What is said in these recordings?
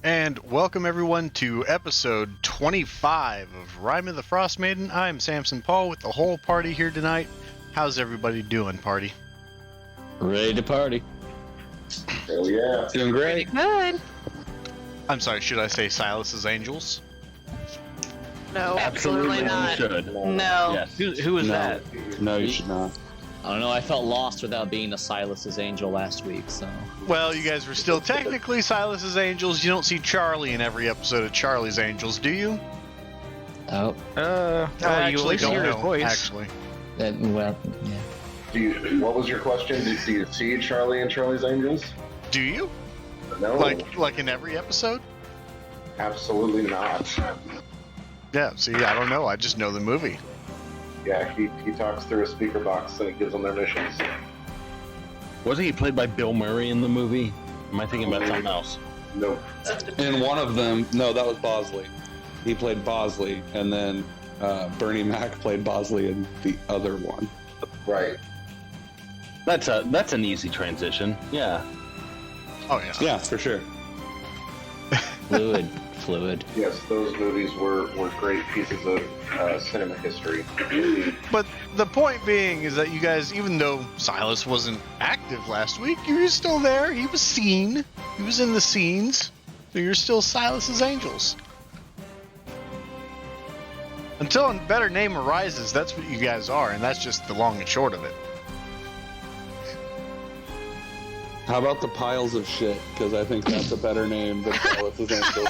And welcome everyone to episode 25 of Rime of the Frost Maiden. I'm Samson Paul with the whole party here tonight. How's everybody doing, party? Ready to party. Hell yeah. Doing great. Good. I'm sorry, should I say Silas's Angels? No, Absolutely not. should. No. Yes. Who was that? No, you should not. I don't know, I felt lost without being a Silas's angel last week, so... Well, you guys were still technically Silas's Angels. You don't see Charlie in every episode of Charlie's Angels, do you? Oh. I you actually at least hear don't his know, voice. actually. Well, yeah. What was your question? Do you see Charlie and Charlie's Angels? Do you? No. Like in every episode? Absolutely not. Yeah, see, I don't know. I just know the movie. Yeah, he talks through a speaker box and he gives them their missions. Wasn't he played by Bill Murray in the movie? Am I thinking about something else? Nope. In one of them, no, that was Bosley. He played Bosley, and then Bernie Mac played Bosley in the other one. Right. That's an easy transition. Yeah. Oh, yeah. Yeah, for sure. Fluid. Yes, those movies were great pieces of cinema history. But the point being is that you guys, even though Silas wasn't active last week, you were still there. He was seen. He was in the scenes. So you're still Silas's Angels. Until a better name arises, that's what you guys are, and that's just the long and short of it. How about the piles of shit? Because I think that's a better name than Silas's Angels.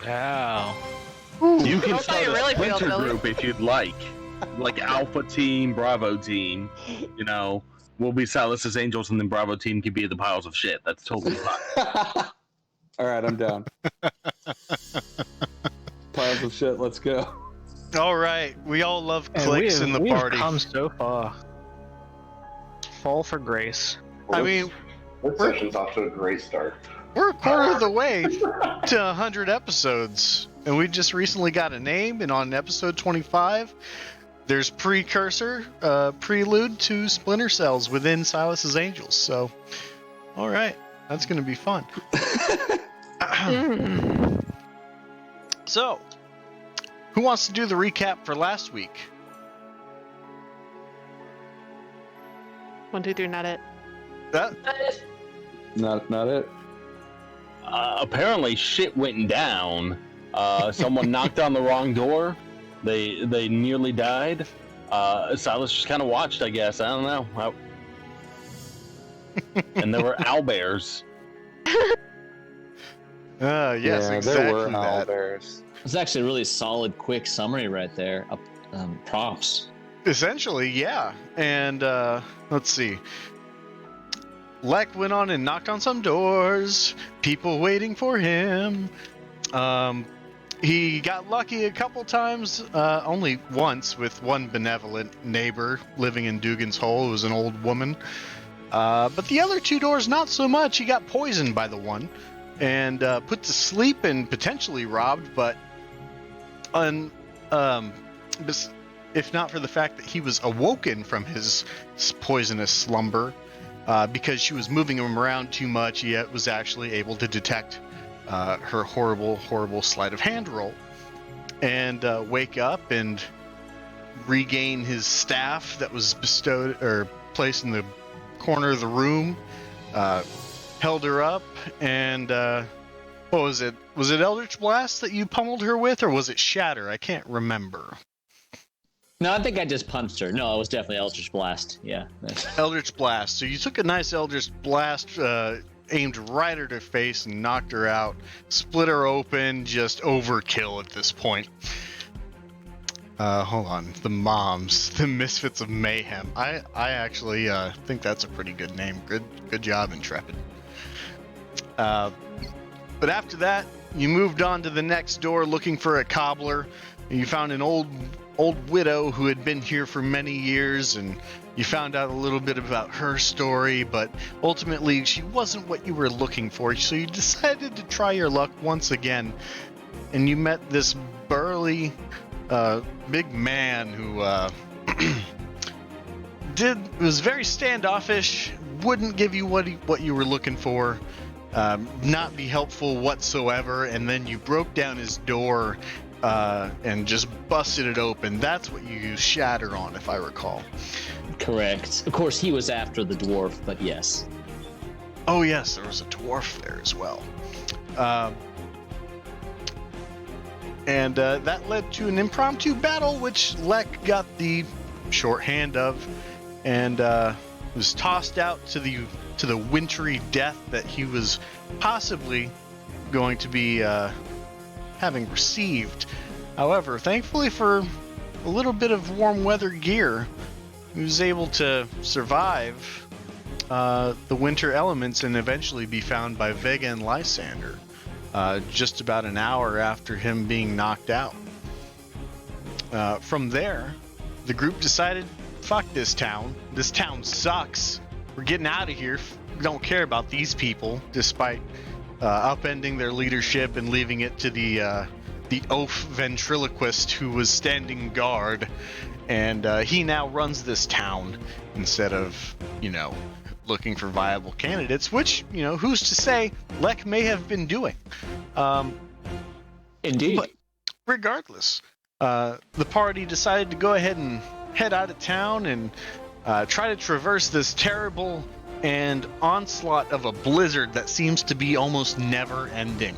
Wow. You can That's how start you a really feel, splinter Billy. group if you'd like Alpha Team, Bravo Team. You know, we'll be Silas's Angels, and then Bravo Team can be the piles of shit. That's totally fine. All right, I'm down. Piles of shit, let's go. All right, we all love And clicks in the we have party. come so far. Fall for grace. I mean, This session's off to a great start. we're a quarter of the way to 100 episodes, and we just recently got a name, and on episode 25, there's prelude to Splinter Cells within Silas's Angels, so, alright, that's going to be fun. So, who wants to do the recap for last week? 1, 2, 3, not it. Not it. Apparently, shit went down. Someone knocked on the wrong door. They nearly died. Silas just kind of watched, I guess. I don't know. And there were owlbears. Yes, yeah, exactly there were that. owlbears. It's actually a really solid, quick summary right there. Props. Essentially, yeah. And, let's see. Lek went on and knocked on some doors. People waiting for him. He got lucky a couple times, only once, with one benevolent neighbor living in Dugan's Hole, who was an old woman. But the other two doors, not so much. He got poisoned by the one and put to sleep and potentially robbed, but if not for the fact that he was awoken from his poisonous slumber, because she was moving him around too much, he was actually able to detect her horrible sleight of hand roll and wake up and regain his staff that was bestowed or placed in the corner of the room. Held her up and what was it? Was it Eldritch Blast that you pummeled her with, or was it Shatter? I can't remember. No, I think I just punched her. No, it was definitely Eldritch Blast. Yeah. Eldritch Blast. So you took a nice Eldritch Blast, aimed right at her face and knocked her out. Split her open, just overkill at this point. Hold on. The Moms. The Misfits of Mayhem. I actually think that's a pretty good name. Good job, Intrepid. But after that, you moved on to the next door looking for a cobbler. And you found an old widow who had been here for many years, and you found out a little bit about her story, but ultimately she wasn't what you were looking for, so you decided to try your luck once again, and you met this burly big man who was very standoffish, wouldn't give you what you were looking for, not be helpful whatsoever, and then you broke down his door and just busted it open. That's what you used shatter on, if I recall. Correct. Of course, he was after the dwarf, but yes. Oh yes, there was a dwarf there as well. And that led to an impromptu battle, which Lek got the short hand of, and was tossed out to the wintry death that he was possibly going to be having received. However, thankfully for a little bit of warm weather gear, he was able to survive the winter elements and eventually be found by Vega and Lysander just about an hour after him being knocked out. From there, the group decided, fuck this town. This town sucks. We're getting out of here. We don't care about these people, despite upending their leadership and leaving it to the oaf ventriloquist who was standing guard. And he now runs this town instead of, looking for viable candidates, which, who's to say Lek may have been doing. Indeed. But regardless, the party decided to go ahead and head out of town and try to traverse this terrible and onslaught of a blizzard that seems to be almost never ending.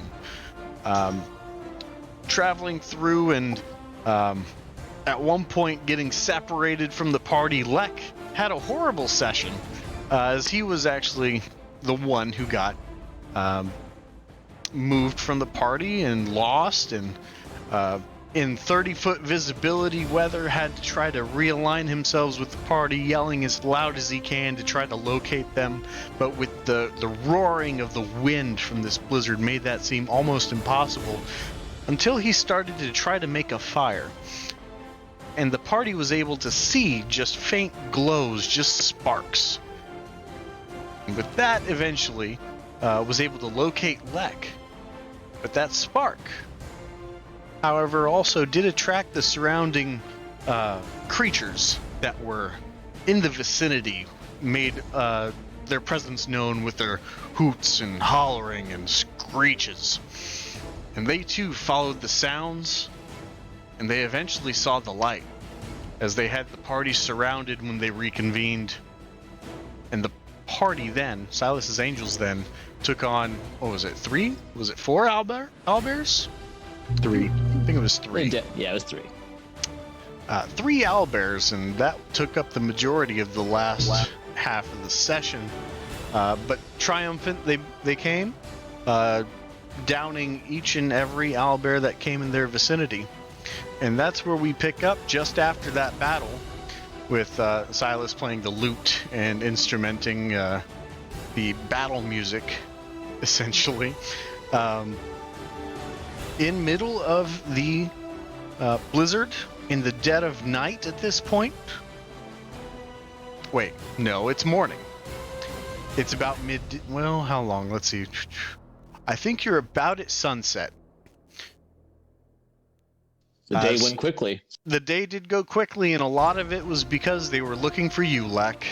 Traveling through and at one point getting separated from the party, Lek had a horrible session, as he was actually the one who got moved from the party and lost, and in 30-foot visibility weather had to try to realign himself with the party, yelling as loud as he can to try to locate them, but with the roaring of the wind from this blizzard made that seem almost impossible, until he started to try to make a fire. And the party was able to see just faint glows, just sparks. And with that, eventually, was able to locate Lek. But that spark, however, also did attract the surrounding creatures that were in the vicinity, made their presence known with their hoots and hollering and screeches. And they too followed the sounds, and they eventually saw the light, as they had the party surrounded when they reconvened. And the party then, Silas's Angels then, took on, what was it, 3? Was it 4 owlbears? 3. I think it was 3. Yeah, it was 3. 3 owlbears, and that took up the majority of the last half of the session. But triumphant they came, downing each and every owlbear that came in their vicinity. And that's where we pick up just after that battle, with Silas playing the lute and instrumenting the battle music, essentially, in middle of the blizzard, in the dead of night at this point. Wait, no, it's morning. It's about well, how long? Let's see. I think you're about at sunset. The day went quickly. The day did go quickly, and a lot of it was because they were looking for you, Lek.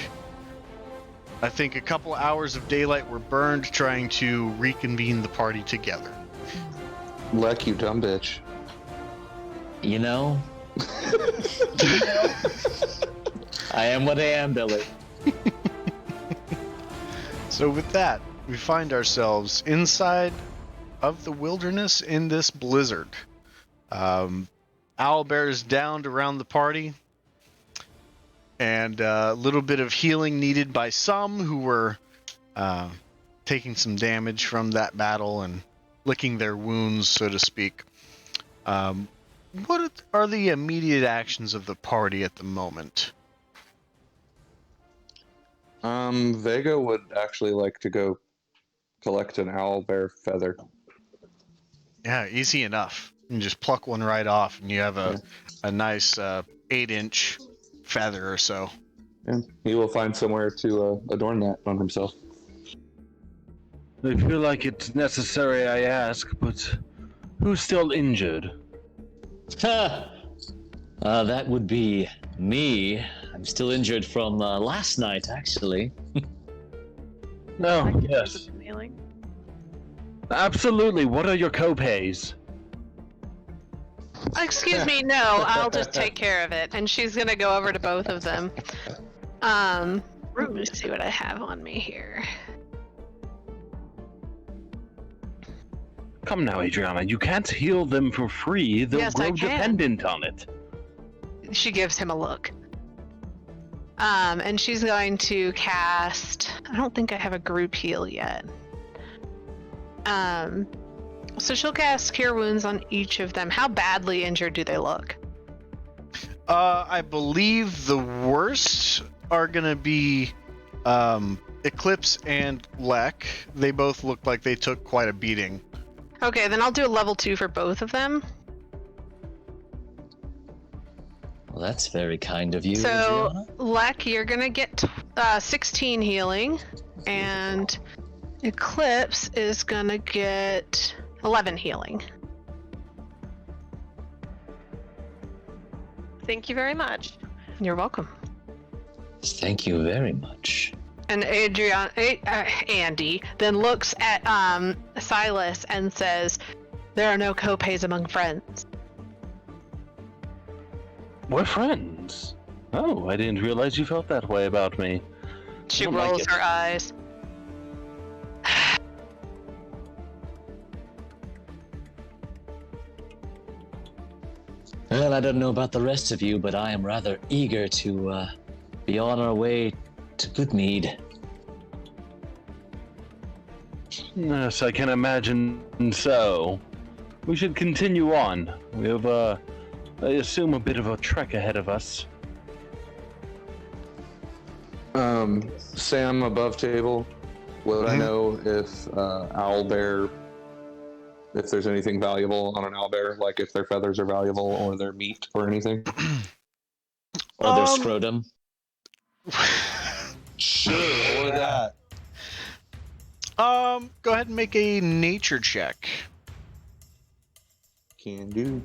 I think a couple hours of daylight were burned trying to reconvene the party together. Lek, you dumb bitch. I am what I am, Billy. So with that, we find ourselves inside of the wilderness in this blizzard. Owlbears downed around the party, and a little bit of healing needed by some who were taking some damage from that battle and licking their wounds, so to speak. What are the immediate actions of the party at the moment? Vega would actually like to go collect an owlbear feather. Yeah, easy enough. You can just pluck one right off, and you have a nice 8-inch feather or so. And he will find somewhere to adorn that on himself. I feel like it's necessary I ask, but who's still injured? That would be me. I'm still injured from last night, actually. No, I can use yes. some healing. Absolutely. What are your copays? Excuse me, no, I'll just take care of it. And she's gonna go over to both of them. Let me see what I have on me here. Come now, Adriana. You can't heal them for free. They'll Yes, I grow can. dependent on it. She gives him a look. And she's going to cast. I don't think I have a group heal yet. So she'll cast Cure Wounds on each of them. How badly injured do they look? I believe the worst are gonna be Eclipse and Lek. They both look like they took quite a beating. Okay, then I'll do a level 2 for both of them. Well, that's very kind of you, So, Adriana. Lek, you're gonna get 16 healing, and Eclipse is gonna get 11 healing. Thank you very much. You're welcome. Thank you very much. And Andy then looks at Silas and says, "There are no copays among friends." We're friends. Oh, I didn't realize you felt that way about me. She don't like rolls it. her eyes. Well, I don't know about the rest of you, but I am rather eager to be on our way to Goodmead. Yes, I can imagine so. We should continue on. We have, I assume, a bit of a trek ahead of us. Sam above table. Would I know if owlbear, if there's anything valuable on an owlbear, like if their feathers are valuable or their meat or anything? Or their scrotum. Sure, or that. Go ahead and make a nature check. Can do.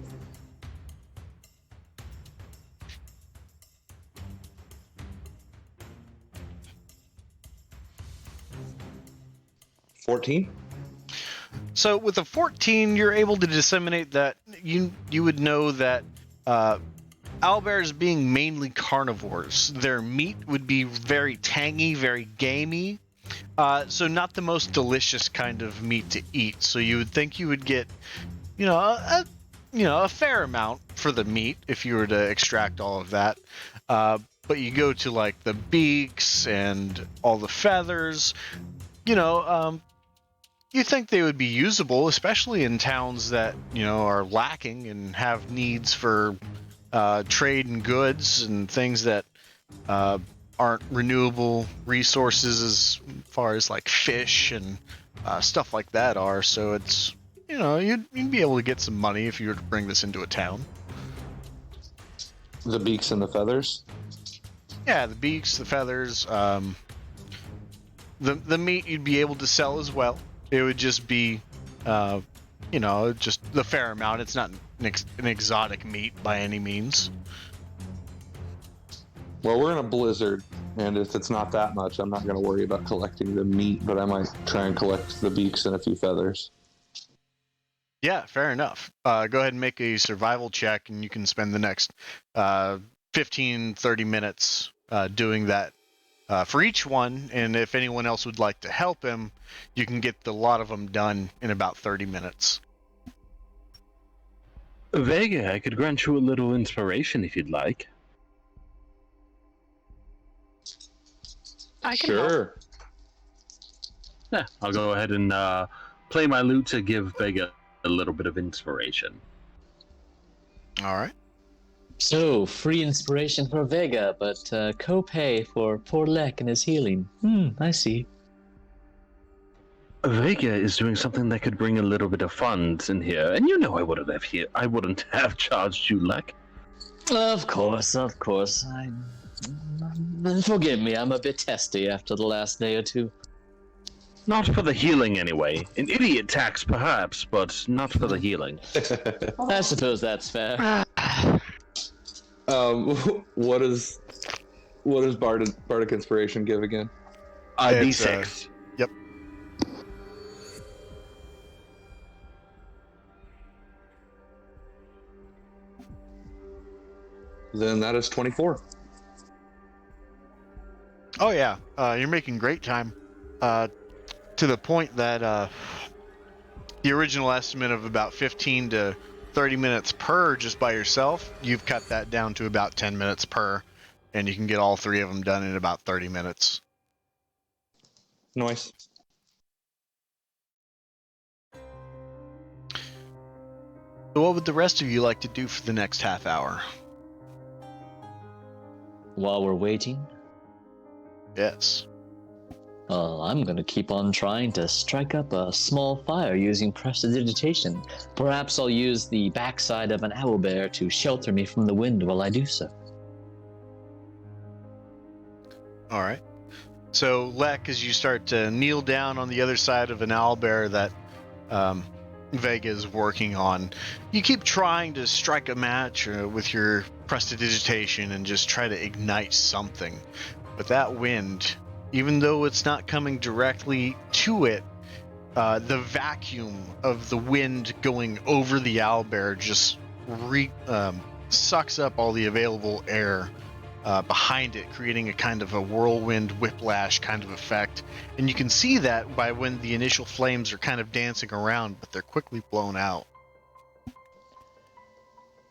$14. So with a 14, you're able to disseminate that you would know that owlbears being mainly carnivores, their meat would be very tangy, very gamey. So not the most delicious kind of meat to eat. So you would think you would get, a fair amount for the meat if you were to extract all of that. But you go to like the beaks and all the feathers, you think they would be usable, especially in towns that, are lacking and have needs for trade and goods and things that aren't renewable resources as far as like fish and stuff like that are. So it's, you'd be able to get some money if you were to bring this into a town. The beaks and the feathers. Yeah, the beaks, the feathers, the meat you'd be able to sell as well. It would just be, just the fair amount. It's not an exotic meat by any means. Well, we're in a blizzard, and if it's not that much, I'm not going to worry about collecting the meat, but I might try and collect the beaks and a few feathers. Yeah, fair enough. Go ahead and make a survival check, and you can spend the next 15, 30 minutes doing that for each one. And if anyone else would like to help him, you can get a lot of them done in about 30 minutes. Vega, I could grant you a little inspiration if you'd like. I can help. Sure. Yeah, I'll go ahead and play my lute to give Vega a little bit of inspiration. All right. So, free inspiration for Vega, but copay for poor Lek and his healing. I see. Vega is doing something that could bring a little bit of funds in here, and I wouldn't have charged you, Lek. Of course. Forgive me, I'm a bit testy after the last day or two. Not for the healing, anyway. An idiot tax, perhaps, but not for the healing. I suppose that's fair. What does Bardic Inspiration give again? It's, D6. Yep. Then that is 24. Oh yeah, you're making great time. To the point that the original estimate of about 15 to 30 minutes per just by yourself, you've cut that down to about 10 minutes per, and you can get all three of them done in about 30 minutes. Nice. So what would the rest of you like to do for the next half hour? While we're waiting, Yes. I'm gonna keep on trying to strike up a small fire using prestidigitation. Perhaps I'll use the backside of an owlbear to shelter me from the wind while I do so. All right. So, Lek, as you start to kneel down on the other side of an owlbear that Vega is working on, you keep trying to strike a match with your prestidigitation and just try to ignite something. But that wind, even though it's not coming directly to it, the vacuum of the wind going over the owlbear just sucks up all the available air behind it, creating a kind of a whirlwind whiplash kind of effect. And you can see that by when the initial flames are kind of dancing around, but they're quickly blown out.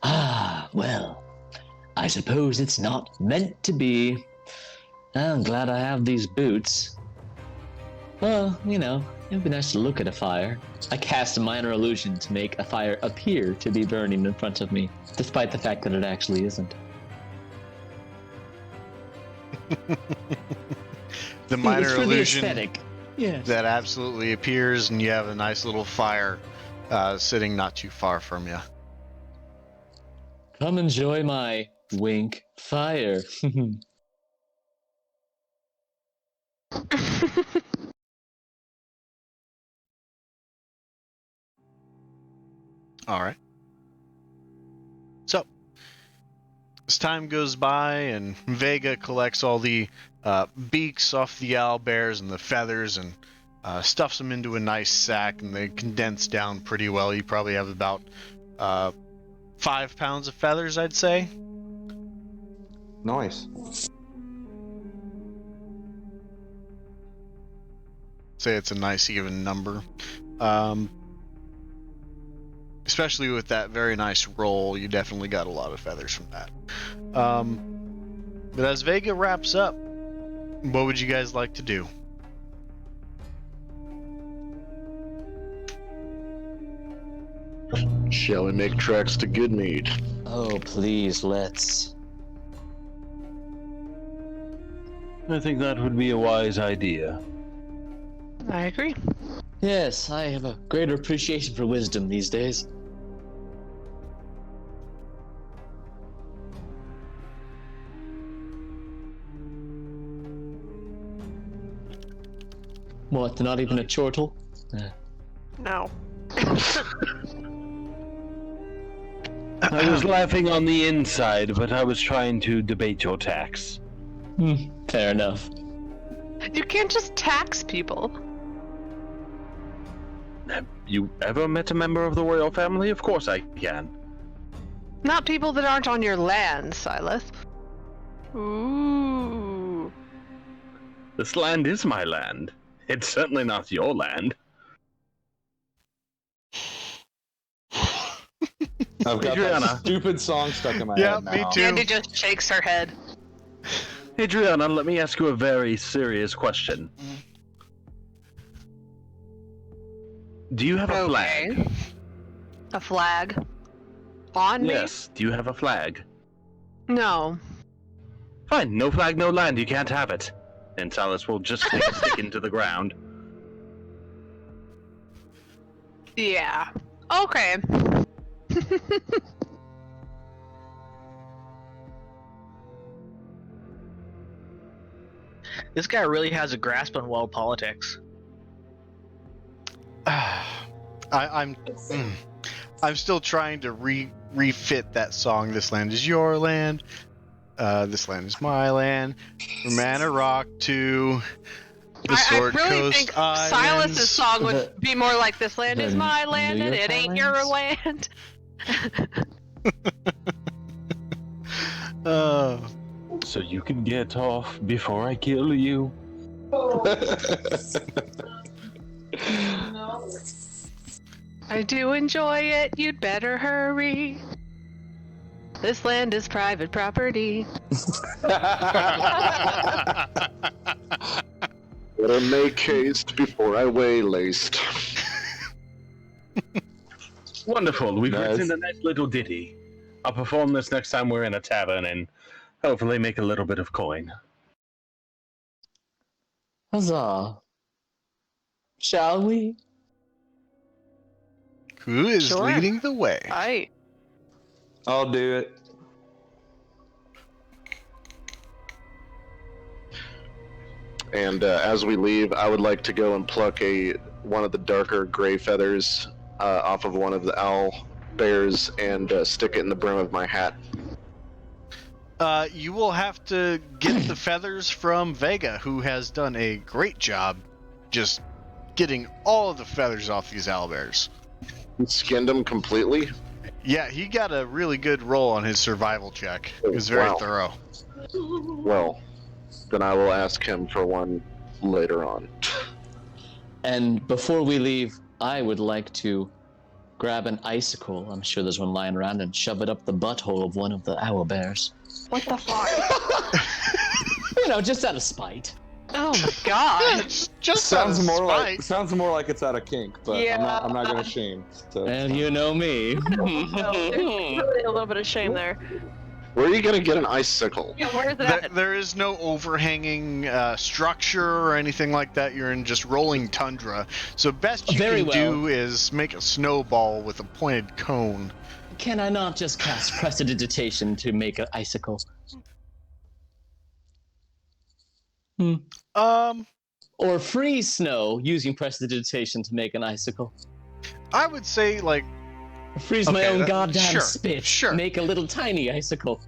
Ah, well, I suppose it's not meant to be. I'm glad I have these boots. Well, it'd be nice to look at a fire. I cast a minor illusion to make a fire appear to be burning in front of me, despite the fact that it actually isn't. The minor it's for illusion the aesthetic. Yes. that absolutely appears, and you have a nice little fire sitting not too far from you. Come enjoy my wink fire. All right. So, as time goes by and Vega collects all the beaks off the owlbears and the feathers and stuffs them into a nice sack, and they condense down pretty well. You probably have about 5 pounds of feathers, I'd say. Nice. Say it's a nice even number. Especially with that very nice roll, you definitely got a lot of feathers from that. But as Vega wraps up, what would you guys like to do? Shall we make tracks to Goodmead? Oh, please, let's. I think that would be a wise idea. I agree. Yes, I have a greater appreciation for wisdom these days. What, not even a chortle? No. I was laughing on the inside, but I was trying to debate your tax. Fair enough. You can't just tax people. Have you ever met a member of the royal family? Of course I can. Not people that aren't on your land, Silas. Ooh. This land is my land. It's certainly not your land. I've got Adriana. that stupid song stuck in my Yeah, head now. me too. Andy just shakes her head. Adriana, let me ask you a very serious question. Do you have a flag? A flag? On me? Yes. Do you have a flag? No. Fine. No flag, no land. You can't have it. And Silas will just stick a stick into the ground. Yeah. Okay. This guy really has a grasp on world politics. I'm still trying to refit that song. This land is your land. This land is my land. From Rock to the I Sword really Coast think Islands. Silas's song would be more like "This land is The my land New and York it ain't your Islands? land." So you can get off before I kill you. I do enjoy it. You'd better hurry. This land is private property. Better make haste before I waylaced. Wonderful. We've Nice. written a nice little ditty. I'll perform this next time we're in a tavern and hopefully make a little bit of coin. Huzzah. Shall we? Who is Sure. leading the way? I'll do it. And as we leave, I would like to go and pluck one of the darker gray feathers off of one of the owl bears and stick it in the brim of my hat. You will have to get the feathers from Vega, who has done a great job just getting all of the feathers off these owlbears. He skinned them completely. Yeah, he got a really good roll on his survival check. It was very Wow. thorough. Well, then I will ask him for one later on. And before we leave, I would like to grab an icicle. I'm sure there's one lying around, and shove it up the butthole of one of the owlbears. What the fuck? You know, just out of spite. Oh my god. Just Sounds out of more spite. like it's out of kink, but Yeah. I'm not gonna shame. So. And you know me. There's really a little bit of shame there. Where are you gonna get an icicle? Where's that? There is no overhanging structure or anything like that. You're in just rolling tundra. So best you Very can well. do is make a snowball with a pointed cone. Can I not just cast prestidigitation to make an icicle? Or freeze snow using prestidigitation to make an icicle? I would say like Freeze my Okay, own goddamn sure, spit. sure. Make a little tiny icicle.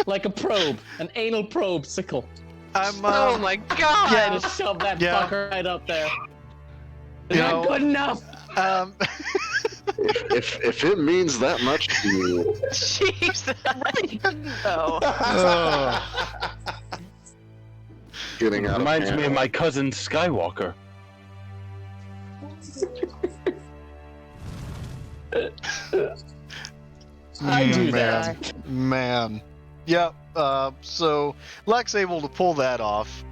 Like a probe, an anal probe sickle. I'm. Oh my god. Yeah, just shove that Yeah. fucker right up there. You Is that know, good enough? If it means that much to you, Jeez. Oh. getting out of Reminds me hand. of my cousin Skywalker. I do man, that. man. Yep. So Lex able to pull that off.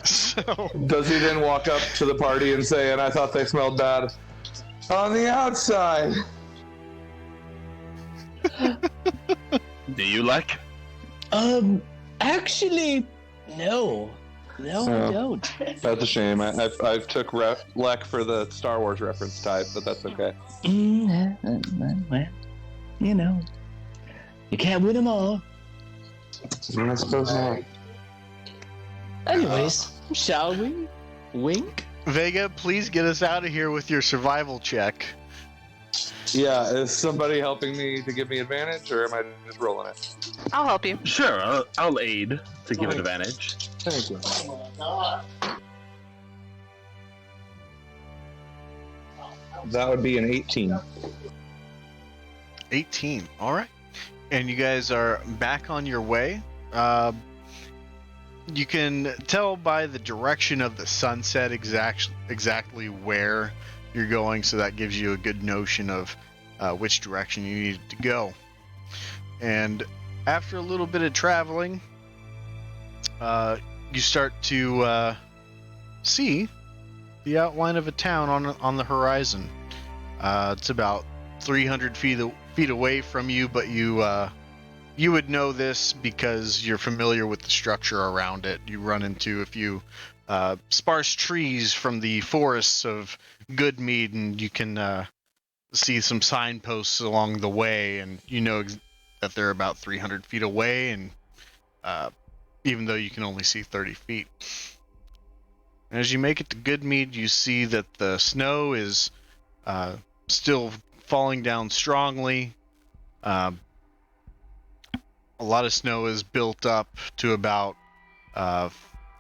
So Does he then walk up to the party and say, "And I thought they smelled bad on the outside"? Do you like? Actually, no. No, I Oh. don't. That's a shame. I took Lek for the Star Wars reference type, but that's okay. Well, you know, you can't win them all. I suppose not. Anyways, shall we? Wink? Vega, please get us out of here with your survival check. Yeah, is somebody helping me to give me advantage, or am I just rolling it? I'll help you. Sure, I'll aid to give it advantage. Thank you. That would be an 18. 18. All right. And you guys are back on your way. You can tell by the direction of the sunset exactly where you're going, so that gives you a good notion of which direction you need to go. And after a little bit of traveling, you start to see the outline of a town on the horizon. It's about 300 feet away from you, but you would know this because you're familiar with the structure around it. You run into a few sparse trees from the forests of Goodmead, and you can see some signposts along the way, and you know that they're about 300 feet away, and even though you can only see 30 feet. As you make it to Goodmead, you see that the snow is still falling down strongly. A lot of snow is built up to about 4.5,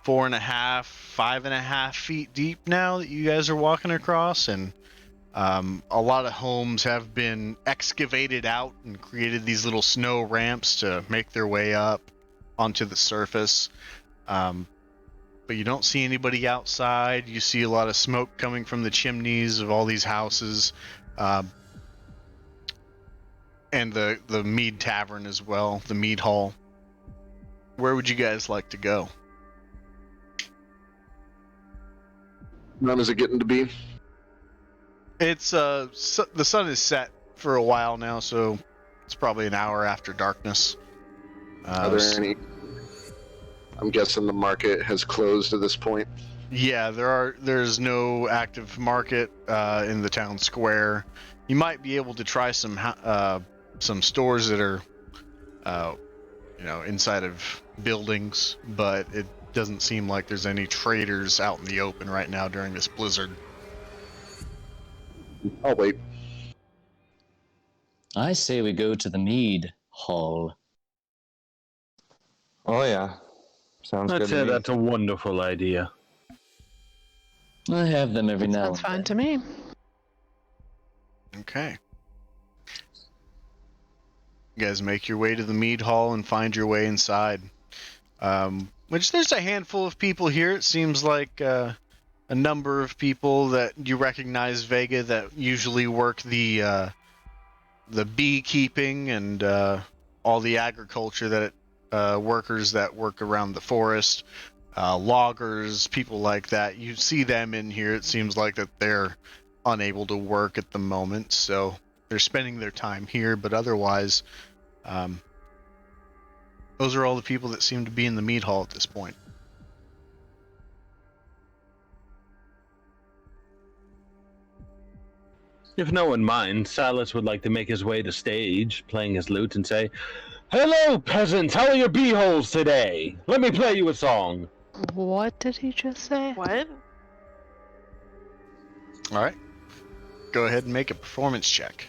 5.5 feet deep now that you guys are walking across, and A lot of homes have been excavated out and created these little snow ramps to make their way up onto the surface. But you don't see anybody outside. You see a lot of smoke coming from the chimneys of all these houses. And the Mead Tavern as well, the Mead Hall. Where would you guys like to go? When is it getting to be? It's the sun is set for a while now, so it's probably an hour after darkness. Are there any? I'm guessing the market has closed at this point. Yeah, there's no active market in the town square. You might be able to try some stores that are inside of buildings, but it doesn't seem like there's any traders out in the open right now during this blizzard. I'll wait. I say we go to the Mead Hall. Oh yeah, sounds I'd good say to me. that's a wonderful idea. I have them every now Sounds and fine then. to me. Okay. You guys make your way to the Mead Hall and find your way inside. Which there's a handful of people here. It seems like a number of people that you recognize, Vega, that usually work the beekeeping and all the agriculture that workers that work around the forest, loggers, people like that. You see them in here. It seems like that they're unable to work at the moment, so they're spending their time here. But otherwise, those are all the people that seem to be in the mead hall at this point. If no one minds, Silas would like to make his way to stage, playing his lute, and say, "Hello, peasants! How are your beeholes today? Let me play you a song." What did he just say? What? All right. Go ahead and make a performance check.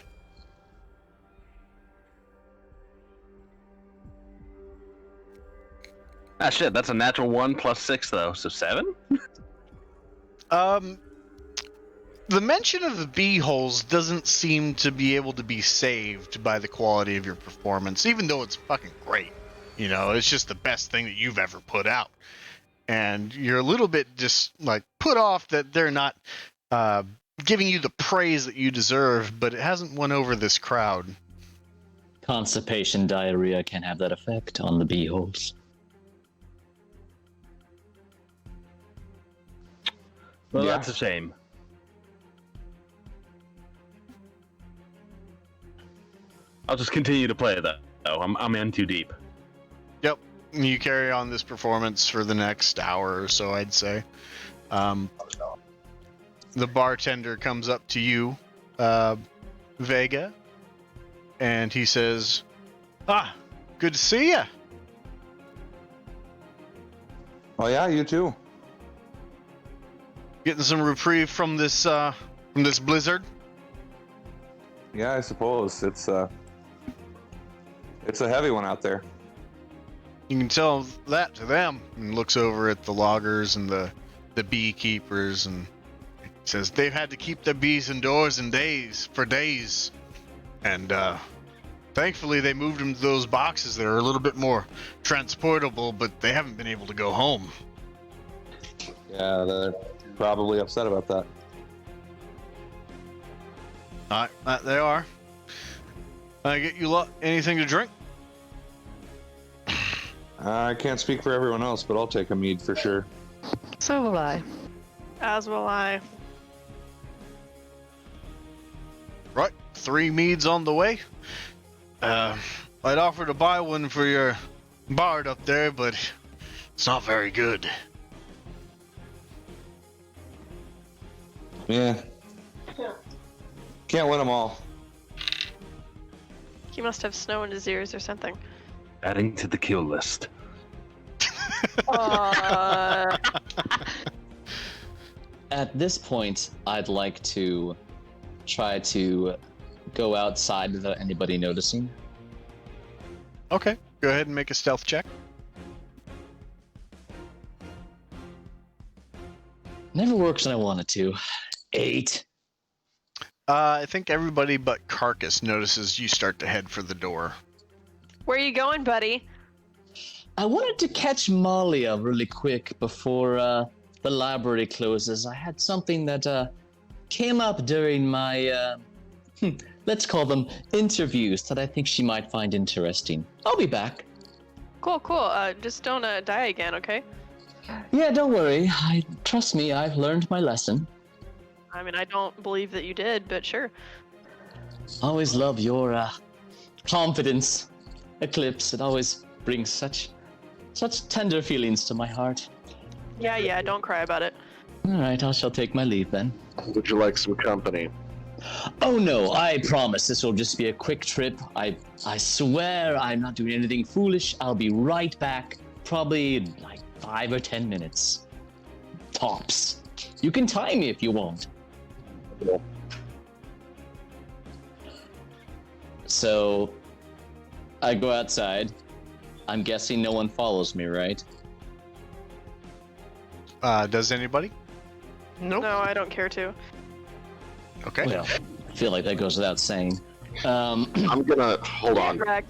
Ah, shit, that's a natural 1 plus 6, though, so 7? The mention of the bee holes doesn't seem to be able to be saved by the quality of your performance, even though it's fucking great. You know, it's just the best thing that you've ever put out. And you're a little bit just, like, put off that they're not giving you the praise that you deserve, but it hasn't won over this crowd. Constipation, diarrhea can have that effect on the beeholes. Well, Yeah. that's a shame. I'll just continue to play that. Oh, I'm in too deep. Yep. You carry on this performance for the next hour or so, I'd say. The bartender comes up to you, Vega, and he says, "Ah, good to see ya. Oh yeah, you too. Getting some reprieve from this blizzard." Yeah, I suppose it's a heavy one out there. You can tell that to them. And looks over at the loggers and the beekeepers and says they've had to keep their bees indoors for days. And thankfully they moved them to those boxes that are a little bit more transportable, but they haven't been able to go home. Yeah, they're probably upset about that. Alright, they are. I get you anything to drink? I can't speak for everyone else, but I'll take a mead for sure. So will I. As will I. Right, 3 meads on the way. I'd offer to buy one for your bard up there, but it's not very good. Yeah. Can't win them all. He must have snow in his ears or something. Adding to the kill list. At this point, I'd like to try to go outside without anybody noticing. Okay, go ahead and make a stealth check. Never works when I want it to. 8. I think everybody but Carcass notices you start to head for the door. Where are you going, buddy? I wanted to catch Malia really quick before the library closes. I had something that came up during my, let's call them interviews, that I think she might find interesting. I'll be back. Cool. Just don't die again, okay? Yeah, don't worry. Trust me, I've learned my lesson. I mean, I don't believe that you did, but sure. Always love your confidence, Eclipse. It always brings such tender feelings to my heart. Yeah, don't cry about it. All right, I shall take my leave then. Would you like some company? Oh no, I promise this will just be a quick trip. I swear I'm not doing anything foolish. I'll be right back, probably like 5 or 10 minutes. Tops. You can time me if you want. Yeah. So, I go outside. I'm guessing no one follows me, right? Does anybody? Nope. No, I don't care to. Okay. Well, I feel like that goes without saying. I'm gonna hold on. Greg.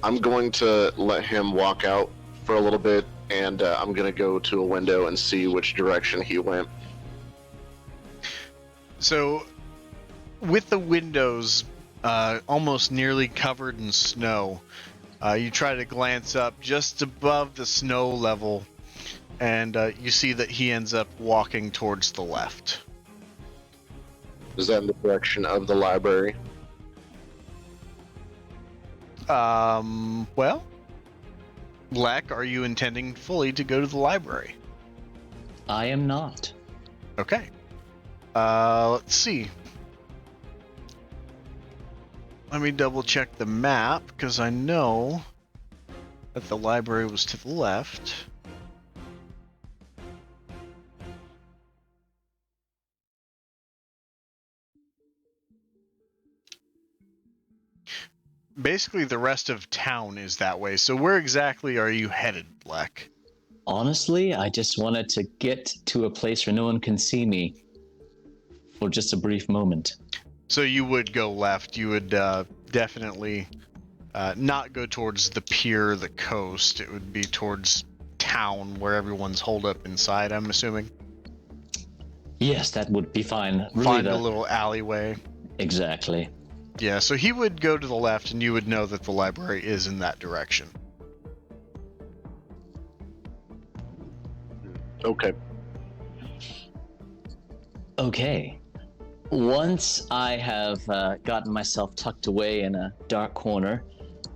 I'm going to let him walk out for a little bit, and I'm gonna go to a window and see which direction he went. So, with the windows almost nearly covered in snow, you try to glance up just above the snow level, and you see that he ends up walking towards the left. Is that in the direction of the library? Well, Lek, are you intending fully to go to the library? I am not. Okay. Let's see. Let me double check the map, because I know that the library was to the left. Basically, the rest of town is that way. So where exactly are you headed, Lek? Honestly, I just wanted to get to a place where no one can see me for just a brief moment. So you would go left. You would definitely not go towards the pier, the coast. It would be towards town where everyone's holed up inside, I'm assuming. Yes, that would be fine. Really, Find a little alleyway. Exactly. Yeah, so he would go to the left, and you would know that the library is in that direction. Okay. Okay. Once I have gotten myself tucked away in a dark corner,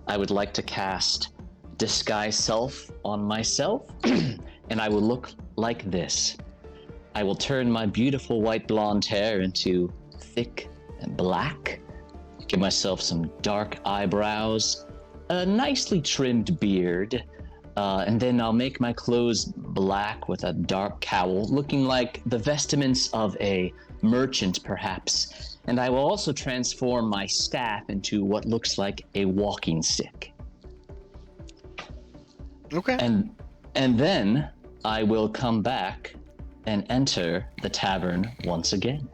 I would like to cast Disguise Self on myself, and I will look like this. I will turn my beautiful white blonde hair into thick and black, give myself some dark eyebrows, a nicely trimmed beard, and then I'll make my clothes black with a dark cowl, looking like the vestments of a merchant, perhaps. And I will also transform my staff into what looks like a walking stick. Okay. And then I will come back and enter the tavern once again.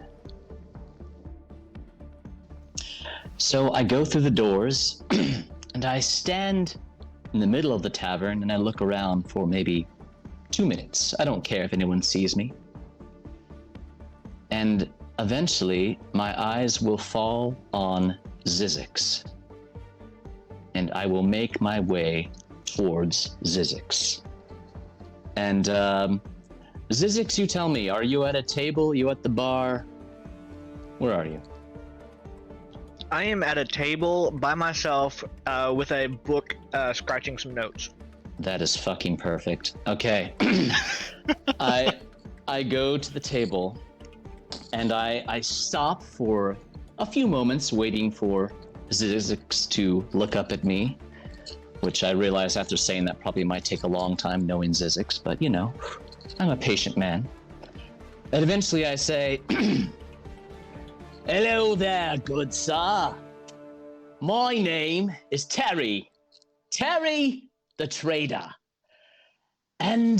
So I go through the doors, and I stand in the middle of the tavern, and I look around for maybe 2 minutes. I don't care if anyone sees me. And eventually, my eyes will fall on Zizix. And I will make my way towards Zizix. And Zizix, you tell me, are you at a table? You at the bar? Where are you? I am at a table by myself with a book scratching some notes. That is fucking perfect. Okay. I go to the table and I stop for a few moments waiting for Zizix to look up at me, which I realize after saying that probably might take a long time knowing Zizix, but you know, I'm a patient man. And eventually I say, "Hello there, good sir. My name is Terry. Terry the Trader. And,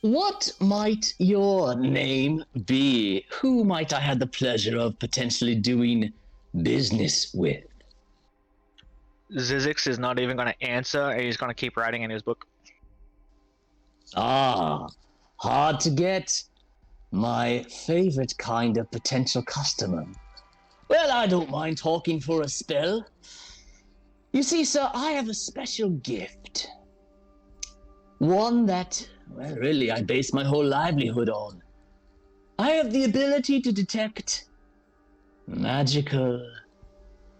What might your name be? Who might I have the pleasure of potentially doing business with? Zizix is not even going to answer, and he's going to keep writing in his book. Ah, hard to get. My favorite kind of potential customer. Well, I don't mind talking for a spell. You see, sir, I have a special gift. One that, well, really, I base my whole livelihood on. I have the ability to detect magical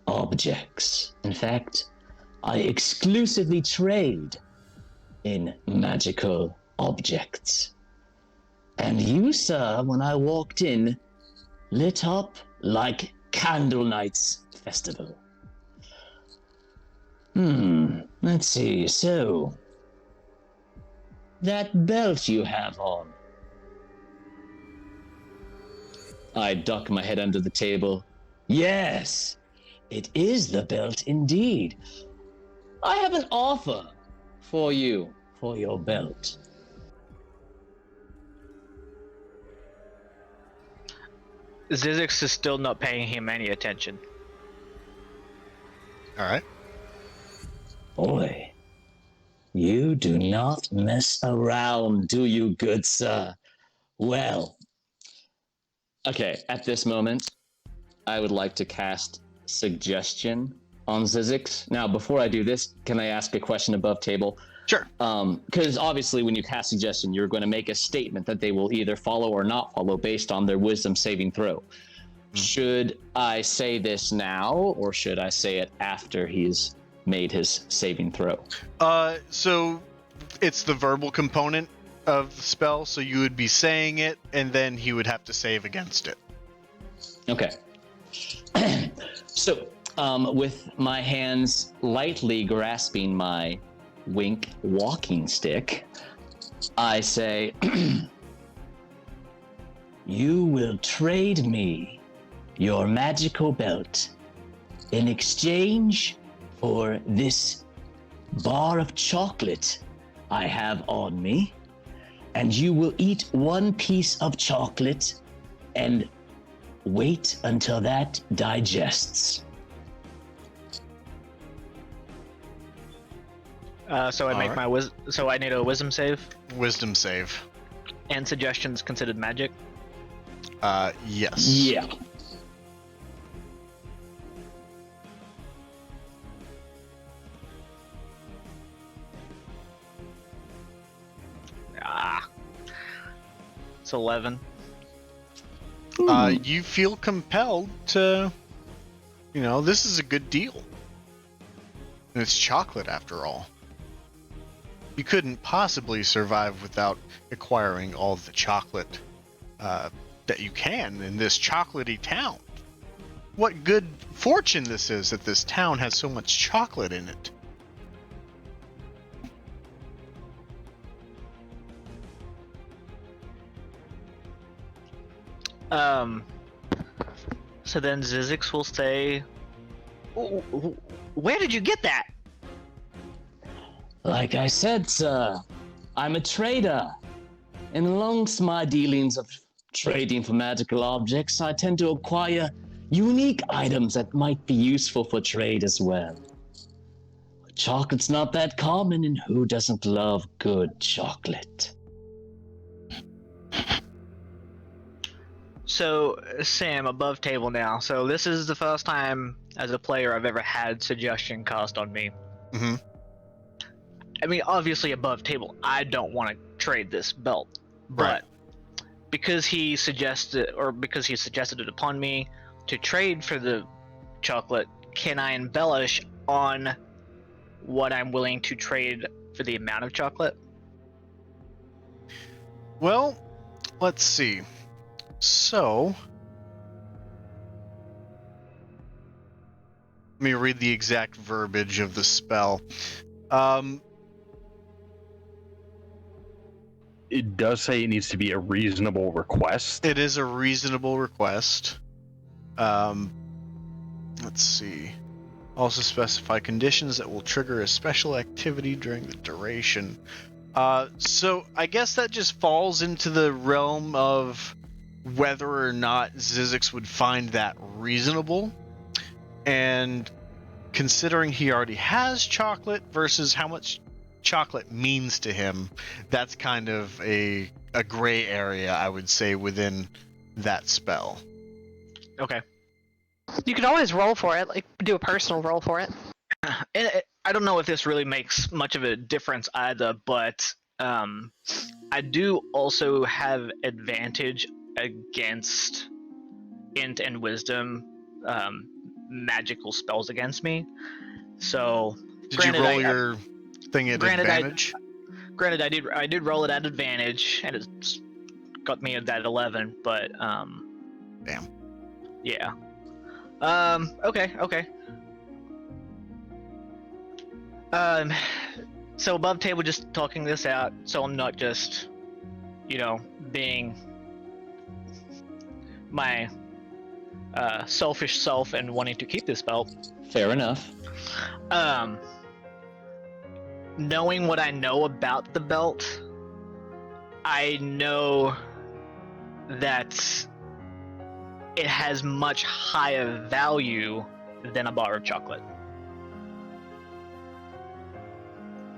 objects. In fact, I exclusively trade in magical objects. And you, sir, when I walked in, lit up like Candle Night's festival. Let's see, so... that belt you have on. I duck my head under the table. Yes, it is the belt indeed. I have an offer for you, for your belt. Zizix is still not paying him any attention. All right. Boy, you do not mess around, do you, good sir? Well, okay, at this moment, I would like to cast Suggestion on Zizix. Now, before I do this, can I ask a question above table? Sure. Because obviously when you cast Suggestion, you're going to make a statement that they will either follow or not follow based on their wisdom saving throw. Should I say this now, or should I say it after he's made his saving throw? So it's the verbal component of the spell, so you would be saying it, and then he would have to save against it. Okay. So, with my hands lightly grasping my wink walking stick, I say, you will trade me your magical belt in exchange for this bar of chocolate I have on me, and you will eat one piece of chocolate and wait until that digests. So I make Alright. So I need a wisdom save, Wisdom save. and suggestions considered magic. Yes. Yeah. It's 11. You feel compelled to, this is a good deal. And it's chocolate after all. You couldn't possibly survive without acquiring all the chocolate that you can in this chocolatey town. What good fortune this is that this town has so much chocolate in it. So then Zizix will say, "Where did you get that?" Like I said, sir, I'm a trader. And amongst my dealings of trading for magical objects, I tend to acquire unique items that might be useful for trade as well. Chocolate's not that common, and who doesn't love good chocolate? So, Sam, above table now. So this is the first time as a player I've ever had suggestion cast on me. Mm-hmm. I mean, obviously above table, I don't want to trade this belt, but because he suggested it upon me to trade for the chocolate, can I embellish on what I'm willing to trade for the amount of chocolate? Well, let's see. So, let me read the exact verbiage of the spell. It does say it needs to be a reasonable request. It is a reasonable request. Let's see. Also specify conditions that will trigger a special activity during the duration So I guess that just falls into the realm of whether or not Zizix would find that reasonable. And considering he already has chocolate versus how much chocolate means to him, that's kind of a gray area, I would say, within that spell. Okay. You could always roll for it, like do a personal roll for it. I don't know if this really makes much of a difference either, but I do also have advantage against int and wisdom magical spells against me. So Did you roll your thing at advantage? Granted, I did roll it at advantage, and it's got me at that 11. But damn. Yeah. Okay. So above table, just talking this out, so I'm not just, being my selfish self and wanting to keep this belt. Fair enough. Knowing what I know about the belt, I know that it has much higher value than a bar of chocolate.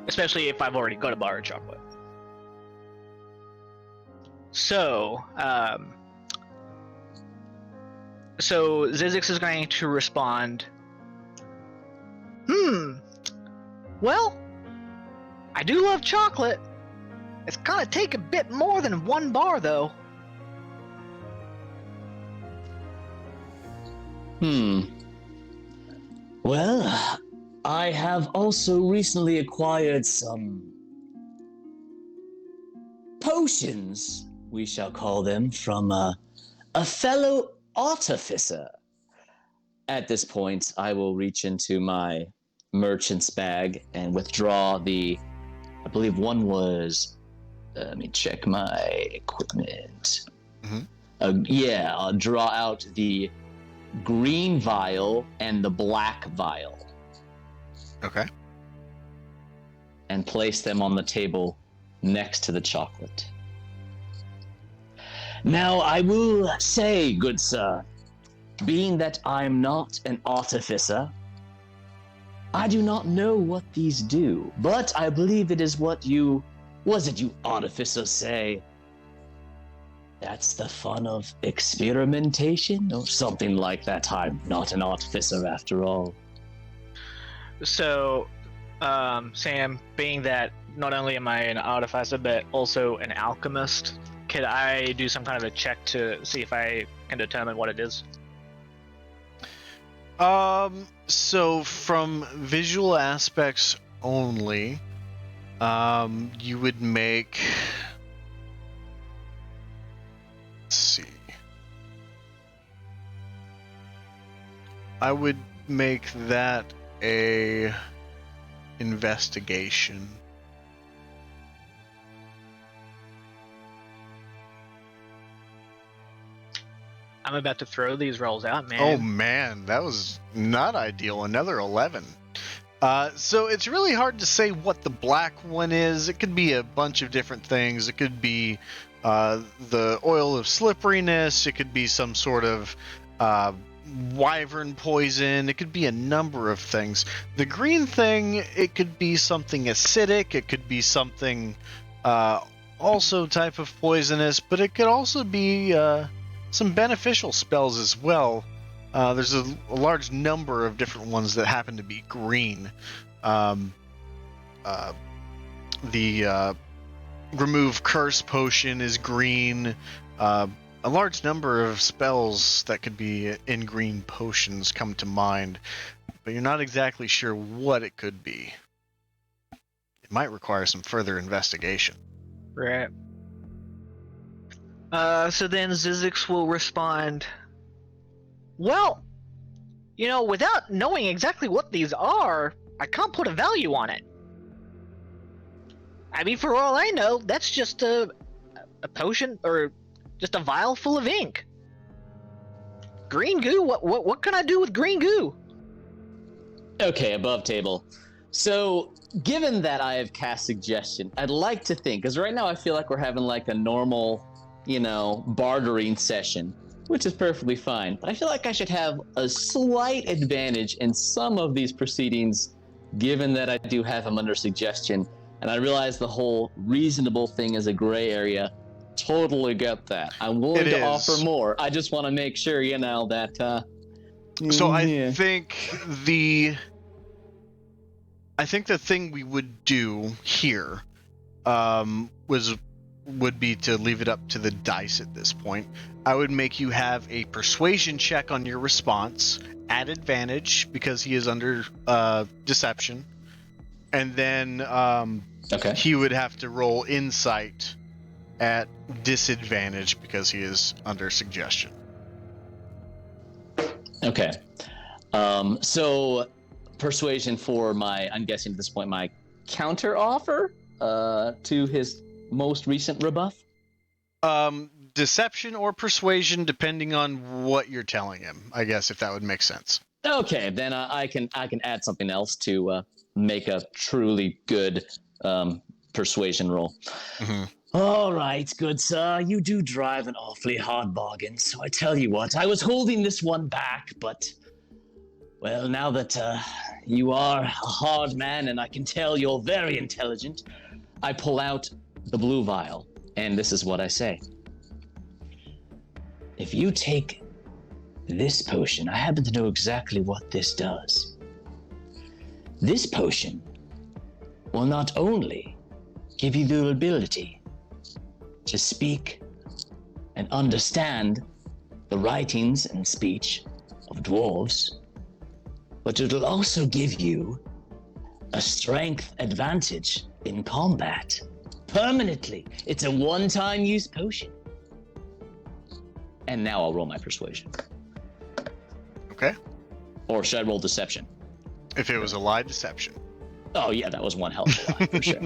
Especially if I've already got a bar of chocolate. So Zizix is going to respond, well, I do love chocolate. It's gonna take a bit more than one bar, though. Well, I have also recently acquired some potions, we shall call them, from a fellow artificer. At this point, I will reach into my merchant's bag and withdraw I believe one was, let me check my equipment. I'll draw out the green vial and the black vial. Okay. And place them on the table next to the chocolate. Now, I will say, good sir, being that I'm not an artificer, I do not know what these do, but I believe it is what you artificers say? That's the fun of experimentation, or something like that. I'm not an artificer after all. So, Sam, being that not only am I an artificer, but also an alchemist, could I do some kind of a check to see if I can determine what it is? So from visual aspects only, you would make... Let's see. I would make that a investigation. I'm about to throw these rolls out, man. Oh man, that was not ideal. Another 11. So it's really hard to say what the black one is. It could be a bunch of different things. It could be the oil of slipperiness. It could be some sort of wyvern poison. It could be a number of things. The green thing, it could be something acidic. It could be something also type of poisonous, but it could also be some beneficial spells as well. There's a large number of different ones that happen to be green. The remove curse potion is green. A large number of spells that could be in green potions come to mind, but you're not exactly sure what it could be. It might require some further investigation. Right. So then Zizix will respond, well, without knowing exactly what these are, I can't put a value on it. I mean, for all I know, that's just a potion, or just a vial full of ink. Green goo? What can I do with green goo? Okay, above table. So, given that I have cast suggestion, I'd like to think, because right now I feel like we're having like a normal, bartering session, which is perfectly fine. But I feel like I should have a slight advantage in some of these proceedings, given that I do have him under suggestion. And I realize the whole reasonable thing is a gray area. Totally get that. I'm willing to offer more. I just want to make sure, that. So I think the thing we would do here would be to leave it up to the dice at this point. I would make you have a persuasion check on your response at advantage because he is under deception, and then he would have to roll insight at disadvantage because he is under suggestion. Okay. So persuasion for I'm guessing at this point, my counter offer to his most recent rebuff? Deception or persuasion, depending on what you're telling him, I guess, if that would make sense. Okay, then I can add something else to make a truly good persuasion roll. Mm-hmm. All right, good sir. You do drive an awfully hard bargain, so I tell you what, I was holding this one back, but, well, now that you are a hard man and I can tell you're very intelligent, I pull out the blue vial, and this is what I say. If you take this potion, I happen to know exactly what this does. This potion will not only give you the ability to speak and understand the writings and speech of dwarves, but it'll also give you a strength advantage in combat. Permanently. It's a one-time use potion. And now I'll roll my persuasion. Okay. Or should I roll deception? If it was a lie, deception. Oh yeah, that was one hell of a lie, for sure.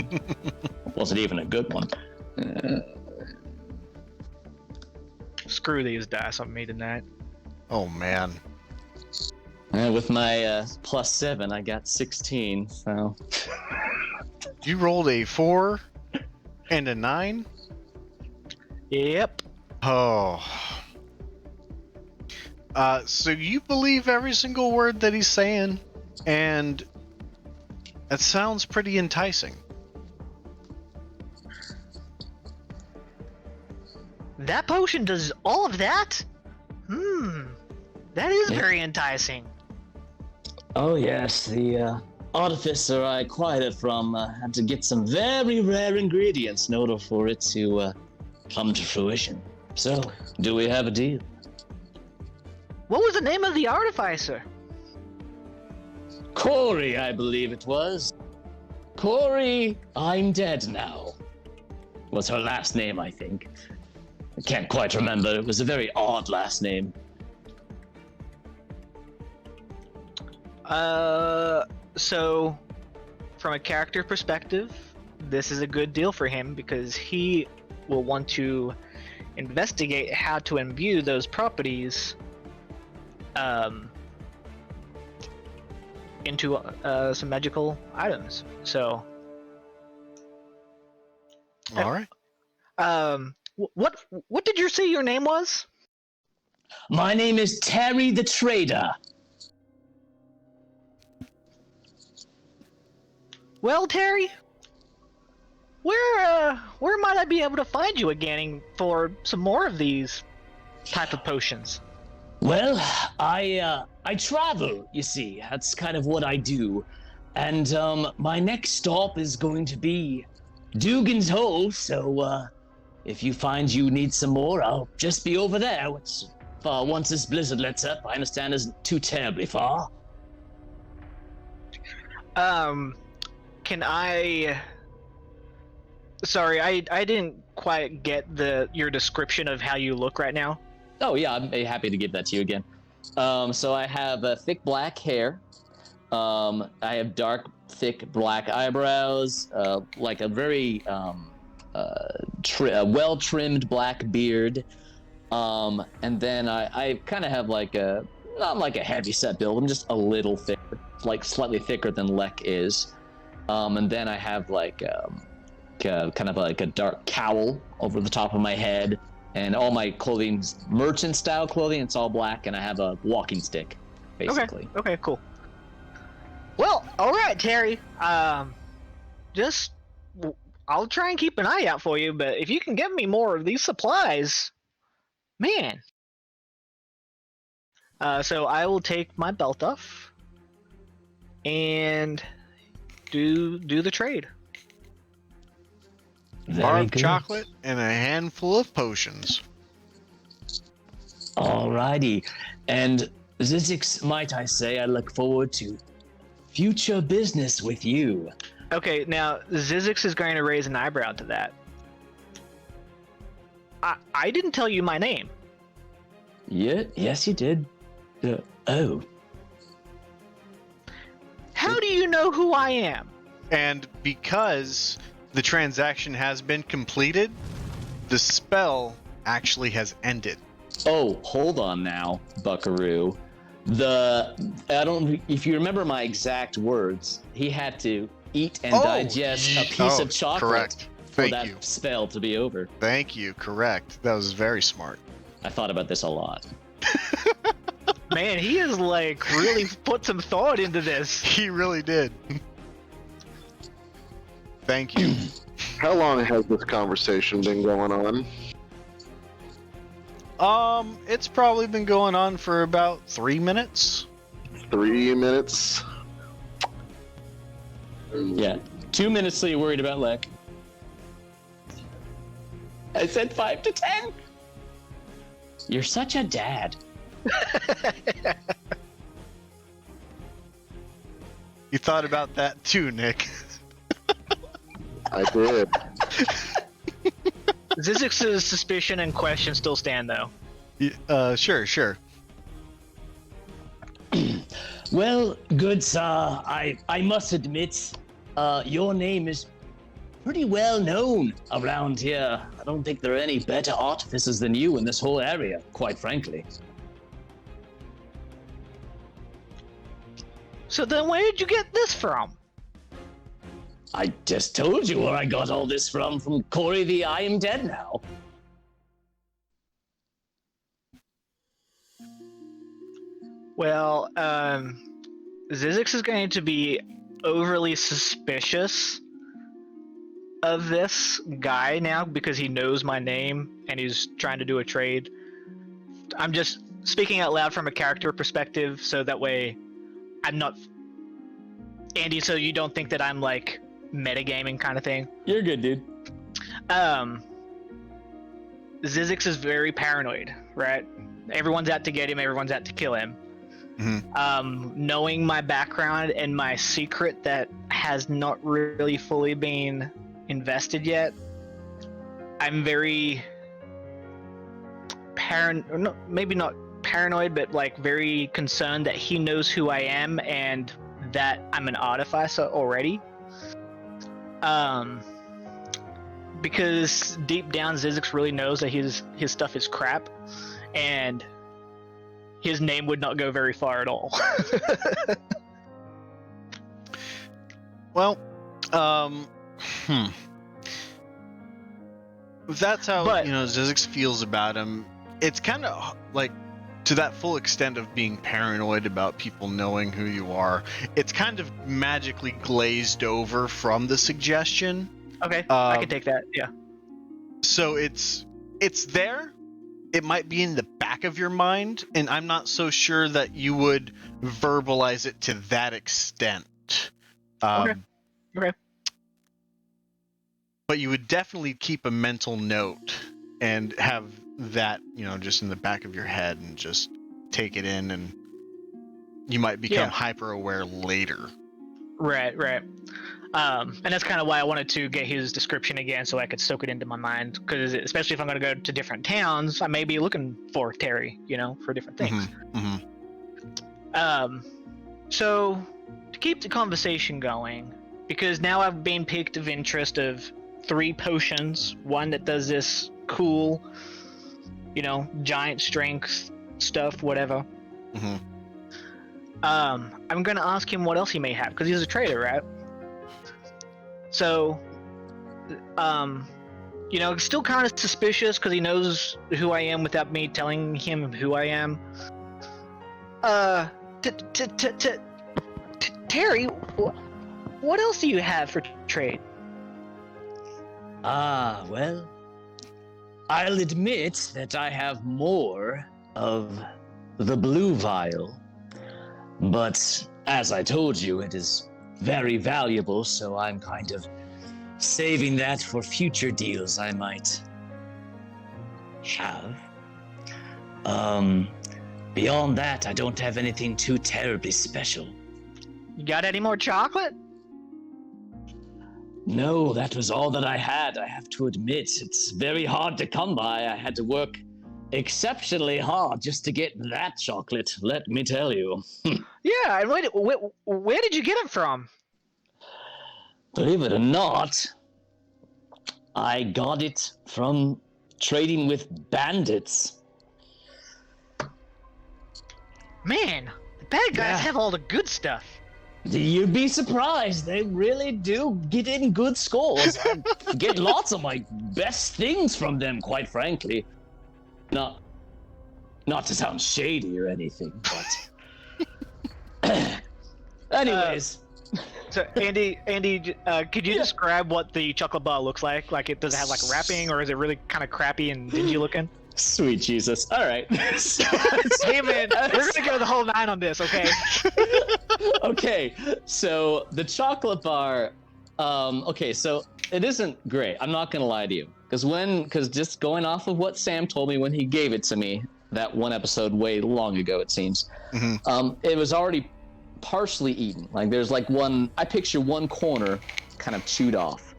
Wasn't even a good one. Screw these dice, I'm making that. Oh man. With my +7, I got 16, so... You rolled a 4 and a 9? Yep. Oh. So you believe every single word that he's saying, and that sounds pretty enticing. That potion does all of that? That is very enticing. Oh yes, the artificer I acquired it from had to get some very rare ingredients in order for it to come to fruition. So, do we have a deal? What was the name of the artificer? Corey, I believe it was. Corey, I'm dead now. Was her last name, I think. I can't quite remember. It was a very odd last name. So, from a character perspective, this is a good deal for him because he will want to investigate how to imbue those properties into some magical items. So, all right. What did you say your name was? My name is Terry the Trader. Well, Terry, where might I be able to find you again for some more of these type of potions? Well, I travel, you see. That's kind of what I do. And my next stop is going to be Dugan's Hole, so if you find you need some more, I'll just be over there. Which, once this blizzard lets up, I understand isn't too terribly far. Can I... Sorry, I didn't quite get your description of how you look right now. Oh yeah, I'm happy to give that to you again. So I have thick black hair. I have dark, thick black eyebrows, like a very well-trimmed black beard. And then I kind of have not like a heavy-set build. I'm just a little thicker, like slightly thicker than Lek is. And then I have like kind of like a dark cowl over the top of my head, and all my clothing's merchant style clothing. It's all black, and I have a walking stick, basically. Okay, cool. Well, all right, Terry. Just I'll try and keep an eye out for you, but if you can get me more of these supplies, man. So I will take my belt off and do the trade. Bar Very of good. chocolate and a handful of potions. Alrighty. And Zizix, might I say, I look forward to future business with you. Okay, now Zizix is going to raise an eyebrow to that. I didn't tell you my name. Yeah, yes, you did. Oh. How do you know who I am? And because the transaction has been completed, the spell actually has ended. Oh, hold on now, Buckaroo. If you remember my exact words, he had to eat and digest a piece of chocolate correct. for Thank that you. spell to be over. Thank you. Correct. That was very smart. I thought about this a lot. Man, he has like really put some thought into this. He really did. Thank you. How long has this conversation been going on? It's probably been going on for about 3 minutes. 3 minutes. Yeah. 2 minutes so you're worried about Lek. I said 5 to 10. You're such a dad. You thought about that too, Nick. I did. Zizix's suspicion and question still stand, though. Sure. Well, good sir, I must admit, your name is pretty well known around here. I don't think there are any better artificers than you in this whole area, quite frankly. So then where did you get this from? I just told you where I got all this from Corey the I Am Dead Now. Well, Zizix is going to be overly suspicious of this guy now because he knows my name and he's trying to do a trade. I'm just speaking out loud from a character perspective, so that way I'm not... Andy, so you don't think that I'm like metagaming kind of thing? You're good, dude. Zizix is very paranoid, right? Everyone's out to get him, everyone's out to kill him. Mm-hmm. Knowing my background and my secret that has not really fully been invested yet, I'm very maybe not paranoid, but like very concerned that he knows who I am and that I'm an artificer already. Because deep down Zizix really knows that his stuff is crap, and his name would not go very far at all. Well, if that's how Zizix feels about him, it's kind of like, to that full extent of being paranoid about people knowing who you are, it's kind of magically glazed over from the suggestion. Okay, I can take that, yeah. So it's there. It might be in the back of your mind, and I'm not so sure that you would verbalize it to that extent. Okay. But you would definitely keep a mental note and have that, just in the back of your head and just take it in, and you might become hyper aware later. Right. And that's kind of why I wanted to get his description again so I could soak it into my mind, because especially if I'm going to go to different towns, I may be looking for Terry, for different things. Mm-hmm. So to keep the conversation going, because now I've been piqued of interest of 3 potions, one that does this cool, giant strength stuff, whatever. Mm-hmm. I'm gonna ask him what else he may have, because he's a trader, right? So, still kind of suspicious because he knows who I am without me telling him who I am. Terry, what else do you have for trade? Well, I'll admit that I have more of the blue vial. But as I told you, it is very valuable, so I'm kind of saving that for future deals I might have. Beyond that, I don't have anything too terribly special. You got any more chocolate? No, that was all that I had, I have to admit. It's very hard to come by. I had to work exceptionally hard just to get that chocolate, let me tell you. Yeah, and where did you get it from? Believe it or not, I got it from trading with bandits. Man, the bad guys Yeah. have all the good stuff. You'd be surprised. They really do get in good scores. I get lots of my best things from them, quite frankly. Not to sound shady or anything, but... Anyways. So, Andy, could you describe what the chocolate bar looks like? Like, does it have like wrapping, or is it really kind of crappy and dingy looking? Sweet Jesus. All right. Hey man, we're gonna go the whole 9 on this, okay? Okay, so the chocolate bar, okay, so it isn't great. I'm not gonna lie to you, because just going off of what Sam told me when he gave it to me, that one episode way long ago, it seems, it was already partially eaten. Like there's like I picture one corner kind of chewed off,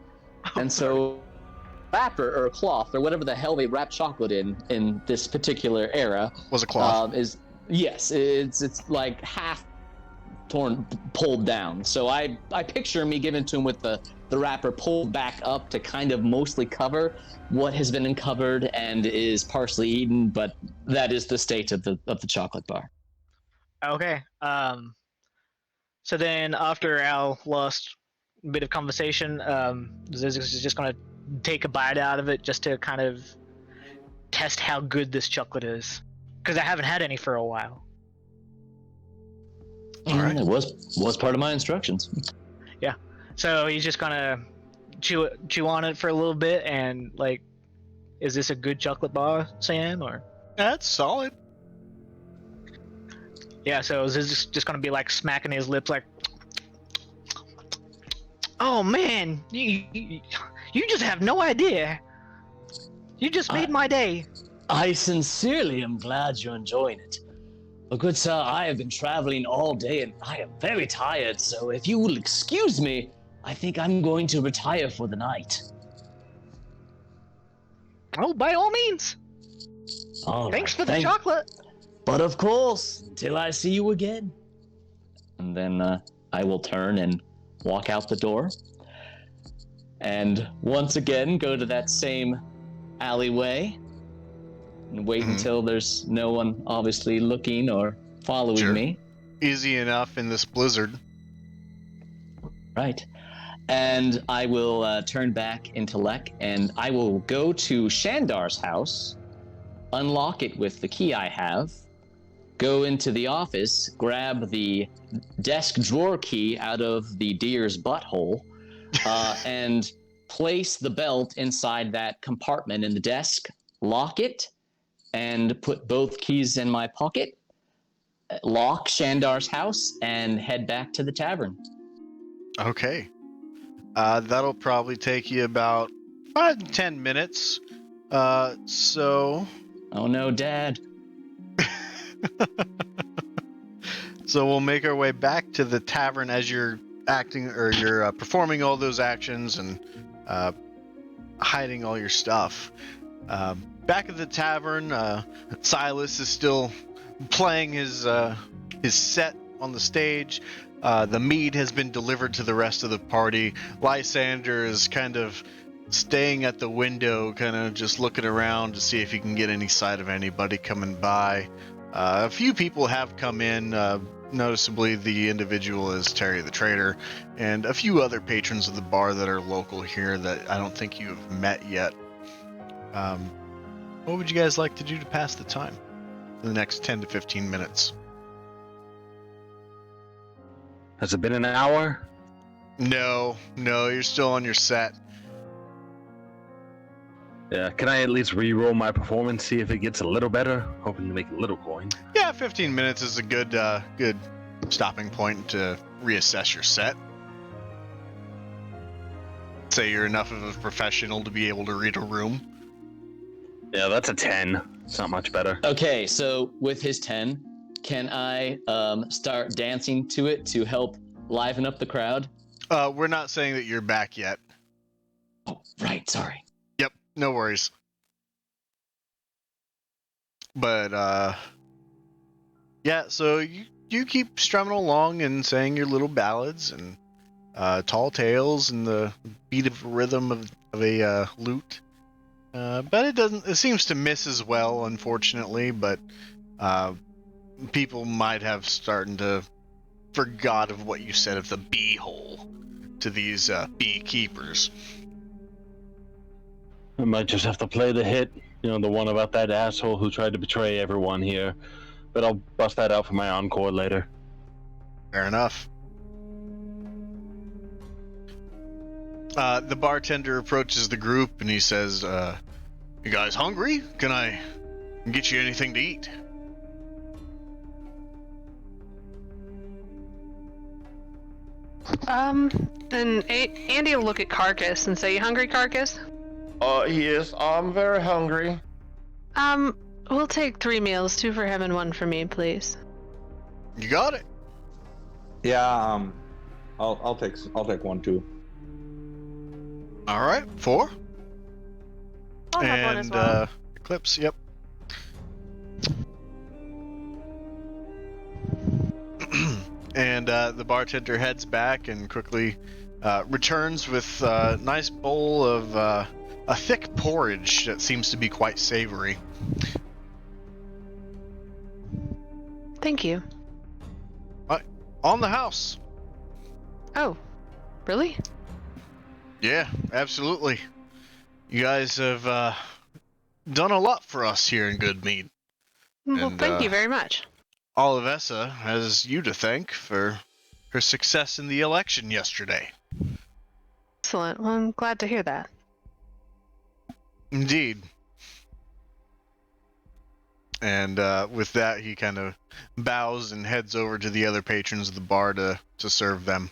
and so wrapper or cloth or whatever the hell they wrap chocolate in this particular era Was a cloth. It's like half pulled down. So I picture me giving to him with the wrapper pulled back up to kind of mostly cover what has been uncovered and is partially eaten, but that is the state of the chocolate bar. Okay. So then after Al lost a bit of conversation, Zizix is just gonna take a bite out of it just to kind of test how good this chocolate is, because I haven't had any for a while. All right. It was part of my instructions. Yeah. So he's just gonna chew on it for a little bit and like, is this a good chocolate bar, Sam, or? That's solid. Yeah. So Zizix just gonna be like smacking his lips like, oh man, you just have no idea. You just made my day. I sincerely am glad you're enjoying it. But good sir, I have been traveling all day and I am very tired, so if you will excuse me, I think I'm going to retire for the night. Oh, by all means. All Thanks right, for the chocolate. But of course, until I see you again. And then I will turn and walk out the door. And once again, go to that same alleyway. And wait until there's no one obviously looking or following me. Easy enough in this blizzard. Right. And I will turn back into Lek, and I will go to Shandar's house, unlock it with the key I have, go into the office, grab the desk drawer key out of the deer's butthole, and place the belt inside that compartment in the desk, lock it, and put both keys in my pocket, lock Shandar's house, and head back to the tavern. Okay. That'll probably take you about 5 to 10 minutes. So... Oh no, Dad. So we'll make our way back to the tavern as you're acting, or you're performing all those actions and hiding all your stuff. Back at the tavern, Silas is still playing his set on the stage. The mead has been delivered to the rest of the party. Lysander is kind of staying at the window, kind of just looking around to see if he can get any sight of anybody coming by. A few people have come in, noticeably the individual is Terry the Trader, and a few other patrons of the bar that are local here that I don't think you've met yet. What would you guys like to do to pass the time in the next 10 to 15 minutes? Has it been an hour? No, you're still on your set. Yeah, can I at least re-roll my performance, see if it gets a little better? Hoping to make a little coin. Yeah, 15 minutes is a good stopping point to reassess your set. Say you're enough of a professional to be able to read a room. Yeah, that's a 10. It's not much better. Okay, so with his 10, can I start dancing to it to help liven up the crowd? We're not saying that you're back yet. Oh, right, sorry. Yep, no worries. But, yeah, so you keep strumming along and saying your little ballads and tall tales and the beat of rhythm of a lute. But it seems to miss as well, unfortunately, but people might have started to forgot of what you said of the bee hole to these beekeepers. I might just have to play the hit, the one about that asshole who tried to betray everyone here. But I'll bust that out for my encore later. Fair enough. The bartender approaches the group and he says, you guys hungry? Can I get you anything to eat? And Andy will look at Carcass and say, "You hungry, Carcass?" Yes, I'm very hungry. We'll take 3 meals, 2 for him and 1 for me, please. You got it. Yeah, I'll take 1 too. All right, 4. I'll have one as well. Eclipse, yep. And the bartender heads back and quickly returns with a nice bowl of a thick porridge that seems to be quite savory. Thank you. On the house. Oh, really? Yeah, absolutely. You guys have done a lot for us here in Goodmead. Well, And, thank you very much. Olivessa has you to thank for her success in the election yesterday. Excellent. Well, I'm glad to hear that. Indeed. And with that, he kind of bows and heads over to the other patrons of the bar to serve them.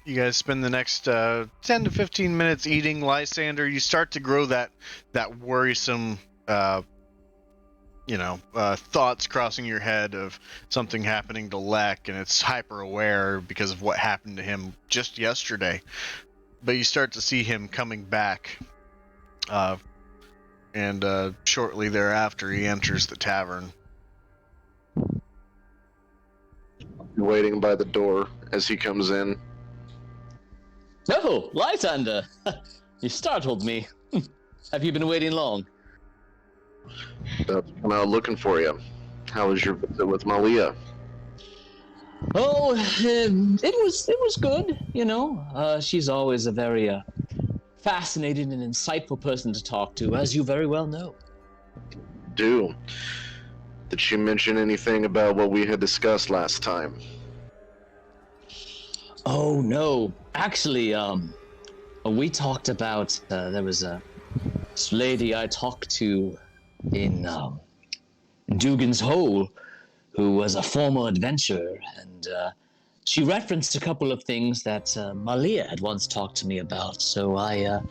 You guys spend the next 10 to 15 minutes eating. Lysander, you start to grow that worrisome thoughts crossing your head of something happening to Lek, and it's hyper aware because of what happened to him just yesterday. But you start to see him coming back, and shortly thereafter he enters the tavern. Waiting by the door as he comes in. Oh, Lysander! You startled me. Have you been waiting long? That's looking for you. How was your visit with Malia? Oh, it was good. She's always a very fascinating and insightful person to talk to, as you very well know. Did she mention anything about what we had discussed last time? Oh no, actually, we talked about there was a lady I talked to in Dugan's Hole, who was a former adventurer, and she referenced a couple of things that Malia had once talked to me about. So I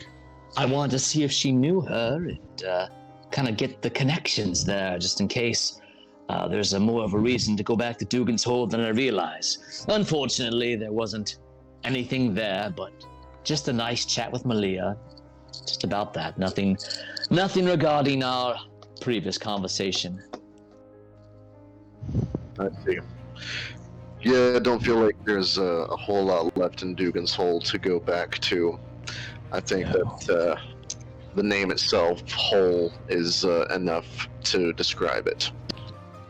wanted to see if she knew her and kind of get the connections there, just in case there's more of a reason to go back to Dugan's Hole than I realize. Unfortunately, there wasn't anything there, but just a nice chat with Malia. Just about that. Nothing regarding our previous conversation. I see. Yeah, I don't feel like there's a whole lot left in Dugan's Hole to go back to. I think that the name itself, Hole, is enough to describe it.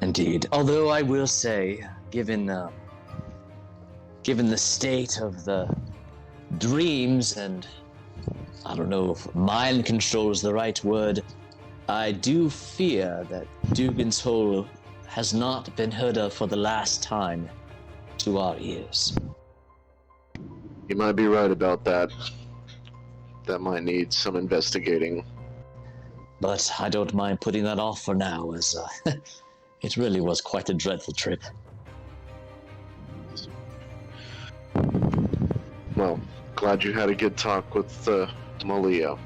Indeed. Although I will say, given the state of the dreams and I don't know if mind control is the right word, I do fear that Dugan's Hole has not been heard of for the last time to our ears. You might be right about that. That might need some investigating. But I don't mind putting that off for now, as it really was quite a dreadful trip. Well, glad you had a good talk with Malia.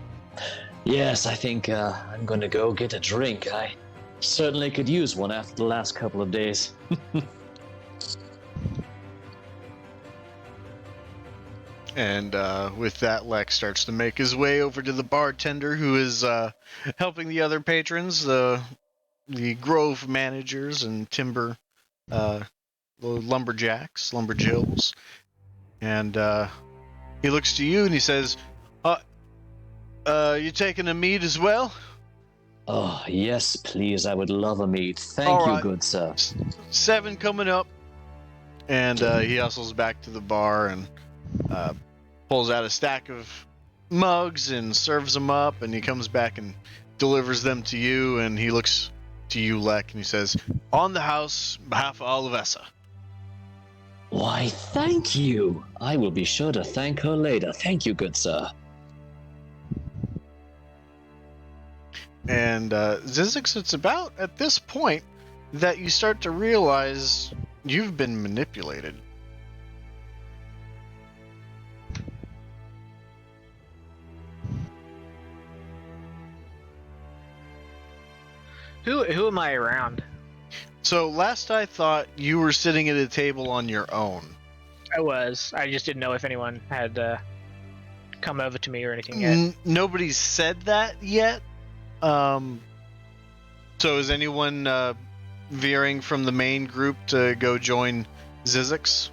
Yes, I think I'm going to go get a drink. I certainly could use one after the last couple of days. And with that, Lex starts to make his way over to the bartender who is helping the other patrons, the grove managers and timber lumberjacks, lumberjills. And he looks to you and he says, you taking a mead as well? Oh, yes, please. I would love a mead. Thank All you, right. good sir. 7 coming up. And he hustles back to the bar and pulls out a stack of mugs and serves them up, and he comes back and delivers them to you, and he looks to you, Lek, and he says, on the house, behalf of all of Essa. Why, thank you. I will be sure to thank her later. Thank you, good sir. And Zizix, it's about at this point that you start to realize you've been manipulated. Who am I around? So last I thought you were sitting at a table on your own. I was. I just didn't know if anyone had come over to me or anything yet. Nobody's said that yet. So is anyone veering from the main group to go join Zizix?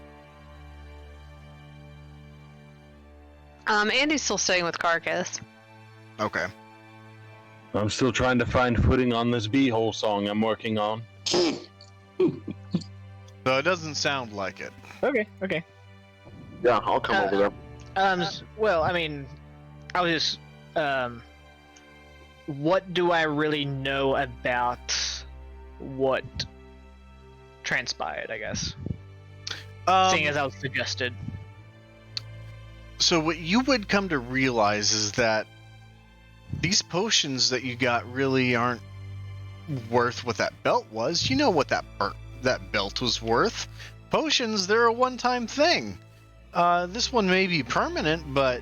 Andy's still staying with Carcass. Okay. I'm still trying to find footing on this beehole song I'm working on. So it doesn't sound like it. Okay. Yeah, I'll come over there. Well, I mean, I was just, what do I really know about what transpired, I guess? Seeing as I was suggested. So what you would come to realize is that these potions that you got really aren't worth what that belt was. You know what that belt was worth. Potions, they're a one-time thing. This one may be permanent, but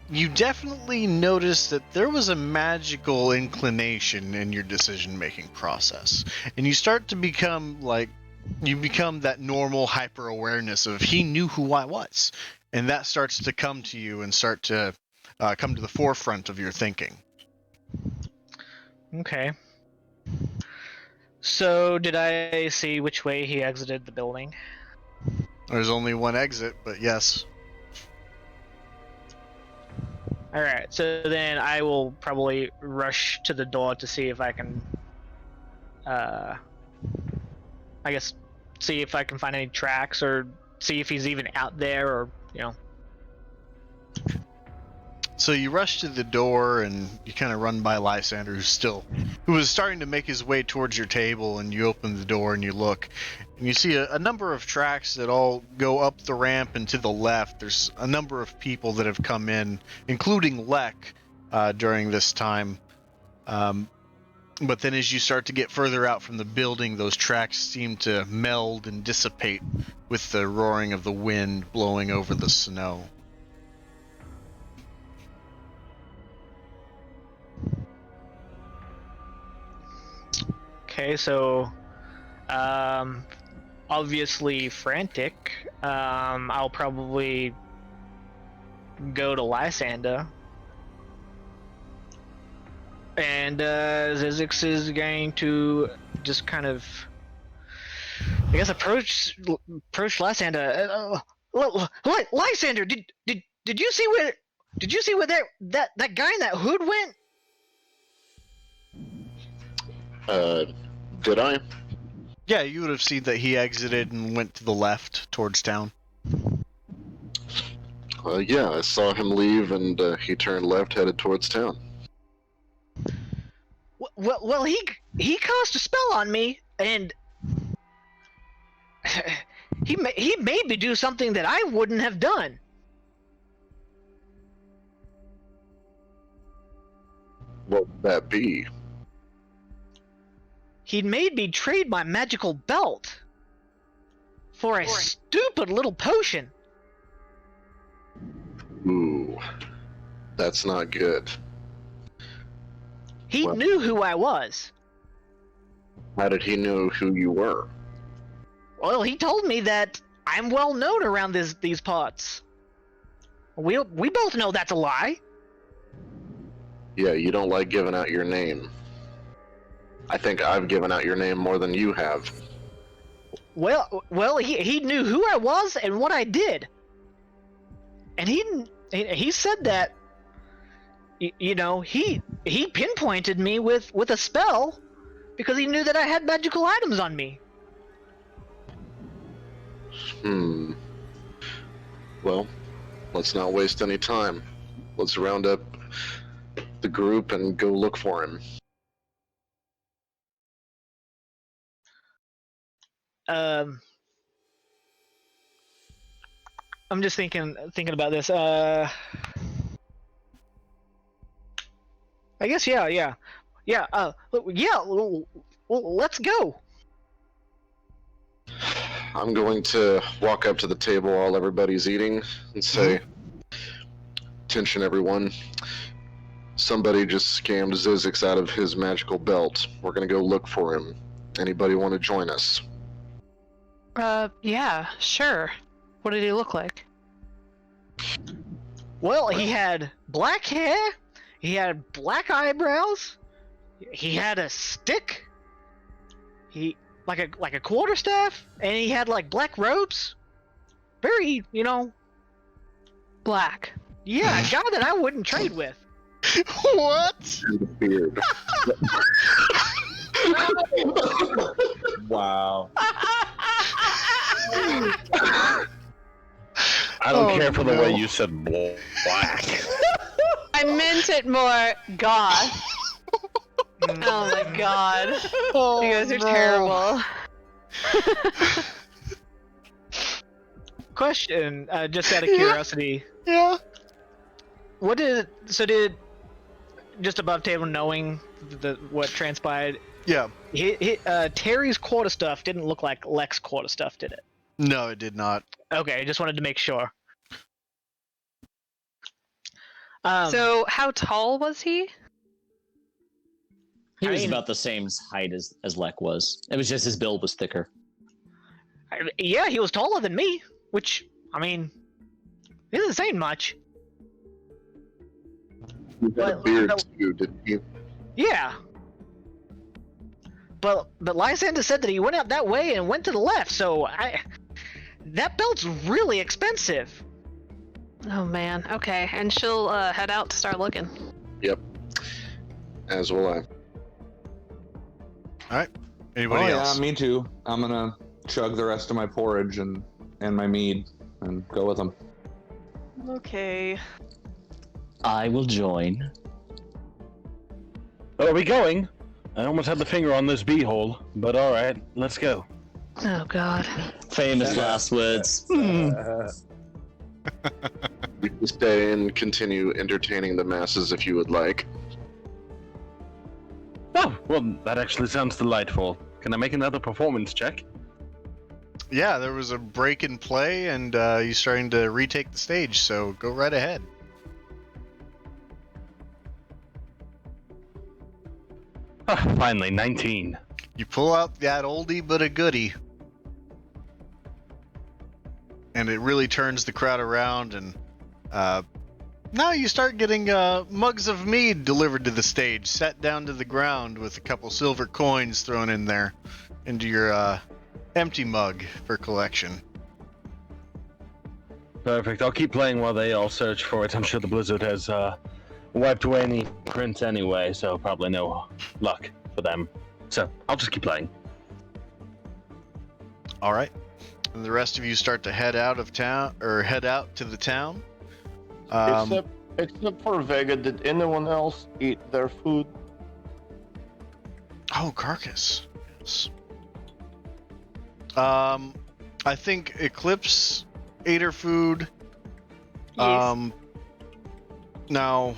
you definitely noticed that there was a magical inclination in your decision-making process. And you start to become that normal hyper-awareness of, he knew who I was. And that starts to come to you and start to come to the forefront of your thinking. Okay. So, did I see which way he exited the building? There's only one exit, but yes. Alright, so then I will probably rush to the door to see if I can, see if I can find any tracks or see if he's even out there or, So you rush to the door and you kind of run by Lysander, who was starting to make his way towards your table, and you open the door and you look and you see a number of tracks that all go up the ramp and to the left. There's a number of people that have come in, including Lek, during this time. But then as you start to get further out from the building, those tracks seem to meld and dissipate with the roaring of the wind blowing over the snow. Okay, so, obviously frantic. I'll probably go to Lysander. And, Zizix is going to just kind of, I guess, approach Lysander. Lysander, did you see where that guy in that hood went? Did I? Yeah, you would have seen that he exited and went to the left towards town. Yeah, I saw him leave, and he turned left, headed towards town. Well, he cast a spell on me, and he made me do something that I wouldn't have done. What would that be? He made me trade my magical belt for a stupid little potion. Ooh, that's not good. He Well- knew who I was. How did he know who you were? Well, he told me that I'm well known around these parts. We both know that's a lie. Yeah, you don't like giving out your name. I think I've given out your name more than you have. Well, he knew who I was and what I did, and he said that, you know, he pinpointed me with a spell because he knew that I had magical items on me. Well, let's not waste any time. Let's round up the group and go look for him. I'm just thinking about this. I guess yeah. Let's go. I'm going to walk up to the table while everybody's eating and say, "Attention, everyone. Somebody just scammed Zizix out of his magical belt. We're going to go look for him. Anybody want to join us?" Yeah, sure. What did he look like? Well, he had black hair, he had black eyebrows, he had a stick, he like a quarterstaff, and he had like black robes. Very, you know, Black. yeah, a guy that I wouldn't trade with. What? And the beard. Wow. I don't Oh, care for the no. way you said black. I meant it more goth. Oh my god. Oh, You guys are no. terrible. Question, just out of curiosity, Yeah. did just above table knowing what transpired? Yeah. Terry's quarterstaff didn't look like Lex quarterstaff, did it? No, it did not. Okay, just wanted to make sure. So, how tall was he? He I was mean- about the same height as Lek was. It was just his build was thicker. Yeah, he was taller than me, which, I mean, isn't saying much. You had a Well, beard no. too, didn't you? Yeah. But Lysander said that he went out that way and went to the left, so that belt's really expensive. Oh man. Okay, and she'll head out to start looking. Yep. As will I. Anybody else? Yeah, me too. I'm gonna chug the rest of my porridge and my mead and go with them. Okay. I will join. Where are we going? I almost had the finger on this beehole, but alright, let's go. Oh god. Famous last words. You can stay and continue entertaining the masses if you would like. Oh, well, that actually sounds delightful. Can I make another performance check? Yeah, there was a break in play, and you're starting to retake the stage, so go right ahead. Ah, finally, 19. You pull out that oldie but a goodie. And it really turns the crowd around, and now you start getting mugs of mead delivered to the stage, set down to the ground with a couple silver coins thrown in there into your empty mug for collection. Perfect. I'll keep playing while they all search for it. I'm sure the blizzard has wiped away any prints anyway, so probably no luck for them. So I'll just keep playing. All right. And the rest of you start to head out of town, or head out to the town. Except for Vega, did anyone else eat their food? Oh, Carcass. Yes. I think Eclipse ate her food. Yes. Now,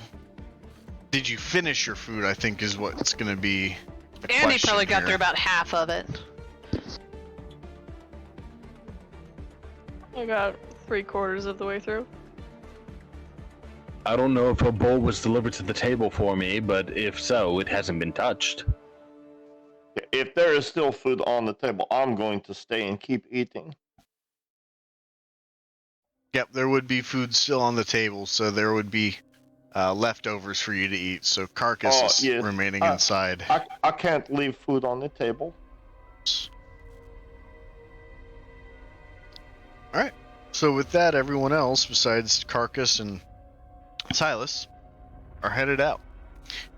did you finish your food? I think is what's going to be the Andy question probably got here. through about half of it. I got 3/4 of the way through. I don't know if a bowl was delivered to the table for me, but if so, it hasn't been touched. If there is still food on the table, I'm going to stay and keep eating. Yep, there would be food still on the table, so there would be leftovers for you to eat. So Carcass Oh, is yes. remaining inside. I can't leave food on the table. All right. So with that, everyone else besides Carcass and Silas are headed out.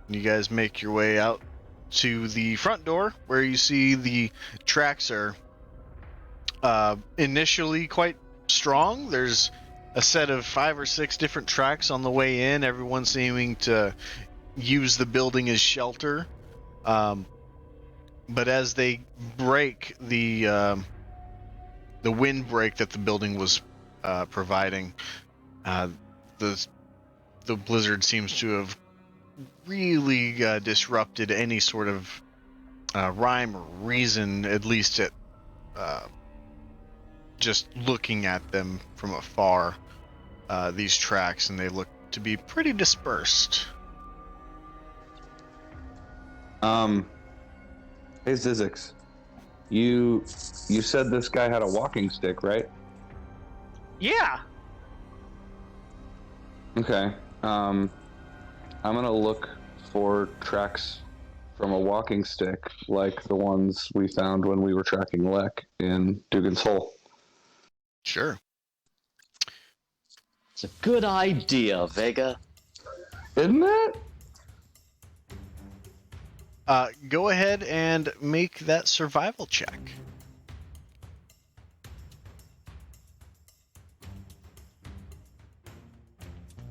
You guys make your way out to the front door, where you see the tracks are initially quite strong. There's a set of 5 or 6 different tracks on the way in, everyone seeming to use the building as shelter. But as they break, the windbreak that the building was providing, the blizzard seems to have really disrupted any sort of rhyme or reason, at least at just looking at them from afar, these tracks, and they look to be pretty dispersed. Hey Zizix, you said this guy had a walking stick, right? Yeah. Okay. I'm gonna look for tracks from a walking stick, like the ones we found when we were tracking Lek in Dugan's Hole. Sure. It's a good idea, Vega. Isn't it? Go ahead and make that survival check.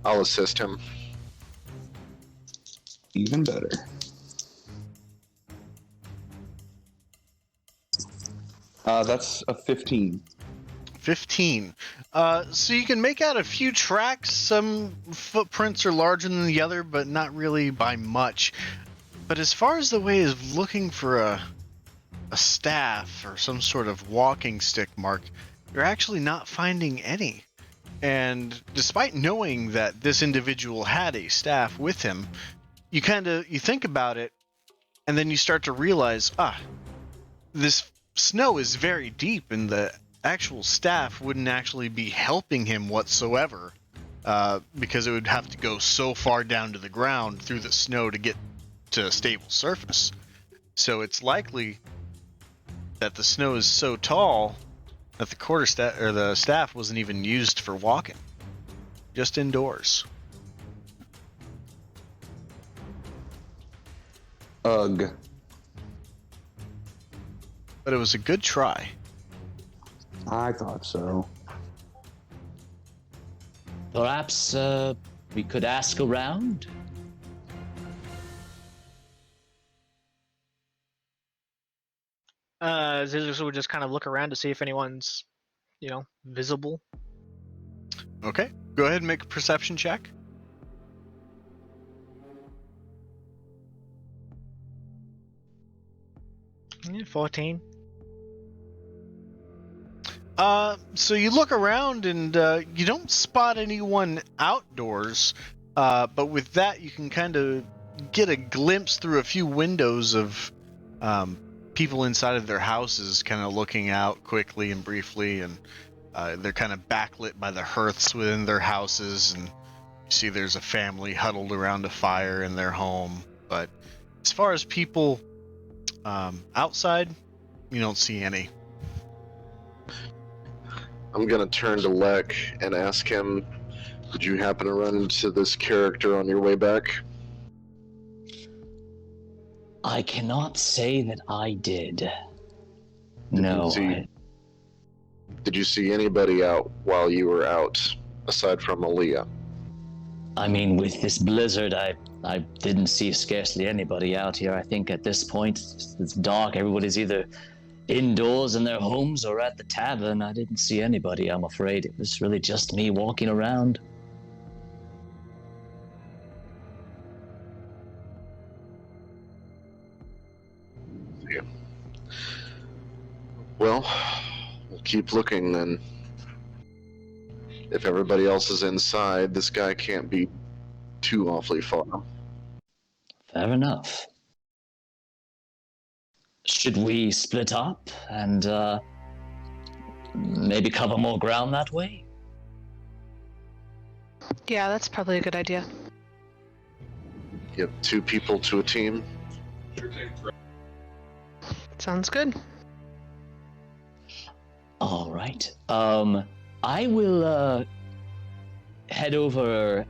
I'll assist him. Even better. That's a 15. 15. So you can make out a few tracks. Some footprints are larger than the other, but not really by much. But as far as the way of looking for a staff or some sort of walking stick mark, you're actually not finding any. And despite knowing that this individual had a staff with him, you think about it, and then you start to realize, this snow is very deep, and the actual staff wouldn't actually be helping him whatsoever, because it would have to go so far down to the ground through the snow to get to a stable surface. So it's likely that the snow is so tall that the staff wasn't even used for walking, just indoors. Ugh. But it was a good try. I thought so. Perhaps we could ask around? Zizix would just kind of look around to see if anyone's, visible. Okay, go ahead and make a perception check. Yeah, 14. So you look around and you don't spot anyone outdoors, but with that you can kind of get a glimpse through a few windows of people inside of their houses kind of looking out quickly and briefly, and they're kind of backlit by the hearths within their houses, and you see there's a family huddled around a fire in their home. But as far as people outside, you don't see any. I'm gonna turn to Lek and ask him, did you happen to run into this character on your way back? I cannot say that I did. No. Did you see anybody out while you were out, aside from Aaliyah? I mean, with this blizzard, I didn't see scarcely anybody out here. I think at this point, it's dark. Everybody's either indoors in their homes or at the tavern. I didn't see anybody, I'm afraid. It was really just me walking around. Yeah. Well, we'll keep looking then. If everybody else is inside, this guy can't be too awfully far. Fair enough. Should we split up and maybe cover more ground that way? Yeah, that's probably a good idea. Yep, 2 people to a team. Sounds good. All right. I will head over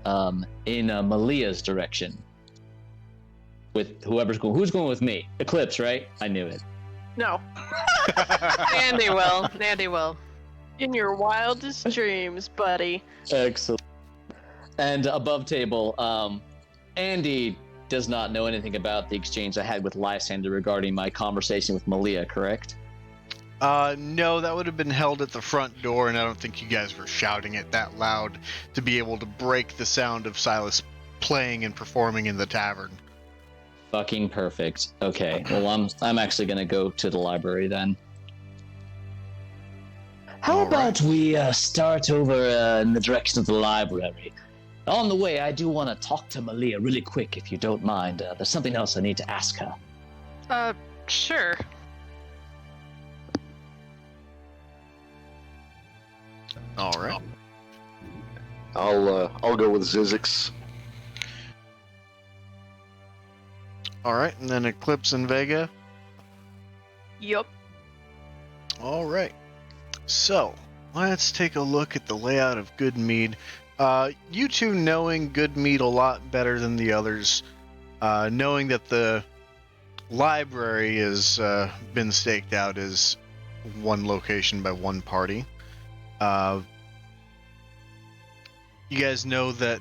in Malia's direction with whoever's going. Who's going with me? Eclipse, right? I knew it. No. Andy will. Andy will. In your wildest dreams, buddy. Excellent. And above table, Andy does not know anything about the exchange I had with Lysander regarding my conversation with Malia, correct? No, that would have been held at the front door, and I don't think you guys were shouting it that loud to be able to break the sound of Silas playing and performing in the tavern. Fucking perfect. Okay, well, I'm actually gonna go to the library then. How about we start over in the direction of the library? On the way, I do want to talk to Malia really quick, if you don't mind. There's something else I need to ask her. Sure. All right. I'll go with Zizix. All right, and then Eclipse and Vega. Yup. All right. So, let's take a look at the layout of Goodmead. You two knowing Goodmead a lot better than the others, knowing that the library has been staked out as one location by one party. You guys know that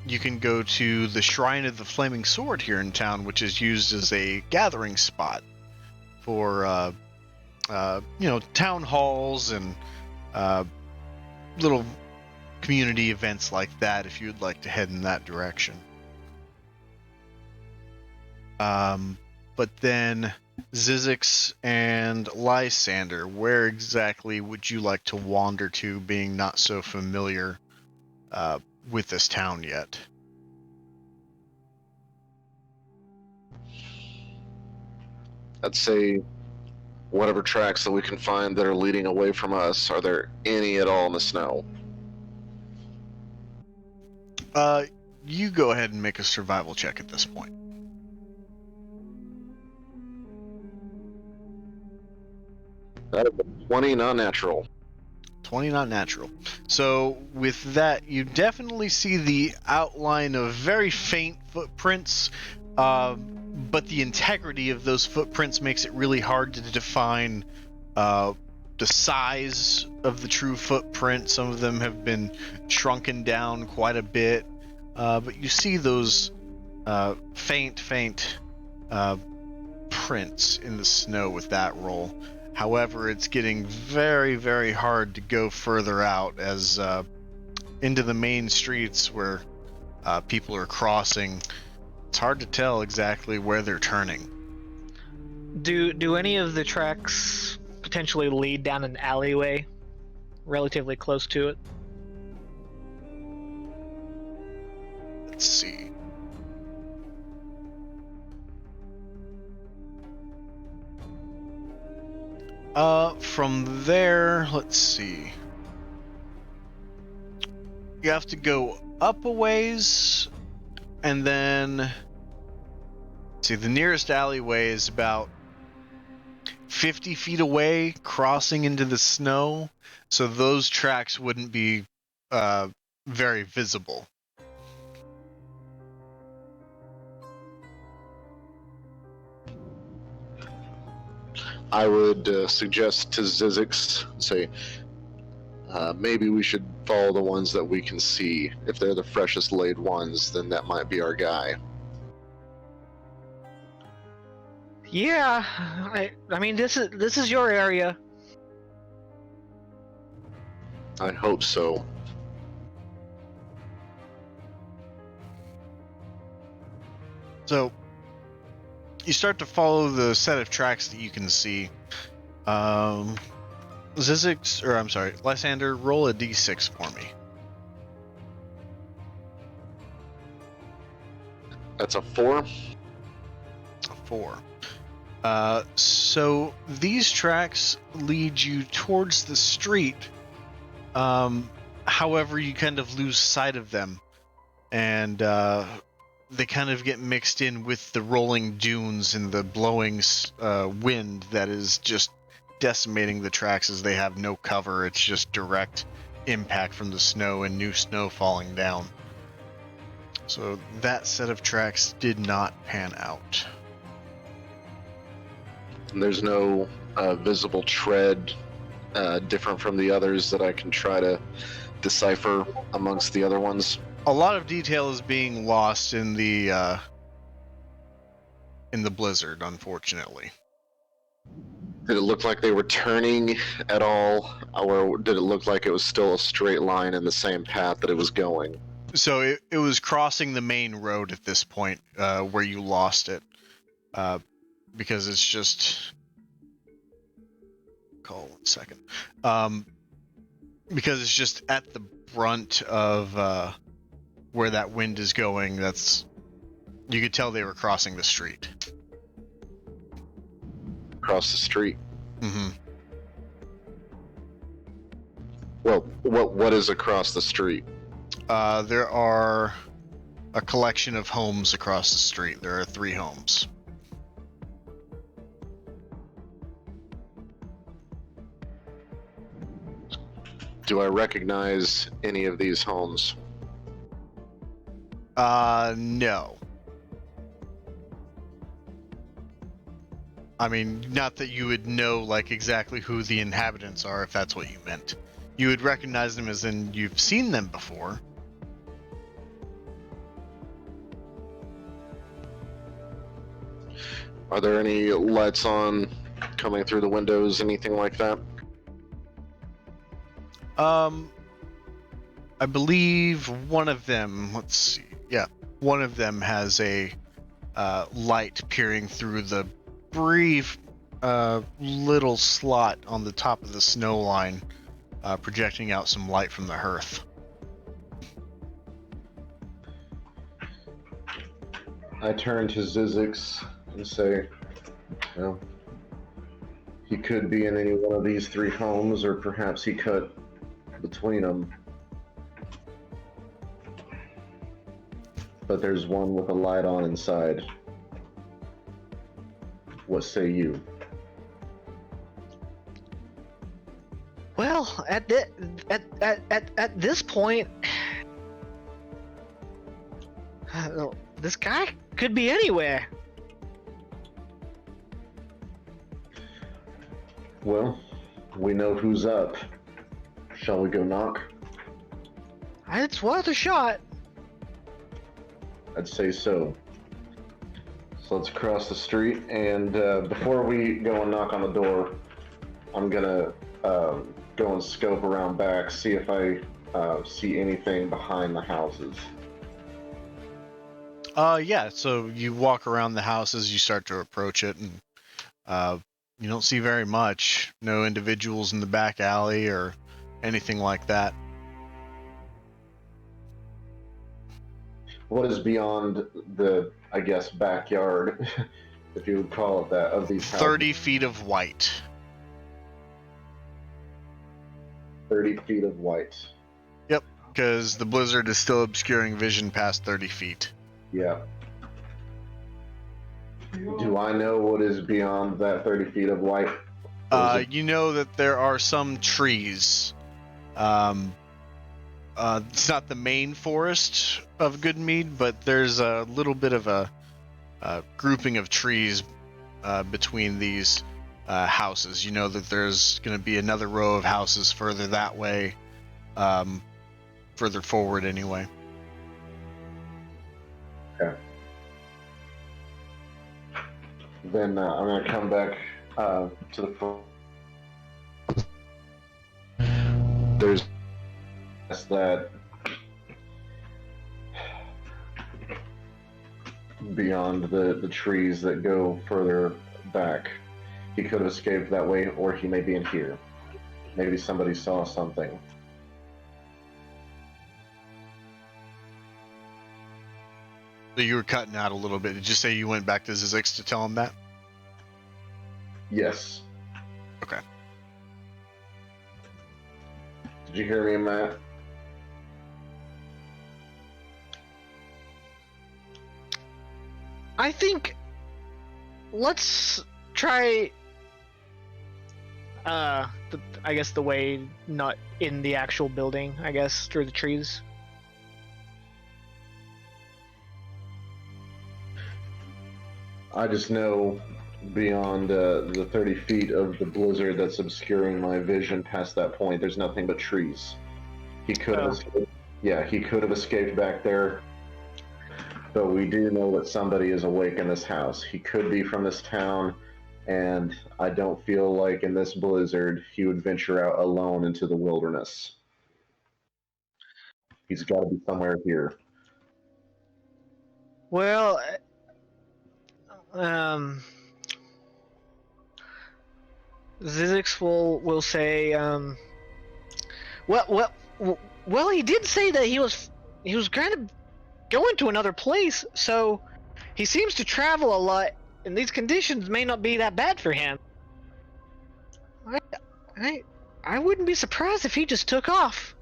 you can go to the Shrine of the Flaming Sword here in town, which is used as a gathering spot for town halls and little community events like that, if you'd like to head in that direction. But then Zizix and Lysander, where exactly would you like to wander to, being not so familiar with this town yet? I'd say whatever tracks that we can find that are leading away from us. Are there any at all in the snow? You go ahead and make a survival check at this point. That 20 non-natural. 20 not natural. So with that, you definitely see the outline of very faint footprints, but the integrity of those footprints makes it really hard to define the size of the true footprint. Some of them have been shrunken down quite a bit, but you see those faint prints in the snow with that roll. However, it's getting very, very hard to go further out as into the main streets where people are crossing. It's hard to tell exactly where they're turning. Do any of the tracks potentially lead down an alleyway relatively close to it? Let's see. From there, let's see. You have to go up a ways, and then see, the nearest alleyway is about 50 feet away, crossing into the snow, so those tracks wouldn't be very visible. I would suggest to Zizix, say, Maybe we should follow the ones that we can see. If they're the freshest laid ones, then that might be our guy. Yeah, I mean this is your area. I hope so. So you start to follow the set of tracks that you can see. Zizix, or I'm sorry, Lysander, roll a d6 for me. That's a 4. A 4. So these tracks lead you towards the street. However, you kind of lose sight of them, and they kind of get mixed in with the rolling dunes and the blowing wind that is just decimating the tracks as they have no cover. It's just direct impact from the snow and new snow falling down. So that set of tracks did not pan out. And there's no visible tread different from the others that I can try to decipher amongst the other ones. A lot of detail is being lost in the blizzard, unfortunately. Did it look like they were turning at all, or did it look like it was still a straight line in the same path that it was going? So it was crossing the main road at this point, where you lost it, because it's just. Call 1 second. Because it's just at the brunt of where that wind is going. That's, you could tell they were crossing the street. Across the street. Mm-hmm. Well, what is across the street? There are a collection of homes across the street. There are 3 homes. Do I recognize any of these homes? No. I mean, not that you would know, like, exactly who the inhabitants are, if that's what you meant. You would recognize them as in you've seen them before. Are there any lights on coming through the windows, anything like that? I believe one of them, let's see, yeah, one of them has a light peering through the brief little slot on the top of the snow line, projecting out some light from the hearth. I turn to Zizix and say, well, he could be in any one of these 3 homes, or perhaps he cut between them. But there's one with a light on inside. What say you? Well, at this point, this guy could be anywhere. Well, we know who's up. Shall we go knock? It's worth a shot. I'd say so. So let's cross the street, and before we go and knock on the door, I'm gonna go and scope around back, see if I see anything behind the houses. Yeah, so you walk around the house as you start to approach it, and you don't see very much. No individuals in the back alley or anything like that. What is beyond the, I guess, backyard, if you would call it that, of these houses? 30 feet of white. 30 feet of white. Yep, because the blizzard is still obscuring vision past 30 feet. Yeah. Do I know what is beyond that 30 feet of white? You know that there are some trees. It's not the main forest of Goodmead, but there's a little bit of a grouping of trees between these houses. You know that there's going to be another row of houses further that way, further forward anyway. Okay. Then I'm going to come back to the front. There's that beyond the trees that go further back. He could have escaped that way, or he may be in here. Maybe somebody saw something. So you were cutting out a little bit. Did you say you went back to Zizix to tell him that? Yes. Okay. Did you hear me, Matt? I think let's try I guess the way not in the actual building, I guess, through the trees. I just know beyond the 30 feet of the blizzard that's obscuring my vision past that point, there's nothing but trees. He could have escaped. Yeah, he could have escaped back there. But we do know that somebody is awake in this house. He could be from this town, and I don't feel like in this blizzard he would venture out alone into the wilderness. He's got to be somewhere here. Well, Zizix will say, well, he did say that he was kind of going to another place, so he seems to travel a lot, and these conditions may not be that bad for him. I wouldn't be surprised if he just took off.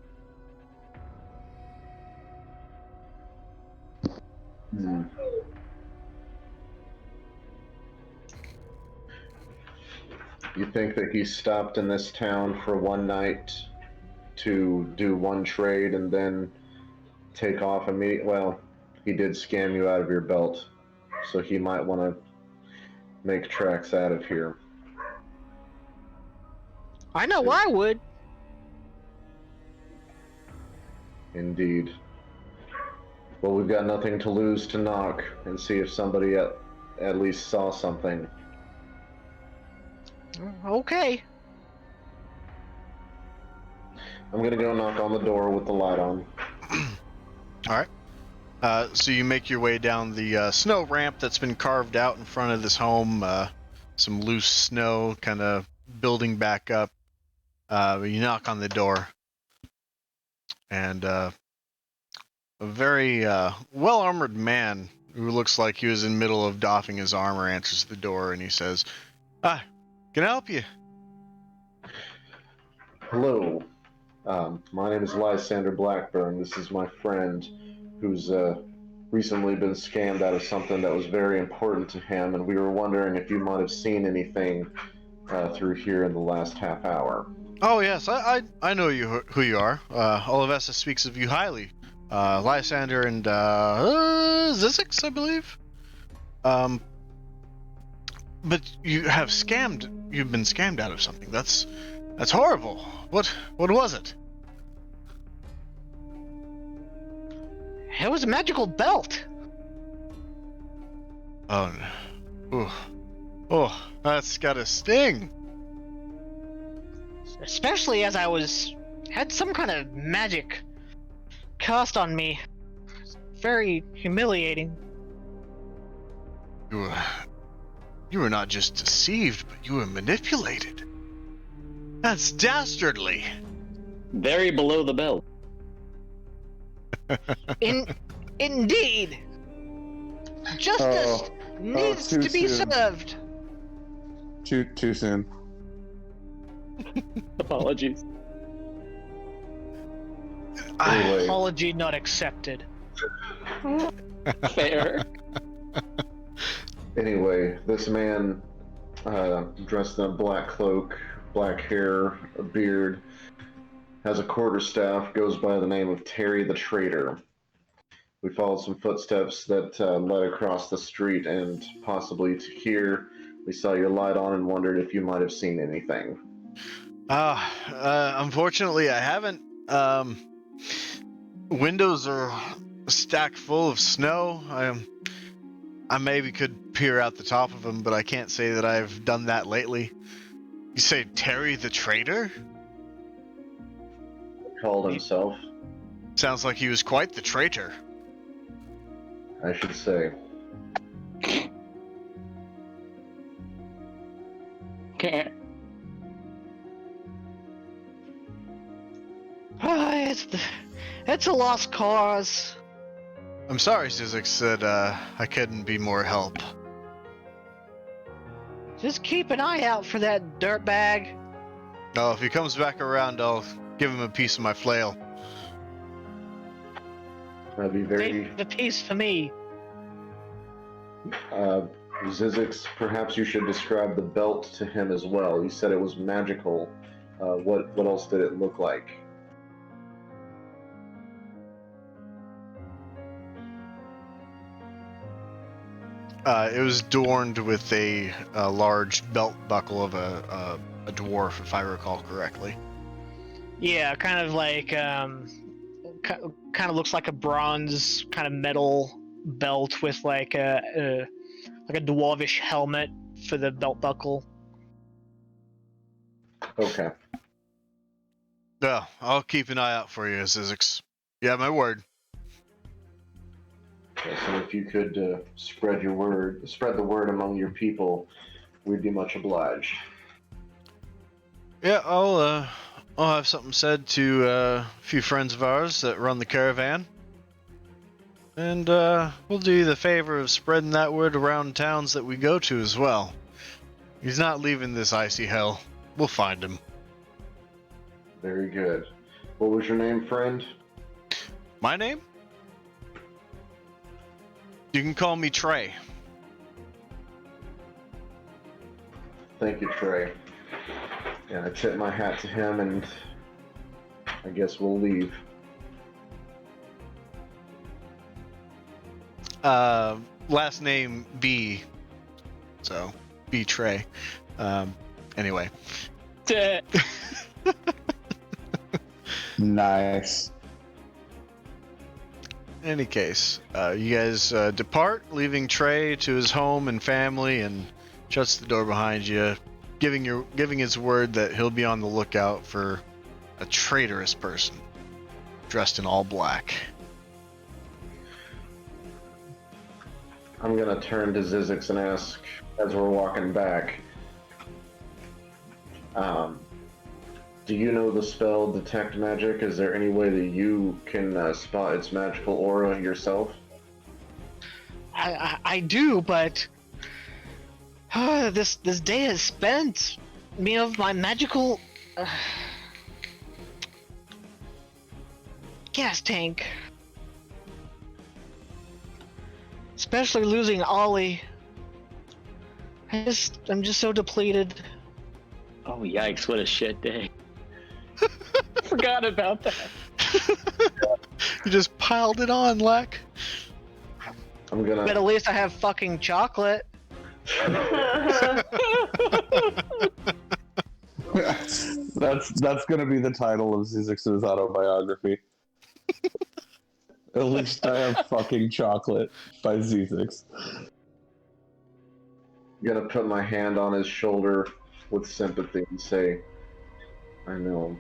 Hmm. You think that he stopped in this town for one night to do one trade and then take off immediately? Well, he did scam you out of your belt, so he might want to make tracks out of here. I know I would. Indeed. Well, we've got nothing to lose to knock and see if somebody at least saw something. Okay. I'm gonna go knock on the door with the light on. All right. So you make your way down the snow ramp that's been carved out in front of this home. Some loose snow kind of building back up. You knock on the door, and a very well-armored man who looks like he was in the middle of doffing his armor answers the door, and he says, "Hi, can I help you?" Hello. My name is Lysander Blackburn. This is my friend who's recently been scammed out of something that was very important to him, and we were wondering if you might have seen anything through here in the last half hour. Oh yes, I know who you are. Olivessa speaks of you highly. Lysander and Zizix, I believe. But you've been scammed out of something. That's horrible. What was it? It was a magical belt. Oh, that's gotta sting. Especially as I had some kind of magic cast on me. Very humiliating. You were not just deceived, but you were manipulated. That's dastardly. Very below the belt. Indeed. Justice needs to be served. Too soon. Apologies. Anyway. Apology not accepted. Fair. Anyway, this man, dressed in a black cloak, black hair, a beard, has a quarterstaff, goes by the name of Terry the Traitor. We followed some footsteps that led across the street and possibly to here. We saw your light on and wondered if you might have seen anything. Unfortunately, I haven't Windows are stacked full of snow. I maybe could peer out the top of them, but I can't say that I've done that lately. You say Terry the traitor? Called himself, Sounds like he was quite the traitor. I should say. Can't. It's a lost cause. I'm sorry, Zizix, that I couldn't be more help. Just keep an eye out for that dirtbag. Oh, if he comes back around, I'll give him a piece of my flail. That'd be very. Save the piece for me. Zizix, perhaps you should describe the belt to him as well. You said it was magical. What else did it look like? It was adorned with a large belt buckle of a dwarf, if I recall correctly. Yeah, kind of like kind of looks like a bronze kind of metal belt with like a dwarvish helmet for the belt buckle. Okay. Yeah, I'll keep an eye out for you, Zizix. Yeah, my word. Yeah, so if you could spread the word among your people, we'd be much obliged. Yeah, I'll have something said to a few friends of ours that run the caravan. And we'll do you the favor of spreading that word around towns that we go to as well. He's not leaving this icy hell. We'll find him. Very good. What was your name, friend? My name? You can call me Trey. Thank you, Trey. And I tip my hat to him, and I guess we'll leave. Last name B. So, B Trey. Anyway. Nice. In any case, you guys depart, leaving Trey to his home and family, and shuts the door behind you, giving his word that he'll be on the lookout for a traitorous person dressed in all black. I'm gonna turn to Zizix and ask, as we're walking back, do you know the spell Detect Magic? Is there any way that you can spot its magical aura yourself? I do, but this day has spent me of my magical gas tank. Especially losing Ollie. I'm just so depleted. Oh yikes! What a shit day. Forgot about that. You just piled it on, Lack. I'm gonna. But at least I have fucking chocolate. That's gonna be the title of Zizix's autobiography. At least I have fucking chocolate by Zizix. I'm gonna put my hand on his shoulder with sympathy and say, I know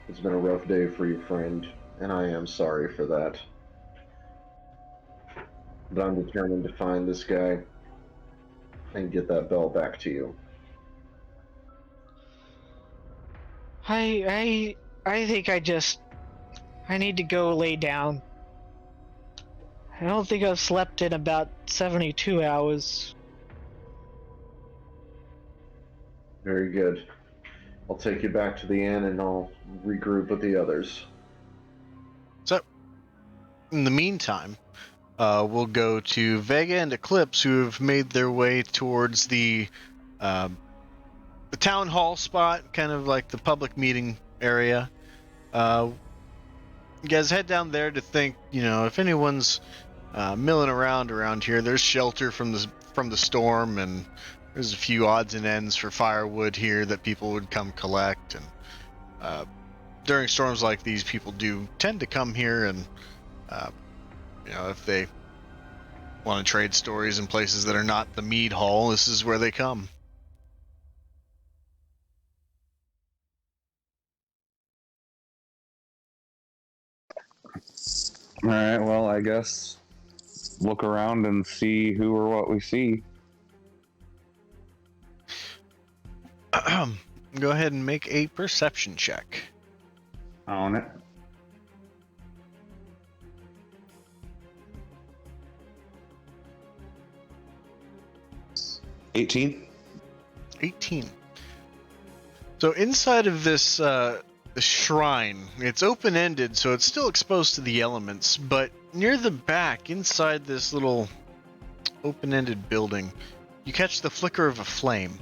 it's been a rough day for you, friend, and I am sorry for that. But I'm determined to find this guy and get that bell back to you. I think I need to go lay down. I don't think I've slept in about 72 hours. Very good. I'll take you back to the inn and I'll regroup with the others. So, in the meantime, we'll go to Vega and Eclipse, who have made their way towards the town hall spot, kind of like the public meeting area. You guys head down there to think, if anyone's milling around here, there's shelter from the storm, and there's a few odds and ends for firewood here that people would come collect, and during storms like these, people do tend to come here, and if they want to trade stories in places that are not the mead hall, this is where they come. All right, well, I guess look around and see who or what we see. Go ahead and make a perception check. On it. 18. 18. So inside of this shrine, it's open-ended, so it's still exposed to the elements, but near the back, inside this little open-ended building, you catch the flicker of a flame.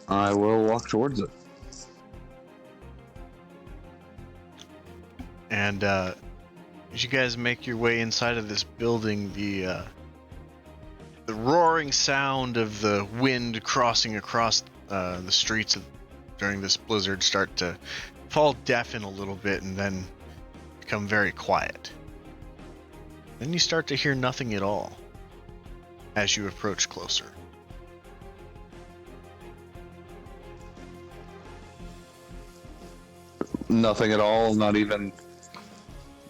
I will walk towards it. And as you guys make your way inside of this building, the roaring sound of the wind crossing across the streets during this blizzard start to fall deafen a little bit and then become very quiet. Then you start to hear nothing at all as you approach closer. Nothing at all, not even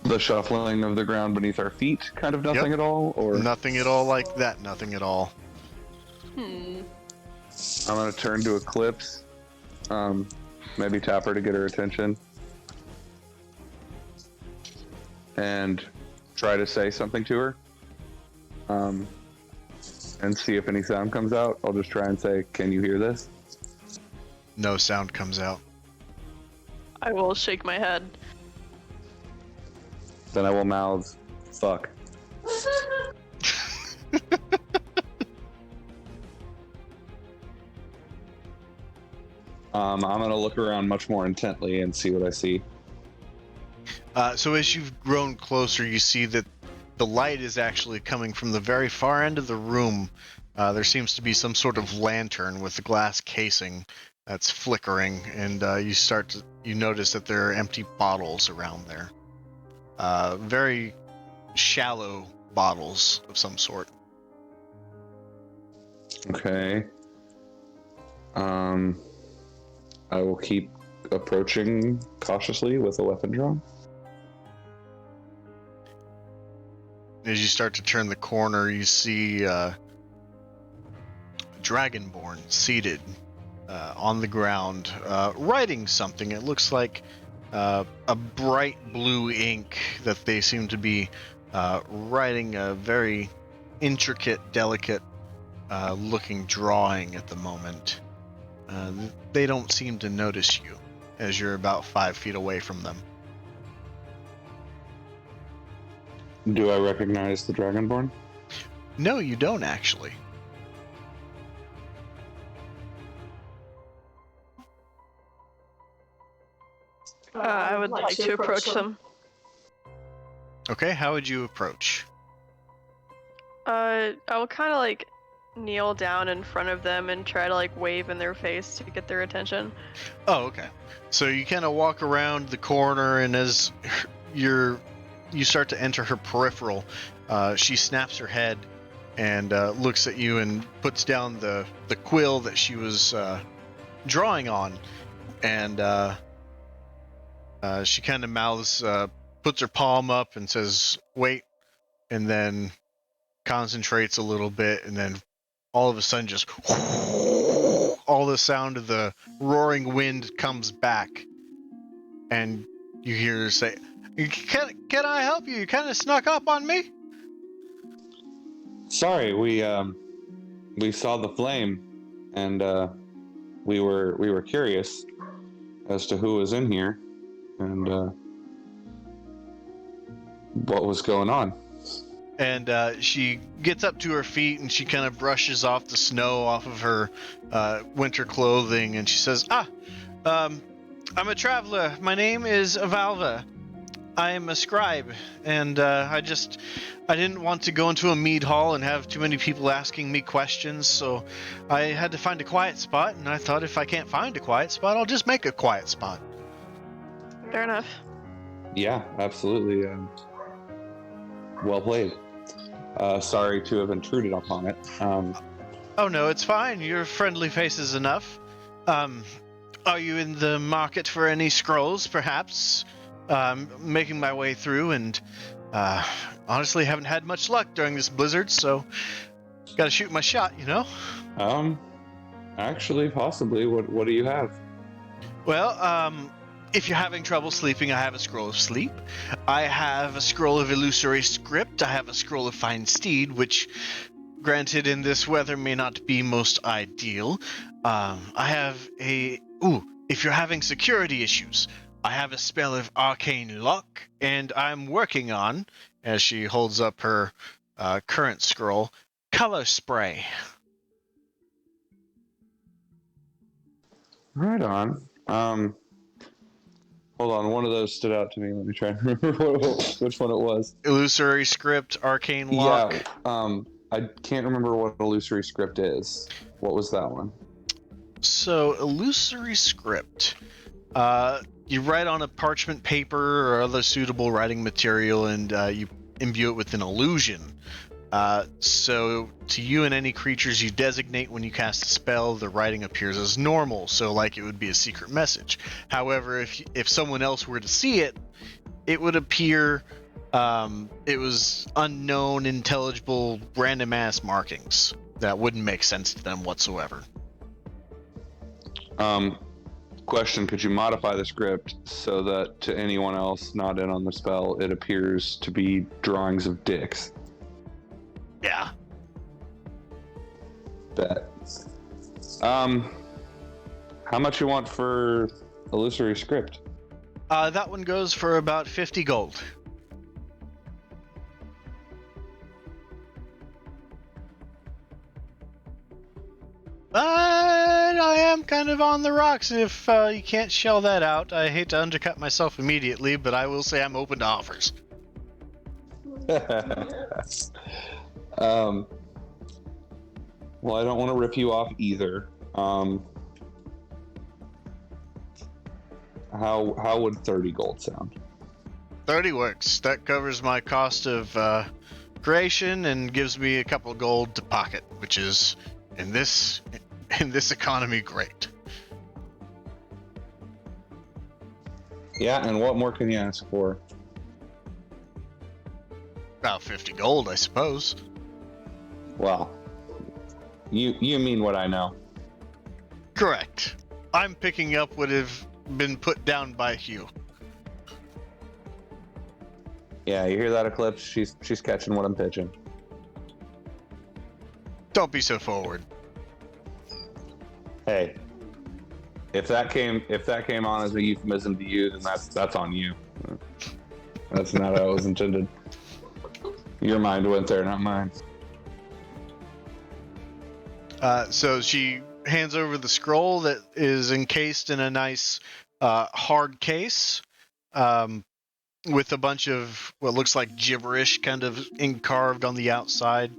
the shuffling of the ground beneath our feet, kind of nothing at all, or nothing at all like that, nothing at all. I'm gonna turn to Eclipse, maybe tap her to get her attention, and try to say something to her, and see if any sound comes out. I'll just try and say, "Can you hear this?" No sound comes out. I will shake my head. Then I will mouth, "Fuck." I'm gonna look around much more intently and see what I see. So as you've grown closer, you see that the light is actually coming from the very far end of the room. There seems to be some sort of lantern with a glass casing that's flickering, and you notice that there are empty bottles around there. Very shallow bottles of some sort. Okay. I will keep approaching cautiously with a weapon drawn. As you start to turn the corner, you see Dragonborn seated on the ground, writing something. It looks like a bright blue ink that they seem to be writing a very intricate, delicate looking drawing at the moment. They don't seem to notice you as you're about 5 feet away from them. Do I recognize the Dragonborn? No, you don't actually. I would like to approach them. Okay, how would you approach? I will kind of like kneel down in front of them and try to like wave in their face to get their attention. Oh, okay. So you kind of walk around the corner, and as you start to enter her peripheral, she snaps her head and looks at you and puts down the quill that she was drawing on, and she kind of mouths, puts her palm up and says, "Wait," and then concentrates a little bit, and then all of a sudden just all the sound of the roaring wind comes back, and you hear her say, Can I help you? You kind of snuck up on me." Sorry, we saw the flame, and we were curious as to who was in here and what was going on. And she gets up to her feet, and she kind of brushes off the snow off of her winter clothing, and she says, I'm a traveler. My name is Avalva. I am a scribe, and I didn't want to go into a mead hall and have too many people asking me questions, so I had to find a quiet spot, and I thought if I can't find a quiet spot, I'll just make a quiet spot. Fair enough. Yeah, absolutely. Well played. Sorry to have intruded upon it. Oh no, it's fine. Your friendly face is enough. Are you in the market for any scrolls, perhaps? Making my way through, and honestly haven't had much luck during this blizzard, so gotta shoot my shot, you know? Actually, possibly. What do you have? Well, if you're having trouble sleeping, I have a scroll of sleep. I have a scroll of illusory script. I have a scroll of fine steed, which, granted, in this weather may not be most ideal. I have a... Ooh, if you're having security issues, I have a spell of arcane lock, and I'm working on, as she holds up her current scroll, color spray. Right on. Hold on, one of those stood out to me. Let me try and remember which one it was. Illusory script, arcane lock. Yeah, I can't remember what illusory script is. What was that one? So, illusory script. You write on a parchment paper or other suitable writing material, and you imbue it with an illusion. So, to you and any creatures you designate when you cast a spell, the writing appears as normal, so like it would be a secret message. However, if someone else were to see it, it would appear it was unknown, intelligible, random ass markings that wouldn't make sense to them whatsoever. Question, could you modify the script so that to anyone else not in on the spell, it appears to be drawings of dicks? Yeah. Bet. How much you want for illusory script? That one goes for about 50 gold. But I am kind of on the rocks if you can't shell that out. I hate to undercut myself immediately, but I will say I'm open to offers. Well, I don't want to rip you off either. How would 30 gold sound? 30 works. That covers my cost of creation and gives me a couple of gold to pocket, which is in this economy great. Yeah, and what more can you ask for? About 50 gold, I suppose. Well, you mean what I know. Correct. I'm picking up what have been put down by Hugh. Yeah, you hear that, Eclipse? She's catching what I'm pitching. Don't be so forward. Hey, if that came on as a euphemism to you, then that's on you. That's not how it was intended. Your mind went there, not mine. So she hands over the scroll that is encased in a nice hard case with a bunch of what looks like gibberish kind of carved on the outside,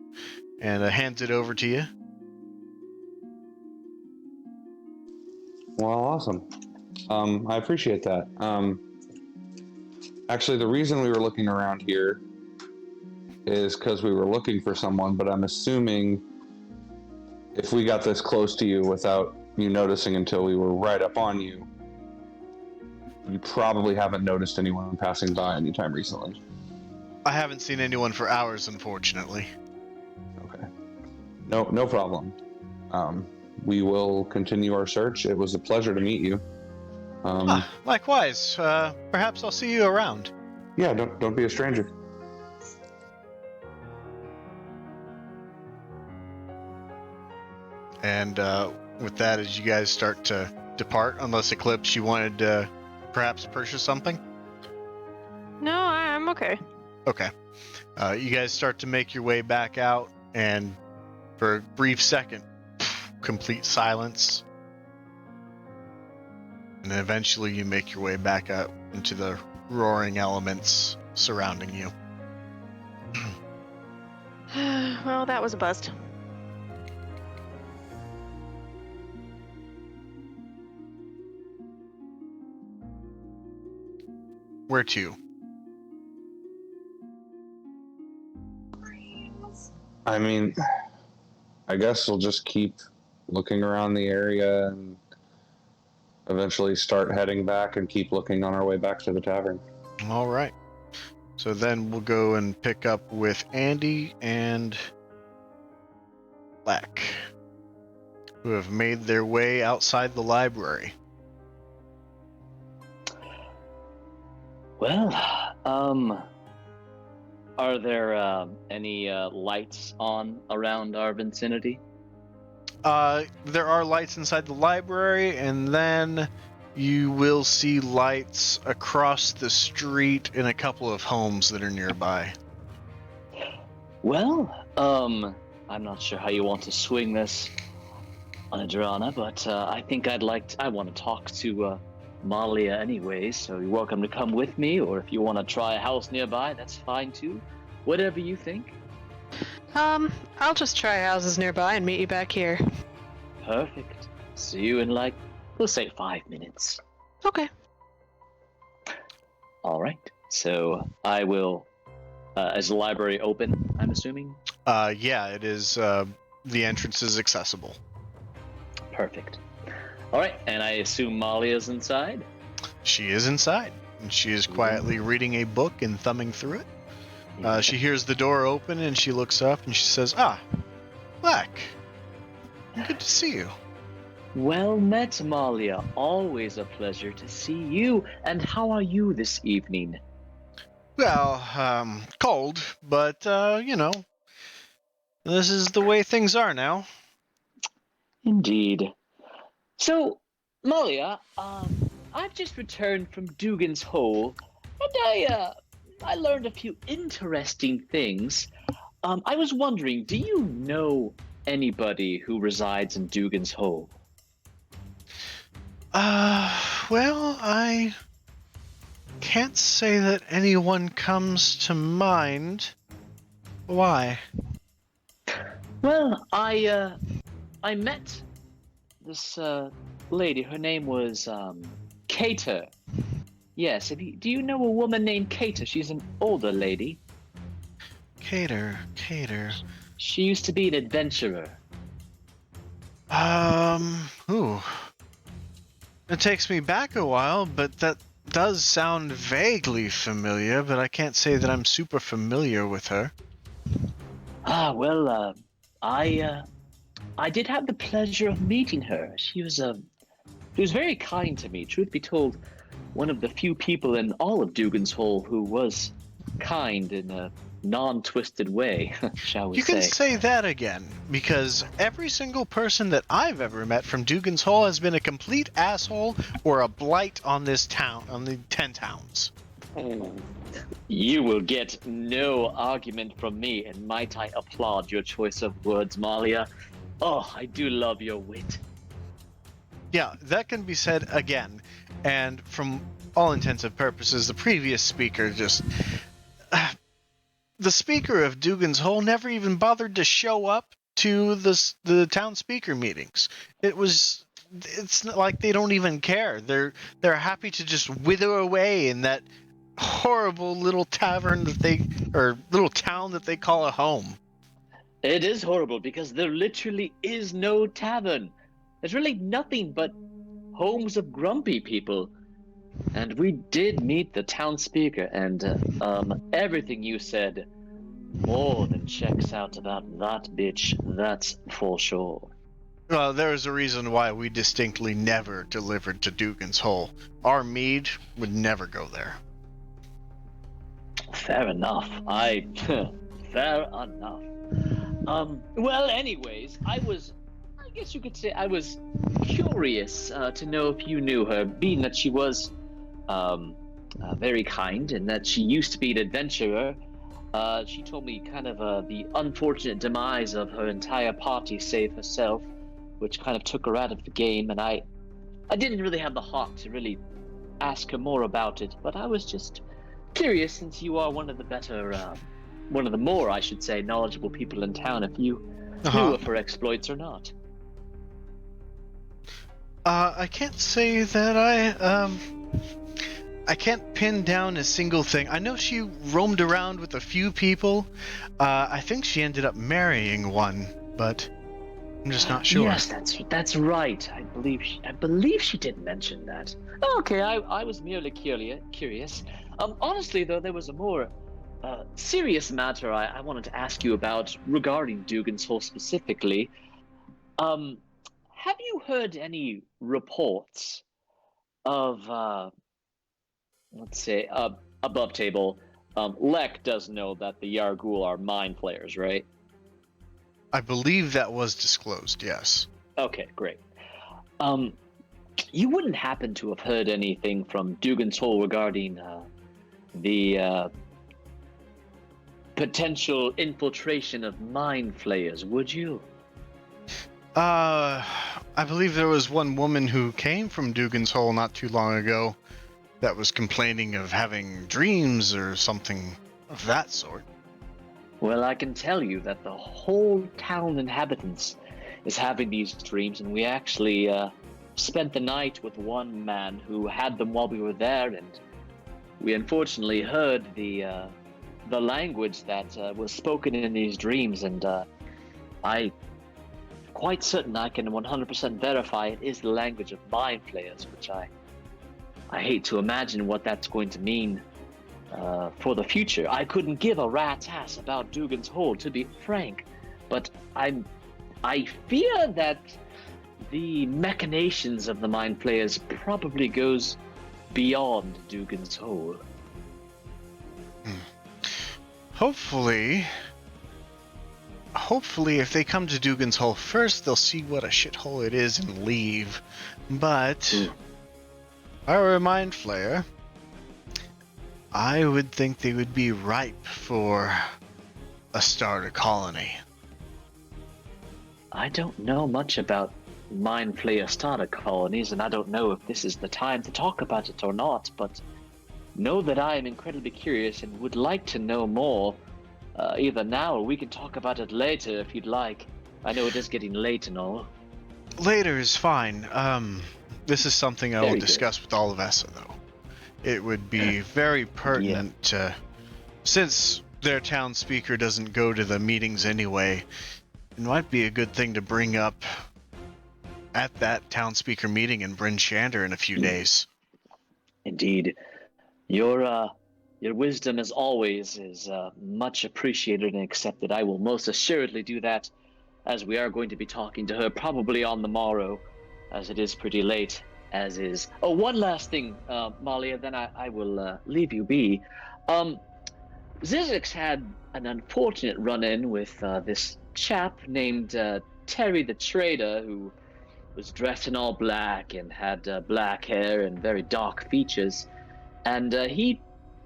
and hands it over to you. Well, awesome. I appreciate that. Actually, the reason we were looking around here is because we were looking for someone, but I'm assuming if we got this close to you without you noticing until we were right up on you, you probably haven't noticed anyone passing by anytime recently. I haven't seen anyone for hours, unfortunately. Okay. No problem. We will continue our search. It was a pleasure to meet you. Likewise. Perhaps I'll see you around. Yeah, don't be a stranger. And with that, as you guys start to depart, unless Eclipse, you wanted to perhaps purchase something? No, I'm okay. Okay. You guys start to make your way back out, and for a brief second, complete silence. And then eventually you make your way back out into the roaring elements surrounding you. Well, that was a bust. Where to? I mean, I guess we'll just keep looking around the area and eventually start heading back and keep looking on our way back to the tavern. All right. So then we'll go and pick up with Andy and Black, who have made their way outside the library. Well, are there any lights on around our vicinity? There are lights inside the library, and then you will see lights across the street in a couple of homes that are nearby. Well, I'm not sure how you want to swing this, Anadrana, but I think I want to talk to Malia anyway, so you're welcome to come with me, or if you want to try a house nearby, that's fine too. Whatever you think. I'll just try houses nearby and meet you back here. Perfect. See you in we'll say 5 minutes. Okay. All right. So I will. Is the library open? I'm assuming. Yeah, it is. The entrance is accessible. Perfect. All right, and I assume Malia's inside. She is inside, and she is quietly reading a book and thumbing through it. She hears the door open, and she looks up, and she says, "Ah, Black. Good to see you." Well met, Malia. Always a pleasure to see you. And how are you this evening? Well, cold, but, this is the way things are now. Indeed. So, Malia, I've just returned from Dugan's Hole, and I learned a few interesting things. I was wondering, do you know anybody who resides in Dugan's Hole? Well, I can't say that anyone comes to mind. Why? Well, I met this lady. Her name was Cater. Yes, do you know a woman named Cater? She's an older lady. Cater. She used to be an adventurer. Ooh. It takes me back a while, but that does sound vaguely familiar, but I can't say that I'm super familiar with her. Well, I did have the pleasure of meeting her. She was very kind to me. Truth be told, one of the few people in all of Dugan's Hole who was kind in a non-twisted way, shall we say. You can say that again, because every single person that I've ever met from Dugan's Hole has been a complete asshole or a blight on this town, on the 10 towns. You will get no argument from me, and might I applaud your choice of words, Malia. Oh, I do love your wit. Yeah, that can be said again. And from all intents and purposes, the previous speaker just... the speaker of Dugan's Hole never even bothered to show up to the town speaker meetings. It's not like they don't even care. They're happy to just wither away in that horrible little tavern little town that they call a home. It is horrible because there literally is no tavern. There's really nothing but homes of grumpy people. And we did meet the town speaker, and everything you said more than checks out about that bitch. That's for sure. Well, there is a reason why we distinctly never delivered to Dugan's Hole. Our mead would never go there. Fair enough. Fair enough. Well, anyways, I guess you could say I was curious to know if you knew her, being that she was very kind and that she used to be an adventurer. She told me kind of the unfortunate demise of her entire party save herself, which kind of took her out of the game, and I didn't really have the heart to really ask her more about it, but I was just curious since you are one of the more, I should say, knowledgeable people in town, if you knew of her exploits or not. I can't say that I can't pin down a single thing. I know she roamed around with a few people. I think she ended up marrying one, but I'm just not sure. Yes, that's right. I believe she did mention that. Okay, I was merely curious. Honestly, though, there was a more serious matter I wanted to ask you about regarding Dugan's Hole specifically. Have you heard any reports of, let's say, above table? Lek does know that the Yargul are mind flayers, right? I believe that was disclosed, yes. Okay, great. You wouldn't happen to have heard anything from Dugan's Hole regarding the potential infiltration of mind flayers, would you? I believe there was one woman who came from Dugan's Hole not too long ago that was complaining of having dreams or something of that sort. Well, I can tell you that the whole town inhabitants is having these dreams, and we actually spent the night with one man who had them while we were there, and we unfortunately heard the language that was spoken in these dreams, and I'm quite certain I can 100% verify it is the language of mind flayers, which I hate to imagine what that's going to mean for the future. I couldn't give a rat's ass about Dugan's Hole, to be frank, but I fear that the machinations of the mind flayers probably goes beyond Dugan's Hole. Hopefully, if they come to Dugan's Hole first, they'll see what a shithole it is and leave. But if I were a mind flayer, I would think they would be ripe for a starter colony. I don't know much about mind flayer starter colonies, and I don't know if this is the time to talk about it or not, but know that I am incredibly curious and would like to know more, either now or we can talk about it later if you'd like. I know it is getting late and all. Later is fine. This is something I will Very discuss with all of Essa, though. It would be very pertinent to, since their town speaker doesn't go to the meetings anyway, it might be a good thing to bring up at that town speaker meeting in Bryn Shander in a few days. Indeed. Your wisdom, as always, is much appreciated and accepted. I will most assuredly do that, as we are going to be talking to her probably on the morrow, as it is pretty late, as is. Oh, one last thing, Malia, then I will leave you be. Zizix had an unfortunate run-in with this chap named Terry the Trader, who was dressed in all black and had black hair and very dark features, and he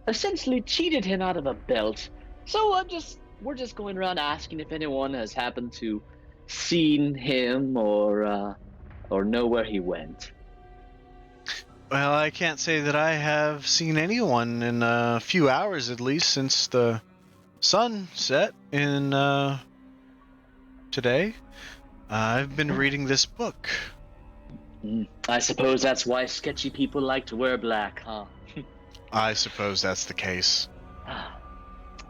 essentially cheated him out of a belt. So we're just going around asking if anyone has happened to seen him or know where he went. Well, I can't say that I have seen anyone in a few hours at least since the sun set in today. I've been reading this book. I suppose that's why sketchy people like to wear black, huh? I suppose that's the case.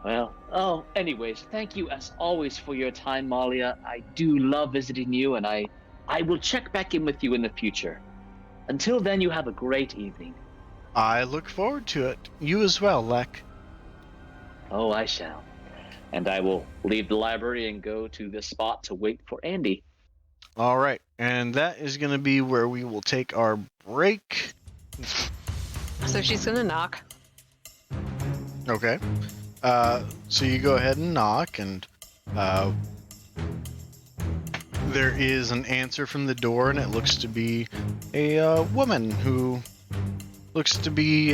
Well, anyways, thank you as always for your time, Malia. I do love visiting you, and I will check back in with you in the future. Until then, you have a great evening. I look forward to it. You as well, Lek. Oh, I shall. And I will leave the library and go to the spot to wait for Andy. All right, and that is going to be where we will take our break. So she's gonna knock. Okay. So you go ahead and knock, and there is an answer from the door, and it looks to be a woman who looks to be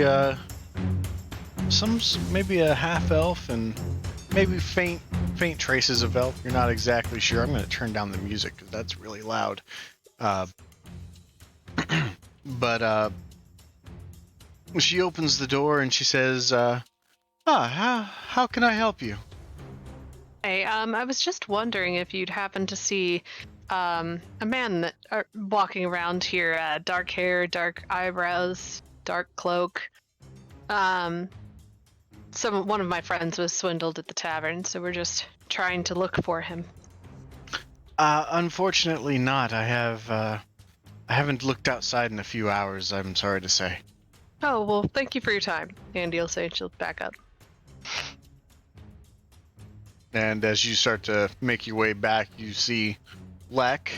maybe a half elf and maybe faint traces of elf. You're not exactly sure. I'm going to turn down the music because that's really loud. But she opens the door and she says, how can I help you? Hey, I was just wondering if you'd happen to see a man that walking around here, dark hair, dark eyebrows, dark cloak. One of my friends was swindled at the tavern, so we're just trying to look for him. Unfortunately not. I haven't looked outside in a few hours, I'm sorry to say. Oh, well, thank you for your time. Andy will say, and she'll back up. And as you start to make your way back, you see Lek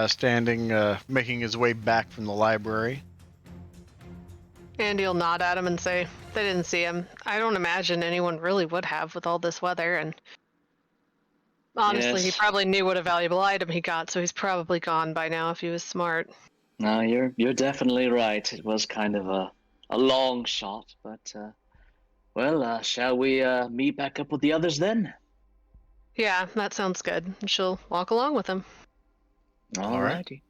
standing, making his way back from the library. Andy will nod at him and say, they didn't see him. I don't imagine anyone really would have with all this weather, and honestly, Yes. he probably knew what a valuable item he got, so he's probably gone by now if he was smart. No, you're definitely right. It was kind of a long shot, but shall we meet back up with the others then? Yeah, that sounds good. She'll walk along with him. Alrighty.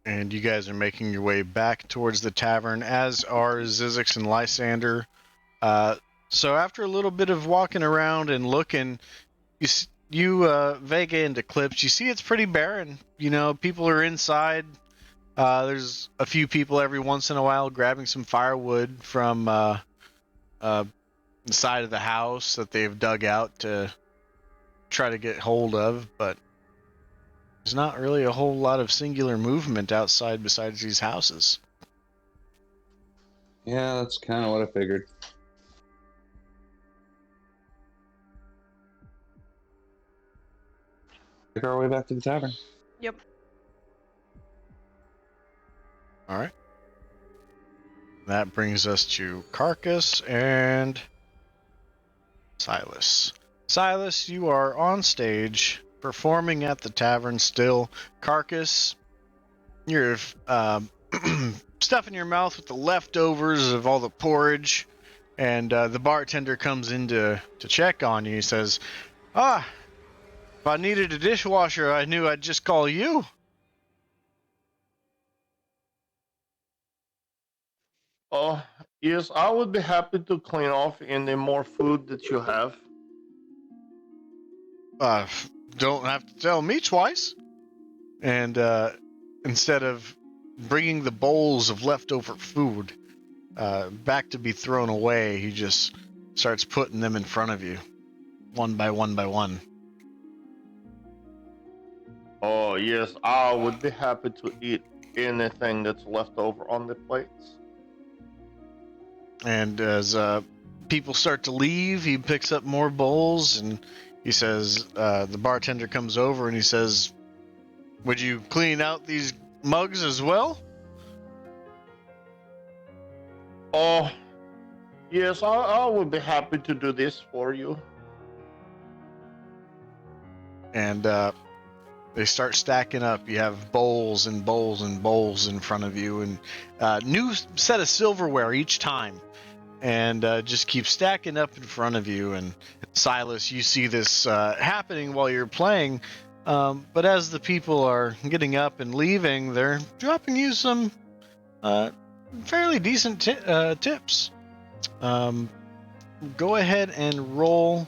And you guys are making your way back towards the tavern, as are Zizix and Lysander. So after a little bit of walking around and looking, you Vega and Eclipse, you see it's pretty barren. You know, people are inside. There's a few people every once in a while grabbing some firewood from the side of the house that they've dug out to try to get hold of, but there's not really a whole lot of singular movement outside besides these houses. Yeah, that's kind of what I figured. Make our way back to the tavern. Yep. All right. That brings us to Carcass and Silas. Silas, you are on stage performing at the tavern still. Carcass, you're stuffing your mouth with the leftovers of all the porridge, and the bartender comes in to check on you. He says, if I needed a dishwasher, I knew I'd just call you. Oh, yes, I would be happy to clean off any more food that you have. Don't have to tell me twice. And instead of bringing the bowls of leftover food back to be thrown away, he just starts putting them in front of you, one by one by one. Oh, yes, I would be happy to eat anything that's left over on the plates. And as people start to leave, he picks up more bowls, and he says, the bartender comes over and he says, would you clean out these mugs as well? Oh, yes, I would be happy to do this for you. And they start stacking up. You have bowls and bowls and bowls in front of you, and new set of silverware each time. And just keep stacking up in front of you. And Silas, you see this happening while you're playing, but as the people are getting up and leaving, they're dropping you some fairly decent tips. Go ahead and roll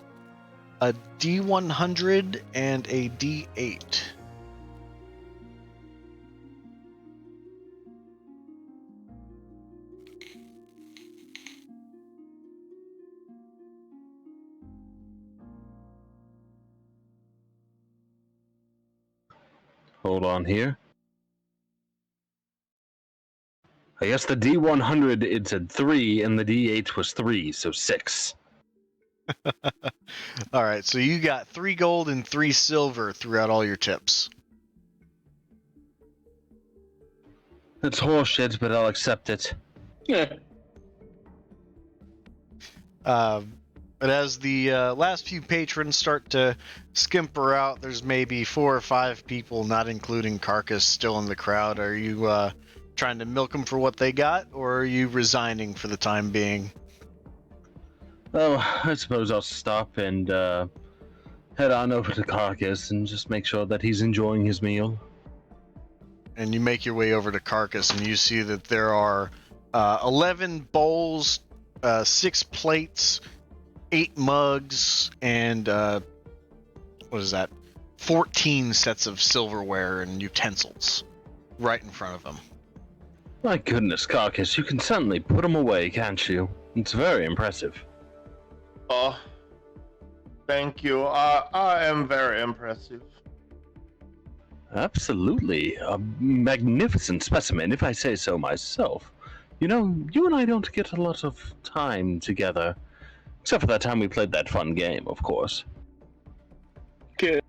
a D100 and a D8. Hold on here. I guess the D100 it said 3 and the D8 was 3, so 6. All right, so you got 3 gold and 3 silver throughout all your tips. It's horseshit, but I'll accept it. Yeah. But as the last few patrons start to skimper out, there's maybe 4 or 5 people, not including Carcass, still in the crowd. Are you trying to milk them for what they got, or are you resigning for the time being? Oh, I suppose I'll stop and head on over to Carcass and just make sure that he's enjoying his meal. And you make your way over to Carcass, and you see that there are 11 bowls, 6 plates, 8 mugs, and what is that? 14 sets of silverware and utensils right in front of him. My goodness, Carcass, you can certainly put them away, can't you? It's very impressive. Oh, thank you. I am very impressive. Absolutely. A magnificent specimen, if I say so myself. You know, you and I don't get a lot of time together. Except for that time we played that fun game, of course. Good.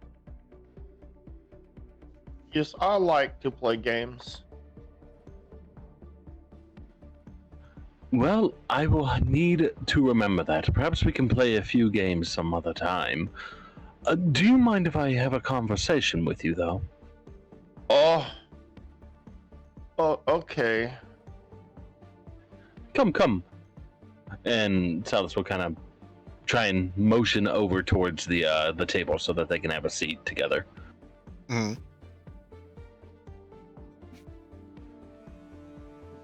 Yes, I like to play games. Well, I will need to remember that. Perhaps we can play a few games some other time. Do you mind if I have a conversation with you, though? Oh, okay. Come. And Silas will kind of try and motion over towards the table so that they can have a seat together. Mm-hmm.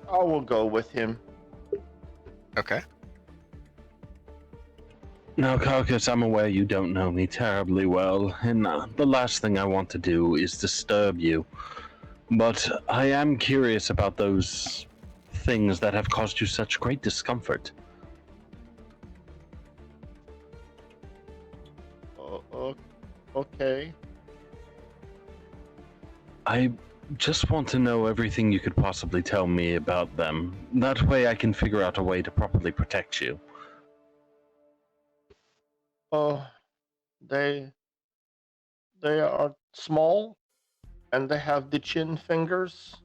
I will go with him. Okay. Now, Carcass, I'm aware you don't know me terribly well, and the last thing I want to do is disturb you. But I am curious about those things that have caused you such great discomfort. Okay. I just want to know everything you could possibly tell me about them. That way I can figure out a way to properly protect you. They are small, and they have the chin fingers,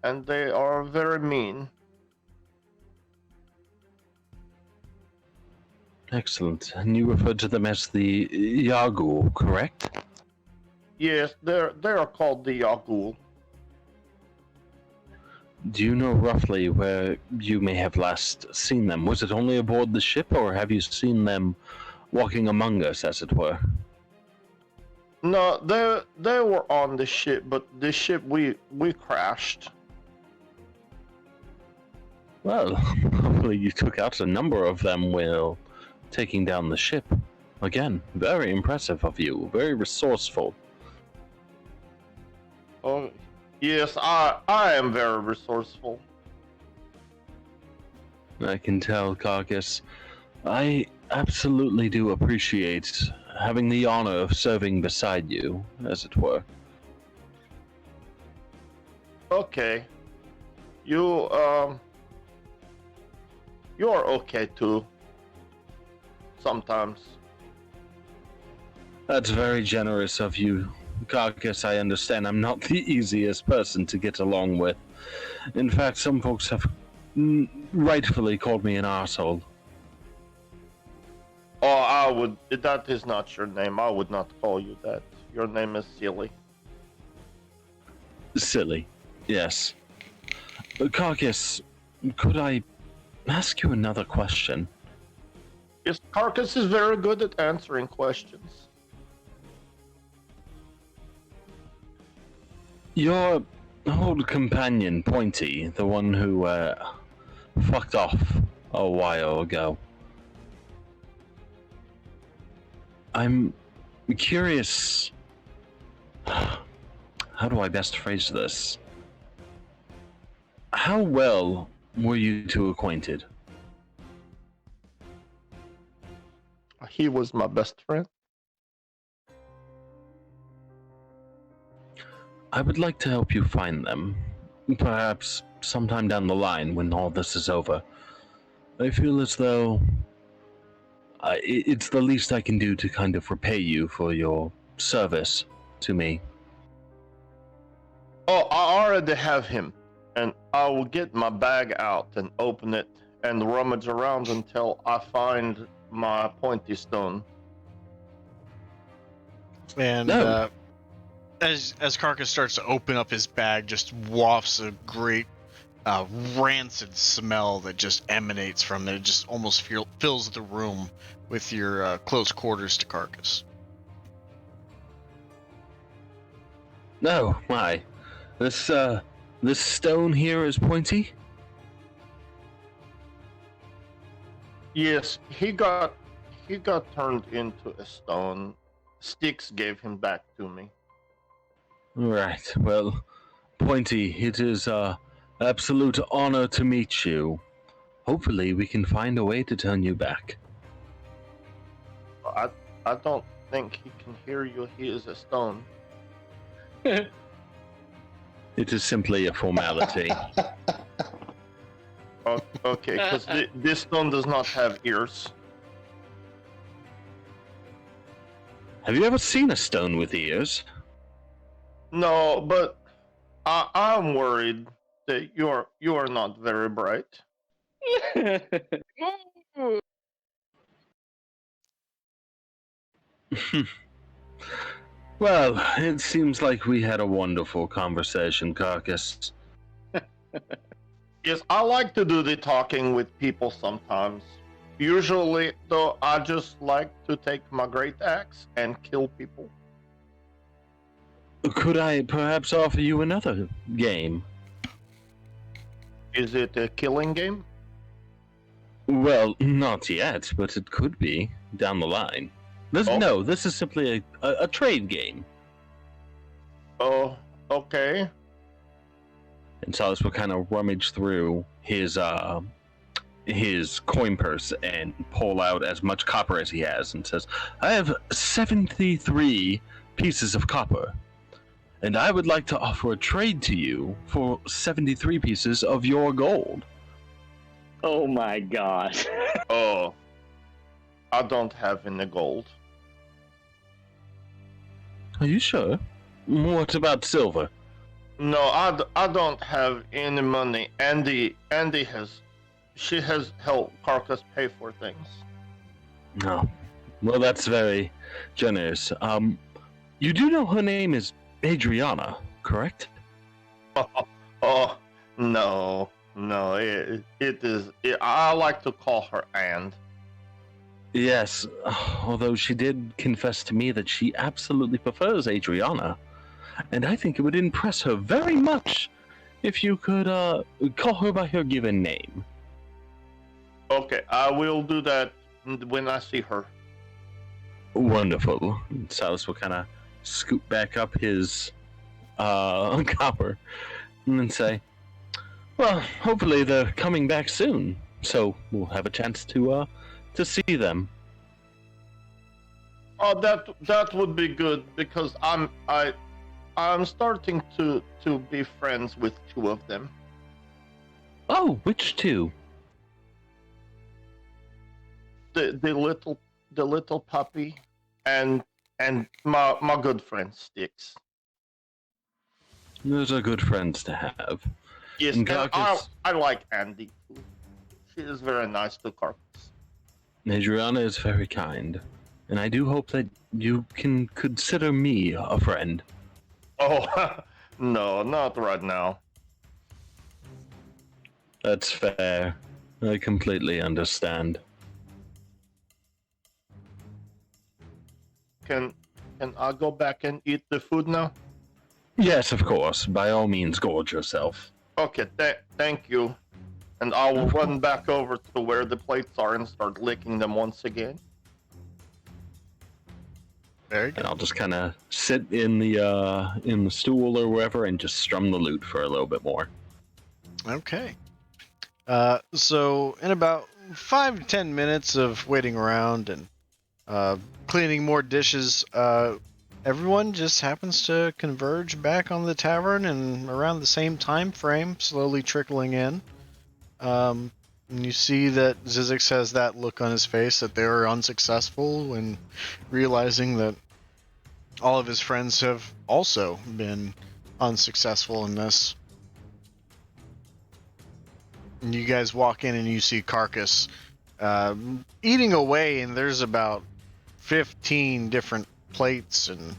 and they are very mean. Excellent. And you referred to them as the Yagul, correct? Yes, they are called the Yagul. Do you know roughly where you may have last seen them? Was it only aboard the ship, or have you seen them walking among us, as it were? No, they were on the ship, but the ship we crashed. Well, hopefully you took out a number of them while taking down the ship. Again, very impressive of you, very resourceful. Oh, yes, I am very resourceful. I can tell, Carcass. I absolutely do appreciate having the honor of serving beside you, as it were. Okay. You you're okay too. Sometimes. That's very generous of you, Carcass. I understand I'm not the easiest person to get along with. In fact, some folks have rightfully called me an arsehole. Oh, that is not your name. I would not call you that. Your name is Silly. Silly, yes. Carcass, could I ask you another question? Yes, Carcass is very good at answering questions. Your old companion, Pointy, the one who fucked off a while ago. I'm curious. How do I best phrase this? How well were you two acquainted? He was my best friend. I would like to help you find them. Perhaps sometime down the line when all this is over. I feel as though it's the least I can do to kind of repay you for your service to me. Oh, I already have him. And I will get my bag out and open it and rummage around until I find my pointy stone. And No. As Carcass starts to open up his bag, just wafts a great rancid smell that just emanates from it. It just almost fills the room with your close quarters to Carcass. No, my. This This stone here is pointy? Yes, he got turned into a stone. Styx gave him back to me. Right, well, Pointy, it is absolute honor to meet you. Hopefully we can find a way to turn you back. I don't think he can hear you. He is a stone. It is simply a formality. Okay, because this stone does not have ears. Have you ever seen a stone with ears? No, but I'm worried that you are not very bright. Well, it seems like we had a wonderful conversation, Carcass. Yes, I like to do the talking with people sometimes. Usually, though, I just like to take my great axe and kill people. Could I perhaps offer you another game? Is it a killing game? Well, not yet, but it could be down the line. No, this is simply a trade game. Oh, okay. And Silas will kind of rummage through his coin purse and pull out as much copper as he has and says, I have 73 pieces of copper, and I would like to offer a trade to you for 73 pieces of your gold. Oh my god. Oh, I don't have any gold. Are you sure? What about silver? No, I don't have any money. Andy has helped Carcass pay for things. No. Well, that's very generous. You do know her name is Adriana, correct? Oh, no, it is. I like to call her And. Yes, although she did confess to me that she absolutely prefers Adriana. And I think it would impress her very much if you could call her by her given name. Okay, I will do that when I see her. Wonderful. Silas will kind of scoop back up his copper and then say, well, hopefully they're coming back soon, so we'll have a chance to see them. Oh, that would be good because I'm starting to be friends with two of them. Oh, which two? The little puppy and my good friend Styx. Those are good friends to have. Yes, and I like Andy too. She is very nice to Carcass. Adriana is very kind, and I do hope that you can consider me a friend. Oh, no, not right now. That's fair. I completely understand. Can I go back and eat the food now? Yes, of course. By all means, gorge yourself. Okay, thank you. And I will run back over to where the plates are and start licking them once again. Very good. And I'll just kind of sit in the stool or wherever and just strum the lute for a little bit more. Okay. So in about 5 to 10 minutes of waiting around and cleaning more dishes, everyone just happens to converge back on the tavern and around the same time frame, slowly trickling in. And you see that Zizix has that look on his face that they were unsuccessful when realizing that all of his friends have also been unsuccessful in this. And you guys walk in and you see Carcass eating away, and there's about 15 different plates and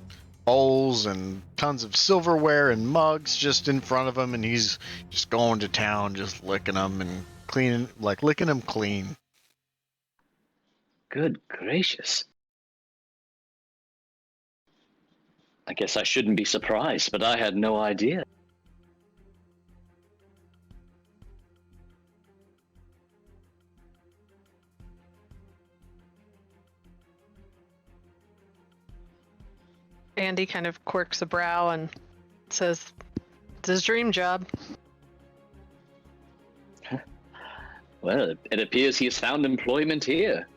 bowls and tons of silverware and mugs just in front of him, and he's just going to town, just licking them and licking them clean. Good gracious. I guess I shouldn't be surprised, but I had no idea. Andy kind of quirks a brow and says, "It's his dream job." Well, it appears he has found employment here.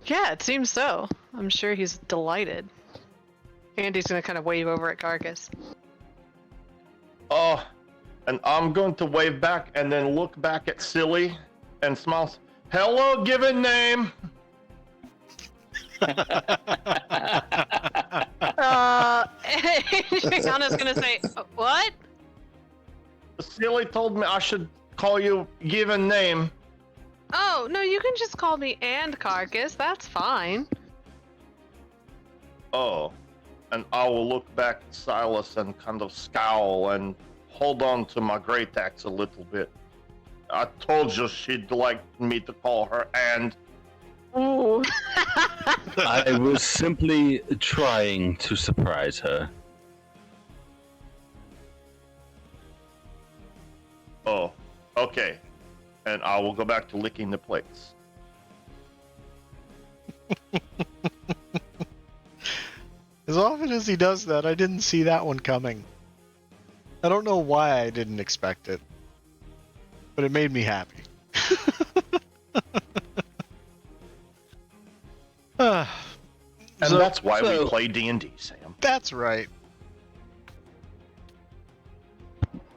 Yeah, it seems so. I'm sure he's delighted. Andy's gonna kind of wave over at Carcass. Oh, and I'm going to wave back and then look back at Silly and smile. Hello, given name. Adriana's gonna say, "What?" Silly told me I should call you given name. Oh, no, you can just call me and Carcass. That's fine. Oh, and I will look back at Silas and kind of scowl and hold on to my great axe a little bit. I told you she'd like me to call her and. Ooh. I was simply trying to surprise her. Oh, okay. And I will go back to licking the plates. As often as he does that, I didn't see that one coming. I don't know why I didn't expect it, but it made me happy. And that's why we play D&D, Sam. That's right.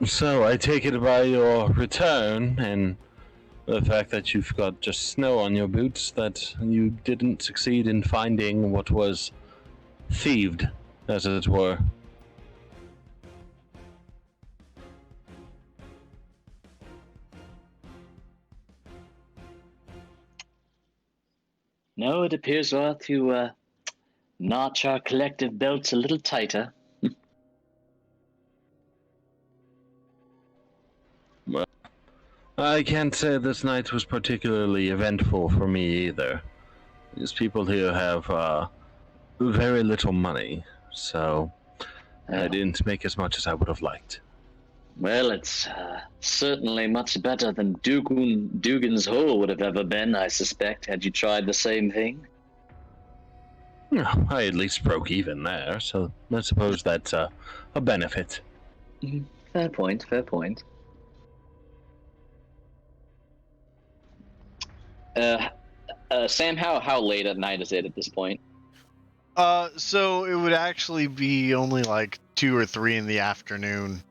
So I take it by your return and the fact that you've got just snow on your boots that you didn't succeed in finding what was thieved, as it were. No, it appears we'll have to notch our collective belts a little tighter. Well, I can't say this night was particularly eventful for me either. These people here have very little money, so I didn't make as much as I would have liked. Well, it's certainly much better than Dugan's Hole would have ever been, I suspect, had you tried the same thing. I at least broke even there, so I suppose that's a benefit. Fair point, fair point. Sam, how late at night is it at this point? So it would actually be only like 2 or 3 in the afternoon.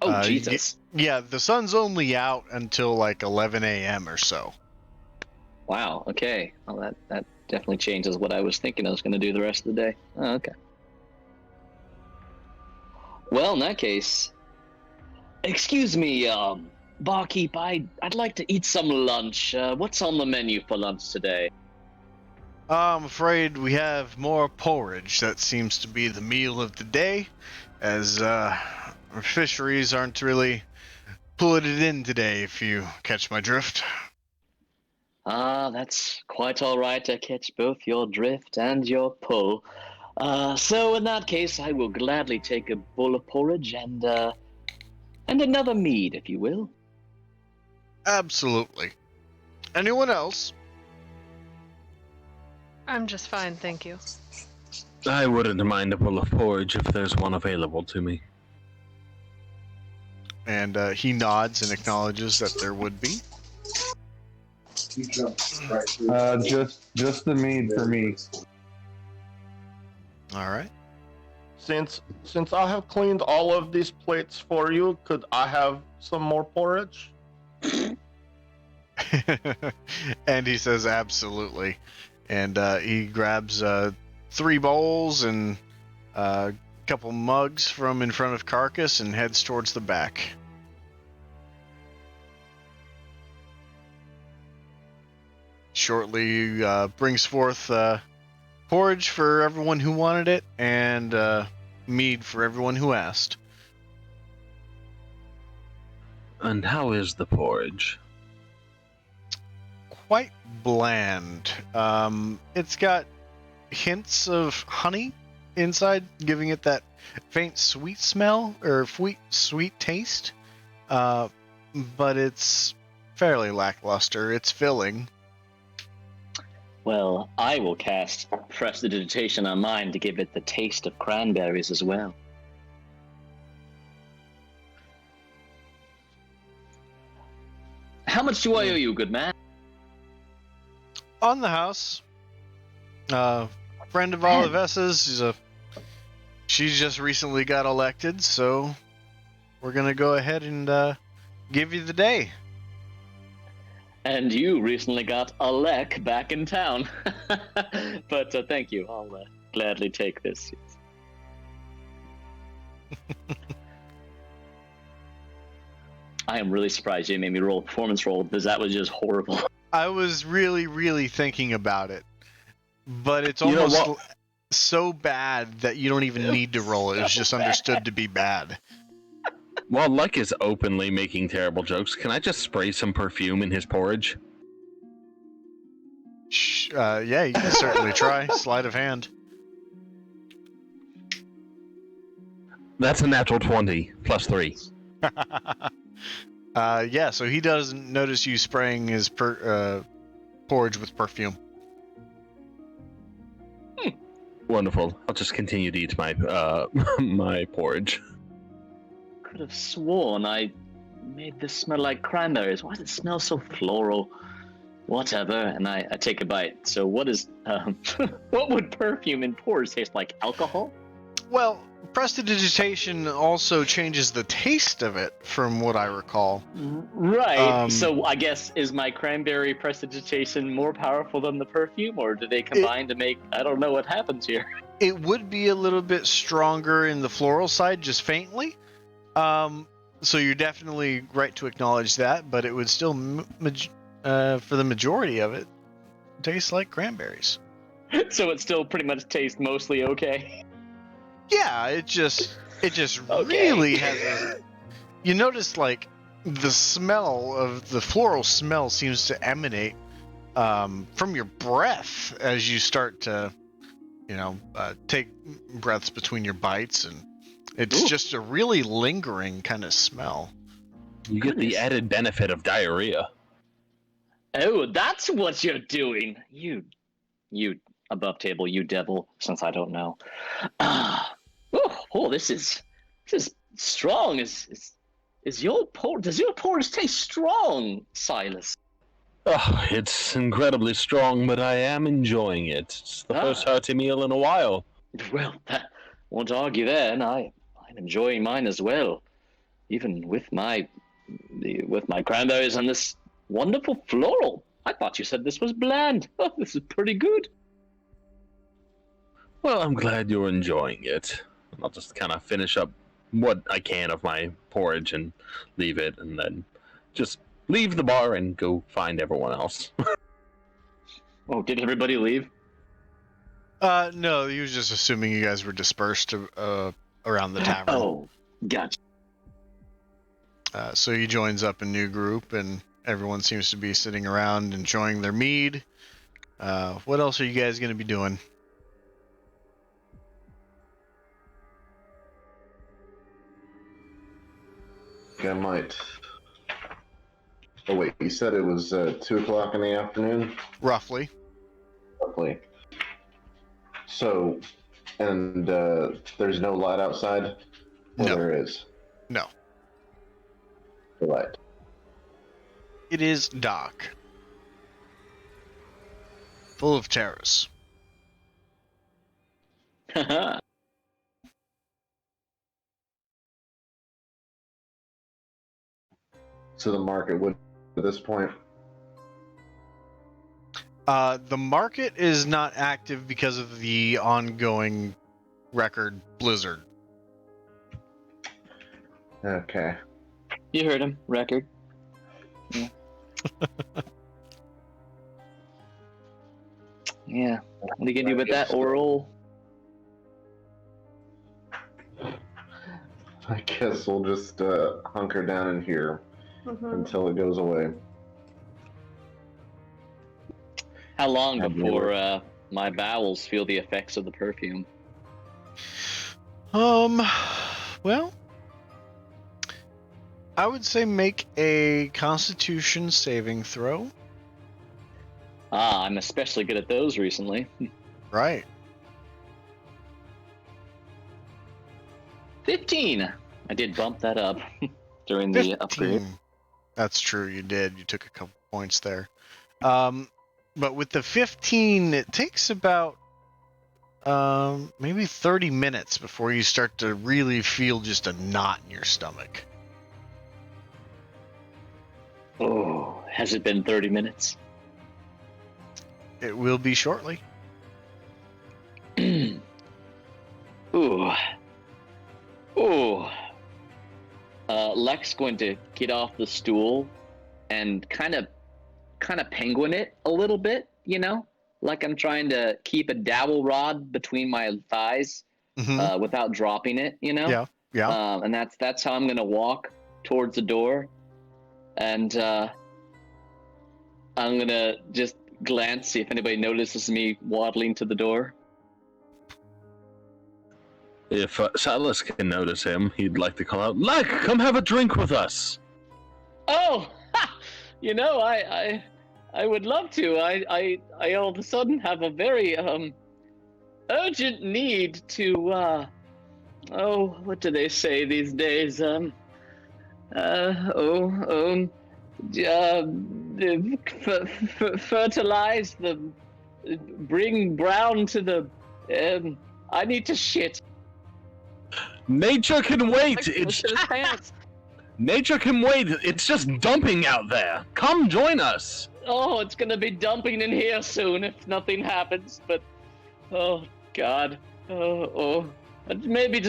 Oh, Jesus. Yeah, the sun's only out until like 11 a.m. or so. Wow, okay. Well, that definitely changes what I was thinking I was going to do the rest of the day. Oh, okay. Well, in that case, excuse me, barkeep, I'd like to eat some lunch. What's on the menu for lunch today? I'm afraid we have more porridge. That seems to be the meal of the day, as our fisheries aren't really pulling it in today, if you catch my drift. That's quite all right. I catch both your drift and your pull. So in that case, I will gladly take a bowl of porridge and another mead, if you will. Absolutely. Anyone else? I'm just fine, thank you. I wouldn't mind a bowl of porridge if there's one available to me. And he nods and acknowledges that there would be. Just the mead for me. All right. Since I have cleaned all of these plates for you, could I have some more porridge? And he says absolutely. And he grabs 3 bowls and a couple mugs from in front of Carcass and heads towards the back. Shortly brings forth porridge for everyone who wanted it and mead for everyone who asked. And how is the porridge? Quite bland. It's got hints of honey inside, giving it that faint sweet smell or sweet taste. But it's fairly lackluster. It's filling. Well, I will cast Prestidigitation on mine to give it the taste of cranberries as well. How much do I owe you, good man? On the house. Friend of Olivessa's. She just recently got elected, so we're gonna go ahead and give you the day. And you recently got a lek back in town. But thank you. I'll gladly take this. I am really surprised you made me roll a performance roll, because that was just horrible. I was really, really thinking about it, but it's You know almost what? so bad that you don't even need to roll it. It's just understood to be bad. While Luck is openly making terrible jokes, can I just spray some perfume in his porridge? Yeah, you can certainly try. Sleight of hand. That's a natural 20, plus 3. Yeah, so he doesn't notice you spraying his porridge with perfume. Wonderful. I'll just continue to eat my my porridge. Could have sworn I made this smell like cranberries. Why does it smell so floral? Whatever. And I take a bite. So what is what would perfume in porridge taste like? Alcohol? Well, prestidigitation also changes the taste of it, from what I recall. Right. So I guess, is my cranberry prestidigitation more powerful than the perfume, or do they combine to make? I don't know what happens here. It would be a little bit stronger in the floral side, just faintly. So you're definitely right to acknowledge that, but it would still, for the majority of it, taste like cranberries. So it still pretty much tastes mostly okay. Yeah, it just Okay. really has. You notice, like, the smell of the floral smell seems to emanate from your breath as you start to, take breaths between your bites, and it's just a really lingering kind of smell. You get the added benefit of diarrhea. Oh, that's what you're doing. You above table, you devil, since I don't know. This is strong. Does your porridge taste strong, Silas? Oh, it's incredibly strong, but I am enjoying it. It's the first hearty meal in a while. Well, that won't argue there, and I'm enjoying mine as well, even with my cranberries and this wonderful floral. I thought you said this was bland. Oh, this is pretty good. Well, I'm glad you're enjoying it. I'll just kind of finish up what I can of my porridge and leave it, and then just leave the bar and go find everyone else. Oh, did everybody leave? No, he was just assuming you guys were dispersed around the tavern. Oh, gotcha. So he joins up a new group, and everyone seems to be sitting around enjoying their mead. What else are you guys going to be doing? I might. Oh wait, you said it was 2 o'clock in the afternoon? Roughly. Roughly. So, and there's no light outside? Or No. there is? No. The light. It is dark. Full of terrors. So the market would, at this point? The market is not active because of the ongoing record blizzard. Okay. You heard him. Record. Yeah. Yeah. What are you gonna do with that, Oral? I guess we'll just hunker down in here Mm-hmm. until it goes away. How long before my bowels feel the effects of the perfume? Well, I would say make a Constitution saving throw. I'm especially good at those recently. Right. 15. I did bump that up during the upgrade. 15. That's true, you did. You took a couple points there. But with the 15, it takes about maybe 30 minutes before you start to really feel just a knot in your stomach. Oh, has it been 30 minutes? It will be shortly. Ooh. Ooh. Lex going to get off the stool and kind of penguin it a little bit, you know? Like I'm trying to keep a dowel rod between my thighs without dropping it, you know? Yeah. And that's how I'm going to walk towards the door. And I'm going to just glance, see if anybody notices me waddling to the door. If Silas can notice him, he'd like to call out, "Lek, come have a drink with us!" Oh, ha! You know, I would love to. I all of a sudden have a very urgent need to what do they say these days? Fertilize the, bring brown to the. I need to shit. Nature can wait. Like, It's shit his pants. nature can wait. It's just dumping out there. Come join us. Oh, it's gonna be dumping in here soon if nothing happens. But oh God, maybe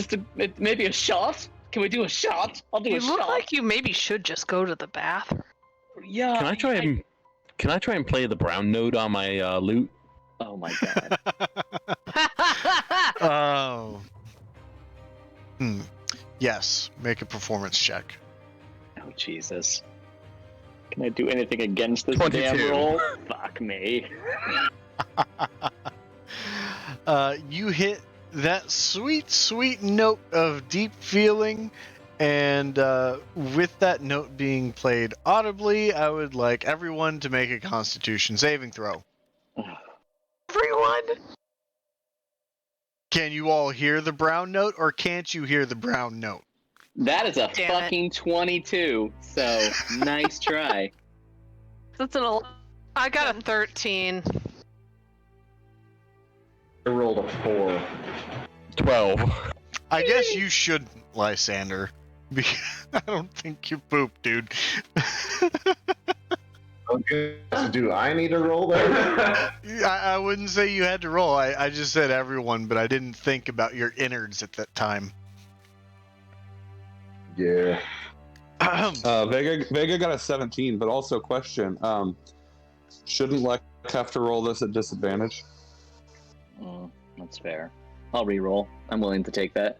maybe a shot. Can we do a shot? I'll do You a look shot. like you maybe should just go to the bathroom. Yeah. Can I try and play the brown note on my lute? Oh my God. Oh. Yes. Make a performance check. Oh Jesus. Can I do anything against this 22. damn roll? Fuck me. You hit that sweet, sweet note of deep feeling, and with that note being played audibly, I would like everyone to make a Constitution saving throw. Everyone. Can you all hear the brown note, or can't you hear the brown note? That is a Damn it. fucking 22. So nice try. That's I got a 13. I rolled a 4. 12. I guess you shouldn't, Lysander. Because I don't think you pooped, dude. Okay. So do I need to roll there? I wouldn't say you had to roll. I just said everyone, but I didn't think about your innards at that time. Yeah. Vega got a 17, but also question: shouldn't Lek have to roll this at disadvantage? That's fair. I'll re-roll. I'm willing to take that.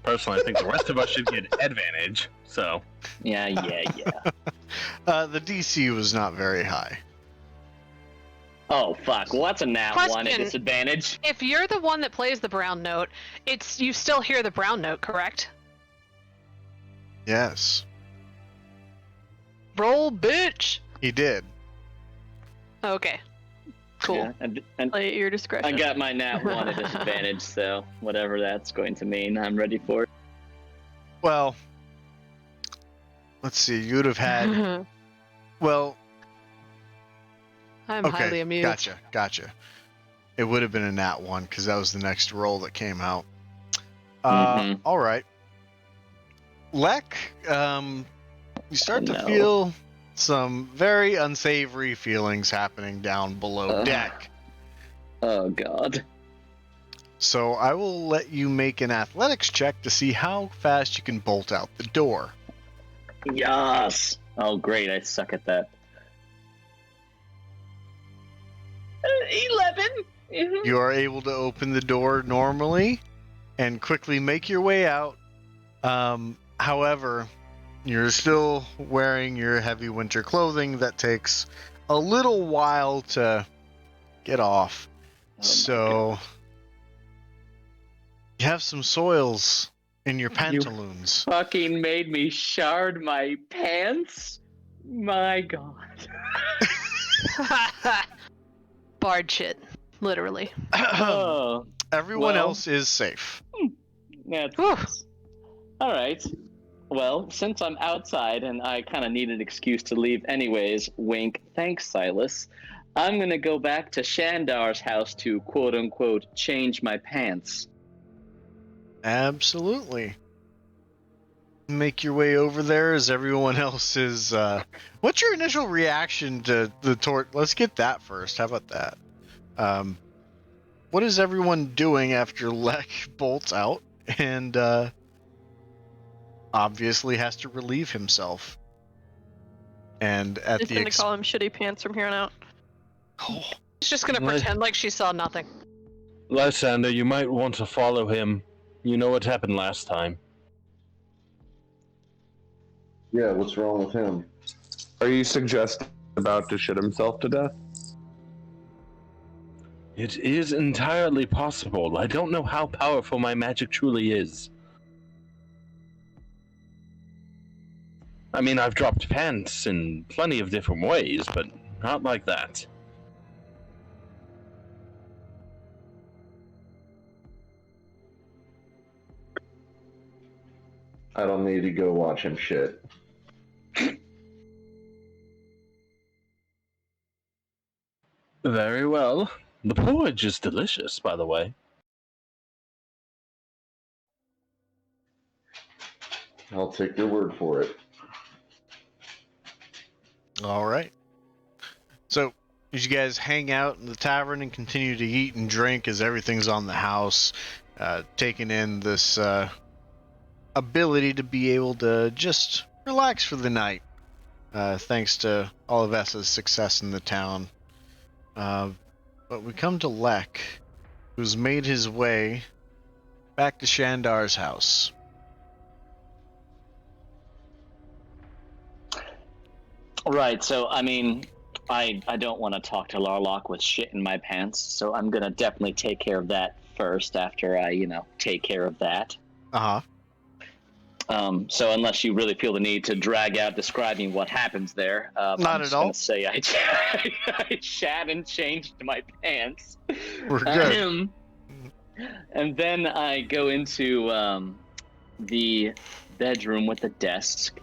Personally, I think the rest of us should get advantage. So Yeah. The DC was not very high. Oh fuck! Well, that's a nat 1 at Question. disadvantage. If you're the one that plays the brown note, you still hear the brown note, correct? Yes, Roll, bitch. he did. Okay. Cool. Yeah, and Play at your discretion. I got my nat 1 at disadvantage, so whatever that's going to mean, I'm ready for it. Well, let's see. You would have had. Well, I'm okay. highly amused. Gotcha. It would have been a nat 1 because that was the next roll that came out. Mhm. All right. Lek, you start to No. feel some very unsavory feelings happening down below deck. Oh God. So I will let you make an athletics check to see how fast you can bolt out the door. Yes. Oh great, I suck at that. 11. Mhm. You are able to open the door normally and quickly make your way out. However, you're still wearing your heavy winter clothing that takes a little while to get off. Oh, So you have some soils in your pantaloons. Fucking made me shard my pants. My God. Bard shit, literally. Oh, Everyone well. else is safe. Yeah. Whew. All right. Well, since I'm outside and I kind of need an excuse to leave anyways, wink, thanks, Silas, I'm going to go back to Shandar's house to quote unquote change my pants. Absolutely. Make your way over there as everyone else is. What's your initial reaction to the tort? Let's get that first. How about that? What is everyone doing after Lek bolts out and obviously has to relieve himself? And at Just the gonna call him shitty pants from here on out. Oh, She's just gonna What? pretend like she saw nothing. Lysander, you might want to follow him. You know what happened last time. Yeah, what's wrong with him? Are you suggesting about to shit himself to death? It is entirely possible. I don't know how powerful my magic truly is. I mean, I've dropped pants in plenty of different ways, but not like that. I don't need to go watch him shit. Very well. The porridge is delicious, by the way. I'll take your word for it. all right. So, as you guys hang out in the tavern and continue to eat and drink as everything's on the house, taking in this ability to be able to just relax for the night, thanks to all of Essa's success in the town. But we come to Lek, who's made his way back to Shandar's house. Right, so I mean, I don't want to talk to Larlock with shit in my pants, so I'm gonna definitely take care of that first after I, take care of that. Uh-huh. So unless you really feel the need to drag out describing what happens there, Not I'm at just all. gonna say I shat and changed my pants. We're good. And then I go into the bedroom with the desk.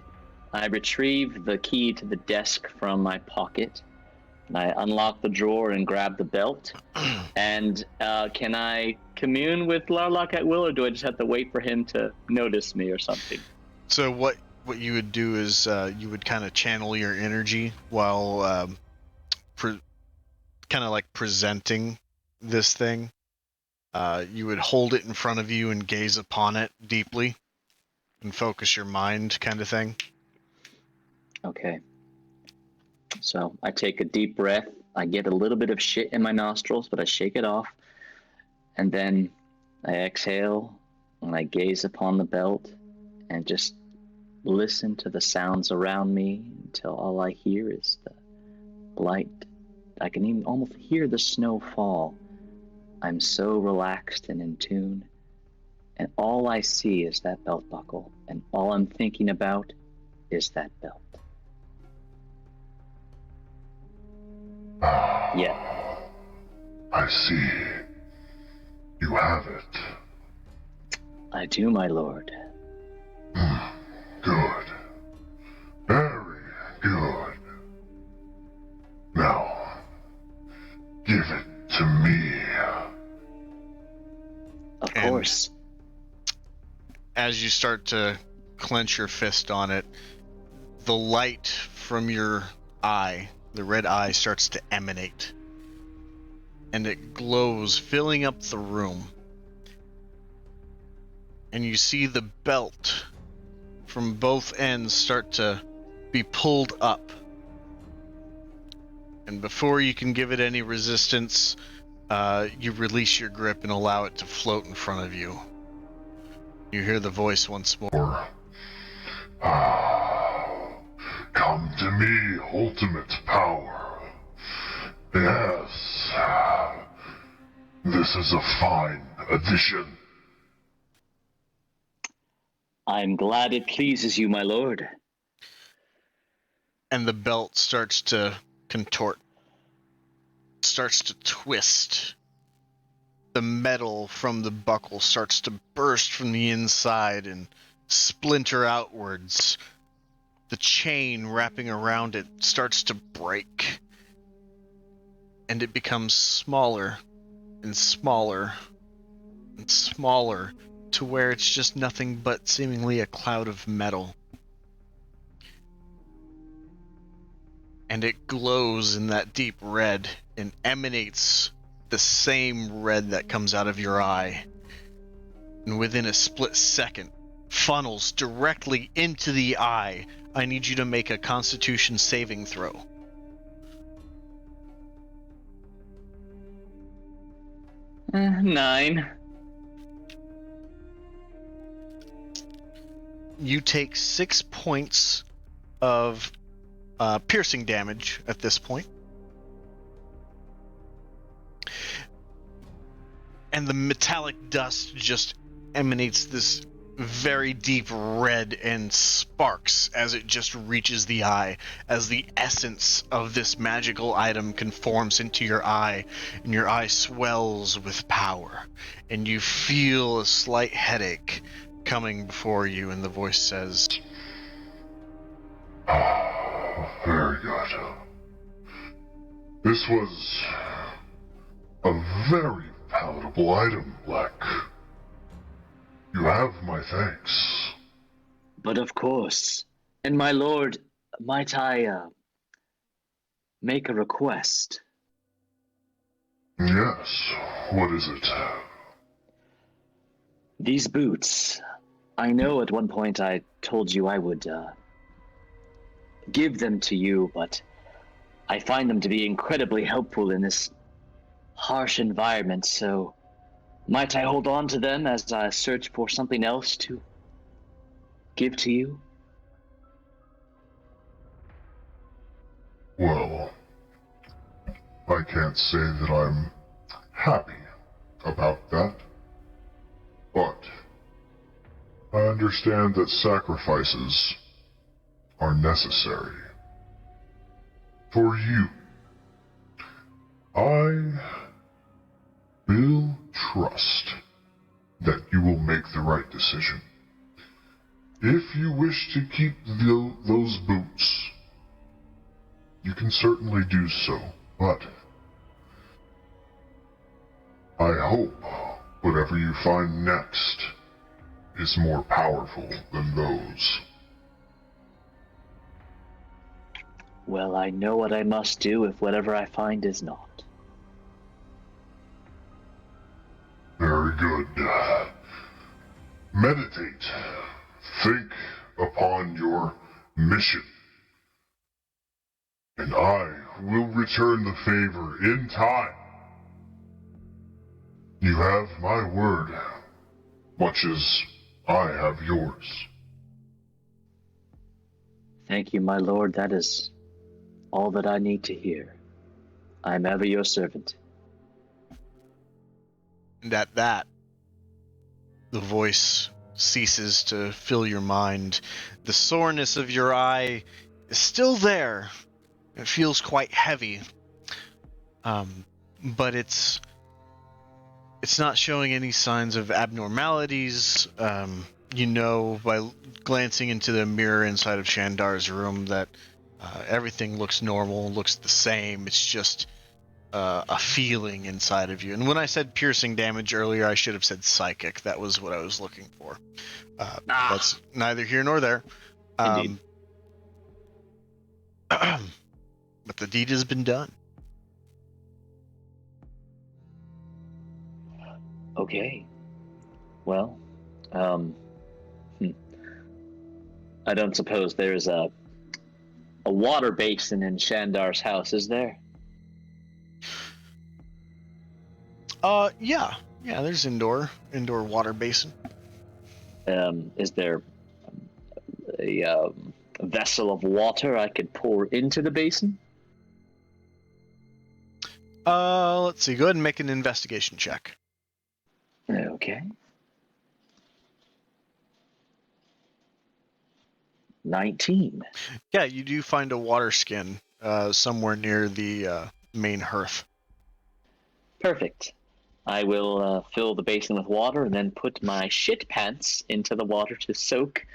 I retrieve the key to the desk from my pocket. And I unlock the drawer and grab the belt. And can I commune with Larlock at will, or do I just have to wait for him to notice me or something? So what you would do is you would kind of channel your energy while kind of like presenting this thing. You would hold it in front of you and gaze upon it deeply and focus your mind, kind of thing. Okay. So I take a deep breath. I get a little bit of shit in my nostrils, but I shake it off. And then I exhale and I gaze upon the belt and just listen to the sounds around me until all I hear is the light. I can even almost hear the snow fall. I'm so relaxed and in tune. And all I see is that belt buckle. And all I'm thinking about is that belt. Yeah. I see. You have it. I do, my lord. Good. Very good. Now, give it to me. Of course. As you start to clench your fist on it, the light from your eye, the red eye, starts to emanate. And it glows, filling up the room. And you see the belt from both ends start to be pulled up. And before you can give it any resistance, you release your grip and allow it to float in front of you. You hear the voice once more. Come to me, ultimate power. Yes. This is a fine addition. I'm glad it pleases you, my lord. And the belt starts to contort starts to twist. The metal from the buckle starts to burst from the inside and splinter outwards. The chain wrapping around it starts to break. And it becomes smaller and smaller and smaller to where it's just nothing but seemingly a cloud of metal. And it glows in that deep red and emanates the same red that comes out of your eye. And within a split second, funnels directly into the eye. I need you to make a Constitution saving throw. Nine. You take 6 points of piercing damage at this point. And the metallic dust just emanates this very deep red and sparks as it just reaches the eye, as the essence of this magical item conforms into your eye, and your eye swells with power, and you feel a slight headache coming before you, and the voice says, Very good. This was a very palatable item, Black. You have my thanks. But of course. And my lord, might I make a request? Yes, what is it? These boots. I know at one point I told you I would give them to you, but I find them to be incredibly helpful in this harsh environment, so might I hold on to them as I search for something else to give to you? Well, I can't say that I'm happy about that, but I understand that sacrifices are necessary. For you, I will trust that you will make the right decision. If you wish to keep those boots, you can certainly do so, but I hope whatever you find next is more powerful than those. Well, I know what I must do if whatever I find is not. Very good. Meditate. Think upon your mission. And I will return the favor in time. You have my word, much as I have yours. Thank you, my lord. That is all that I need to hear. I am ever your servant. and at that, the voice ceases to fill your mind. The soreness of your eye is still there. It feels quite heavy. But it's not showing any signs of abnormalities. You know by glancing into the mirror inside of Shandar's room that everything looks normal, looks the same. It's just a feeling inside of you. And when I said piercing damage earlier, I should have said psychic. That was what I was looking for. That's neither here nor there. Indeed. But the deed has been done. Okay. Well, I don't suppose there's a water basin in Shandar's house, is there? Yeah, there's indoor water basin. Is there a vessel of water I could pour into the basin? Let's see. Go ahead and make an investigation check. Okay. 19. Yeah, you do find a water skin somewhere near the main hearth. Perfect. I will fill the basin with water and then put my shit pants into the water to soak.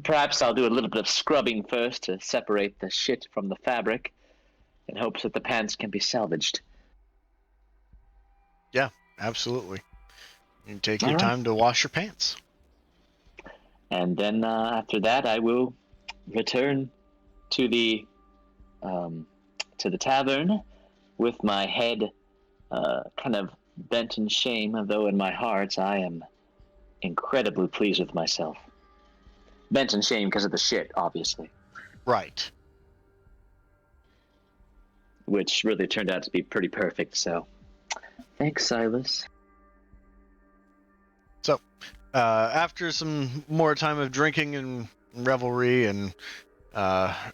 Perhaps I'll do a little bit of scrubbing first to separate the shit from the fabric in hopes that the pants can be salvaged. Yeah, absolutely. You take your All right. time to wash your pants. And then after that, I will return to the tavern with my head kind of bent in shame, though in my heart I am incredibly pleased with myself. Bent in shame because of the shit, obviously. Right. Which really turned out to be pretty perfect, so thanks, Silas. So, after some more time of drinking and revelry and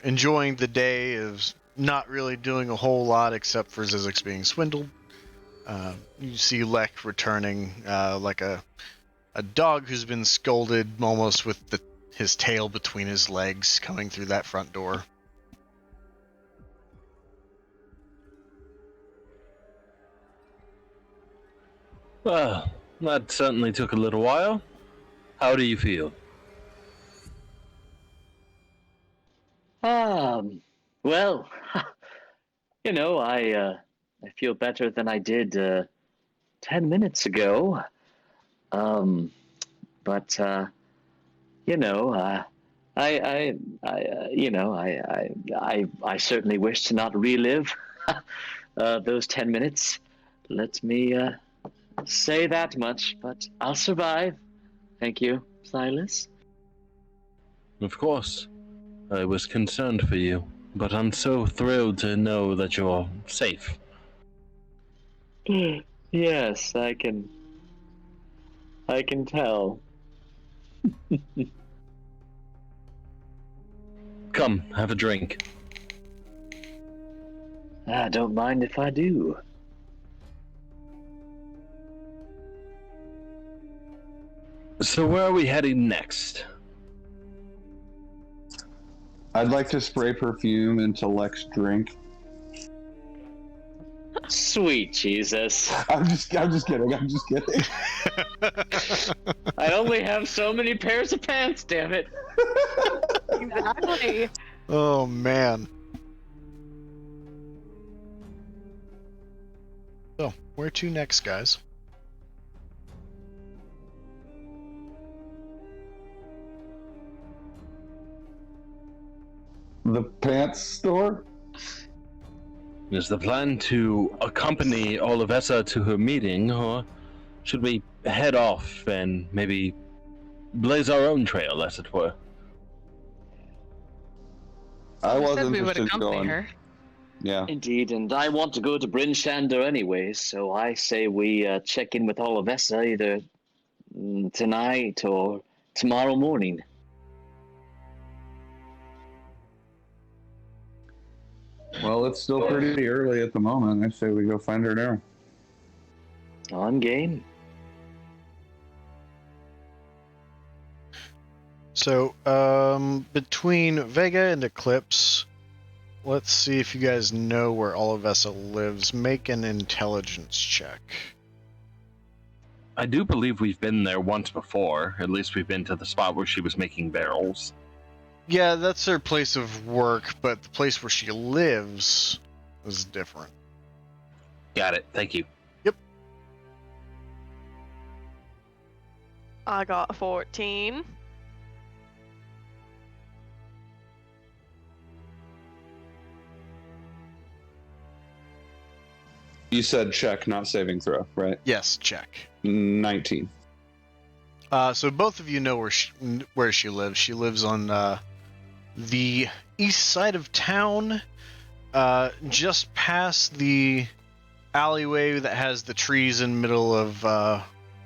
enjoying the day of not really doing a whole lot except for Zizix being swindled, you see Lek returning like a dog who's been scolded, almost with his tail between his legs, coming through that front door. Well, that certainly took a little while. How do you feel? Well, you know, I feel better than I did 10 minutes ago. But you know, I certainly wish to not relive those 10 minutes. Let me say that much, but I'll survive. Thank you, Silas. Of course. I was concerned for you, but I'm so thrilled to know that you're safe. Yes, I can tell. Come, have a drink. I don't mind if I do. So where are we heading next? I'd like to spray perfume into Lek's drink. Sweet Jesus. I'm just kidding. I only have so many pairs of pants, damn it. Exactly. Oh, man. So, where to next, guys? The pants store? Is the plan to accompany Olivessa to her meeting, or should we head off and maybe blaze our own trail, as it were? I We was said we would interested accompany going. her. Yeah. Indeed, and I want to go to Bryn Shander anyway, so I say we check in with Olivessa either tonight or tomorrow morning. Well, it's still pretty early at the moment. I say we go find her now. On game. So, between Vega and Eclipse, let's see if you guys know where Olivessa lives. Make an intelligence check. I do believe we've been there once before. At least we've been to the spot where she was making barrels. Yeah, that's her place of work, but the place where she lives is different. Got it. Thank you. I got a 14. You said check, not saving throw, right? Yes, check. 19. So both of you know where she lives. She lives on the east side of town, just past the alleyway that has the trees in the middle of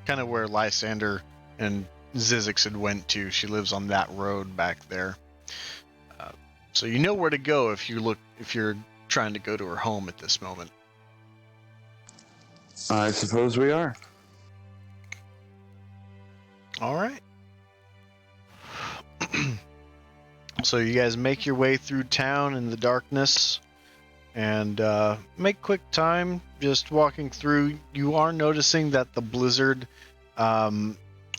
kind of where Lysander and Zizix had went to. She lives on that road back there. So you know where to go if you're trying to go to her home at this moment. I suppose we are. All right. So you guys make your way through town in the darkness. and make quick time. Just walking through, you are noticing that the blizzard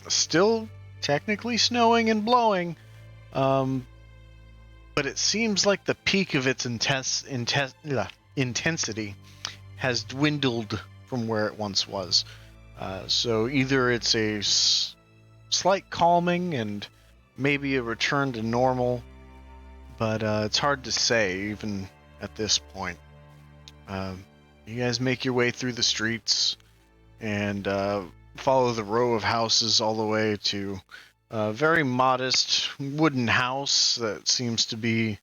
still technically snowing and blowing, but it seems like the peak of its intensity has dwindled from where it once was. So either it's a slight calming and maybe a return to normal, but it's hard to say even at this point. You guys make your way through the streets and follow the row of houses all the way to a very modest wooden house that seems to be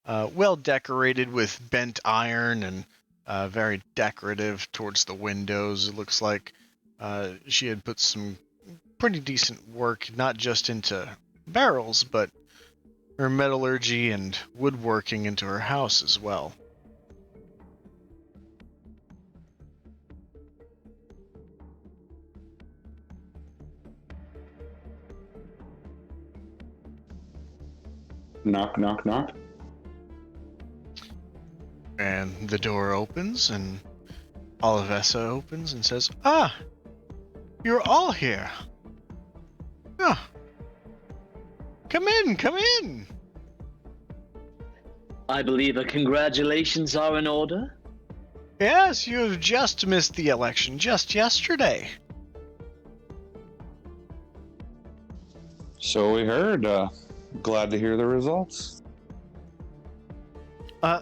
well decorated with bent iron and very decorative towards the windows. It looks like she had put some pretty decent work, not just into barrels, but her metallurgy and woodworking into her house as well. Knock, knock, knock. And the door opens, and Olivessa opens and says, "Ah, you're all here. Ah, come in, come in." I believe a congratulations are in order. Yes, you've just missed the election just yesterday. So we heard. Glad to hear the results.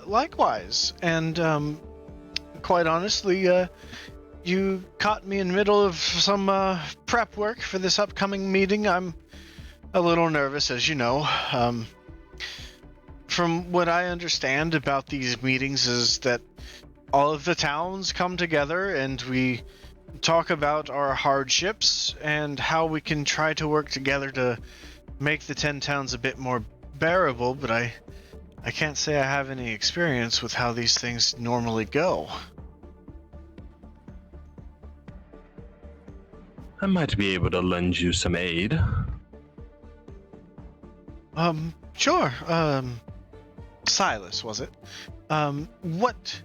Likewise, and quite honestly, you caught me in the middle of some prep work for this upcoming meeting. I'm a little nervous, as you know. From what I understand about these meetings is that all of the towns come together and we talk about our hardships and how we can try to work together to make the 10 towns a bit more bearable, but I can't say I have any experience with how these things normally go. I might be able to lend you some aid. Sure. Silas, was it? What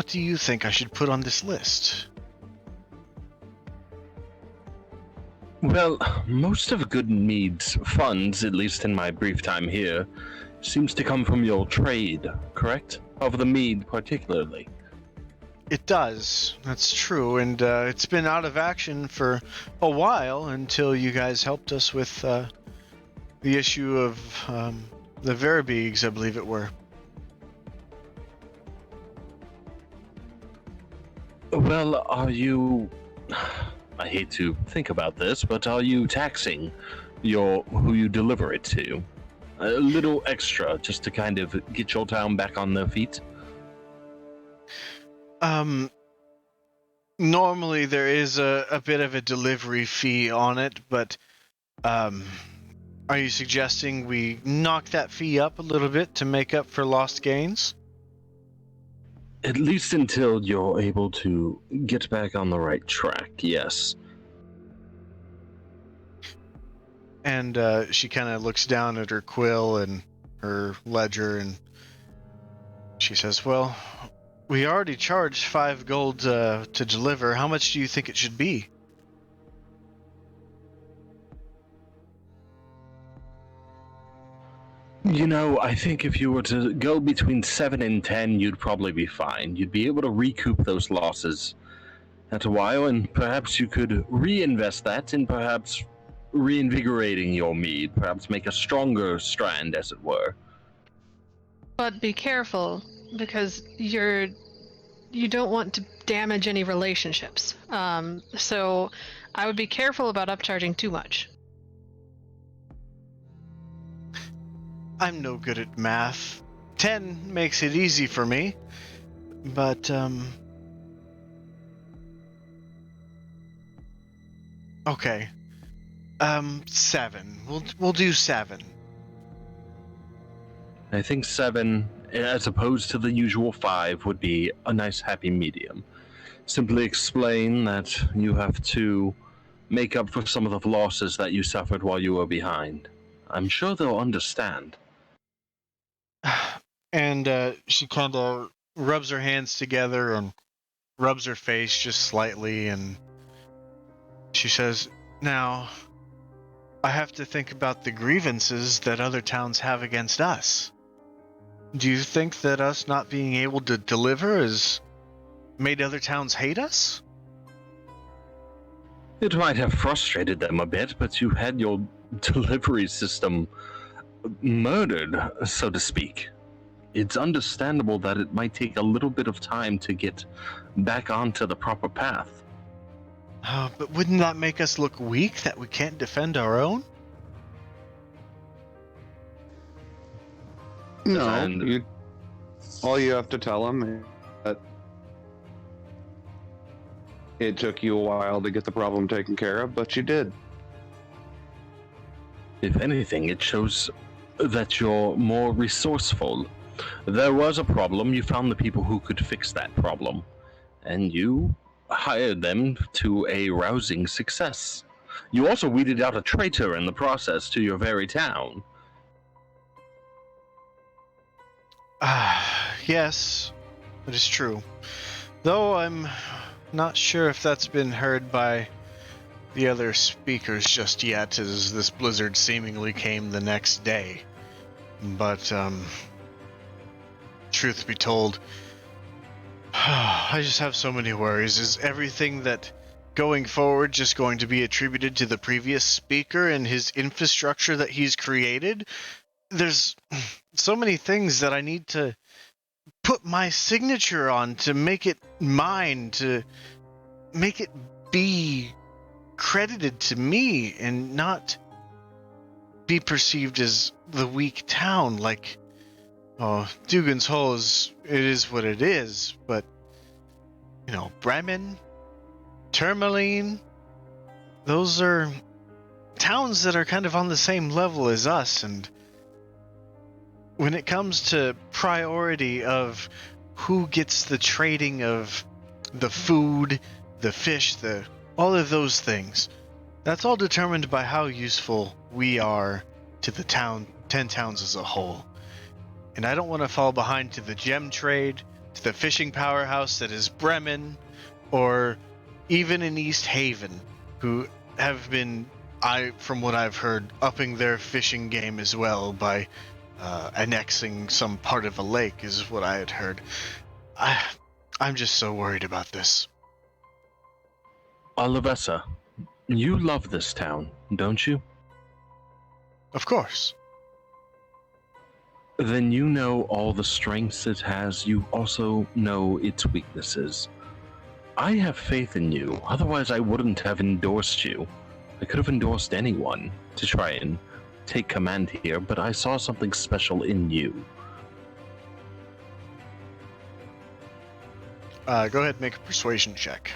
do you think I should put on this list? Well, most of Goodmead's funds, at least in my brief time here, seems to come from your trade, correct? Of the mead particularly. It does. That's true, and it's been out of action for a while until you guys helped us with the issue of the Verbeegs, I believe it were. Well, are you... I hate to think about this, but are you taxing who you deliver it to? A little extra, just to kind of get your town back on their feet? Normally there is a bit of a delivery fee on it, but are you suggesting we knock that fee up a little bit to make up for lost gains? At least until you're able to get back on the right track, yes. And she kind of looks down at her quill and her ledger, and she says, "Well, we already charged 5 gold to deliver. How much do you think it should be?" You know, I think if you were to go between 7 and 10, you'd probably be fine. You'd be able to recoup those losses at a while, and perhaps you could reinvest that in perhaps reinvigorating your mead, perhaps make a stronger strand, as it were. But be careful, because you don't want to damage any relationships. So I would be careful about upcharging too much. I'm no good at math. 10 makes it easy for me, but okay. 7. We'll do 7. I think 7, as opposed to the usual 5, would be a nice happy medium. Simply explain that you have to make up for some of the losses that you suffered while you were behind. I'm sure they'll understand. And she kind of rubs her hands together and rubs her face just slightly, and she says, "Now, I have to think about the grievances that other towns have against us. Do you think that us not being able to deliver has made other towns hate us?" It might have frustrated them a bit, but you had your delivery system murdered, so to speak. It's understandable that it might take a little bit of time to get back onto the proper path. Oh, but wouldn't that make us look weak that we can't defend our own? No, And- all you have to tell them is that it took you a while to get the problem taken care of, but you did. If anything, it shows that you're more resourceful. There was a problem, you found the people who could fix that problem, and you hired them to a rousing success. You also weeded out a traitor in the process to your very town. Yes, it is true. Though I'm not sure if that's been heard by the other speakers just yet, as this blizzard seemingly came the next day. But, truth be told, I just have so many worries. Is everything that going forward just going to be attributed to the previous speaker and his infrastructure that he's created? There's so many things that I need to put my signature on to make it mine, to make it be credited to me and not be perceived as the weak town. Like, oh, Dugan's Hole it is what it is, but, you know, Bremen, Tourmaline, those are towns that are kind of on the same level as us, and when it comes to priority of who gets the trading of the food, the fish, all of those things, that's all determined by how useful we are to the 10 towns as a whole. And I don't want to fall behind to the gem trade, to the fishing powerhouse that is Bremen, or even in East Haven, who have been, from what I've heard, upping their fishing game as well by annexing some part of a lake, is what I had heard. I'm just so worried about this. Olivessa, you love this town, don't you? Of course. Then you know all the strengths it has, you also know its weaknesses. I have faith in you, otherwise I wouldn't have endorsed you. I could have endorsed anyone to try and take command here, but I saw something special in you. Go ahead and make a persuasion check.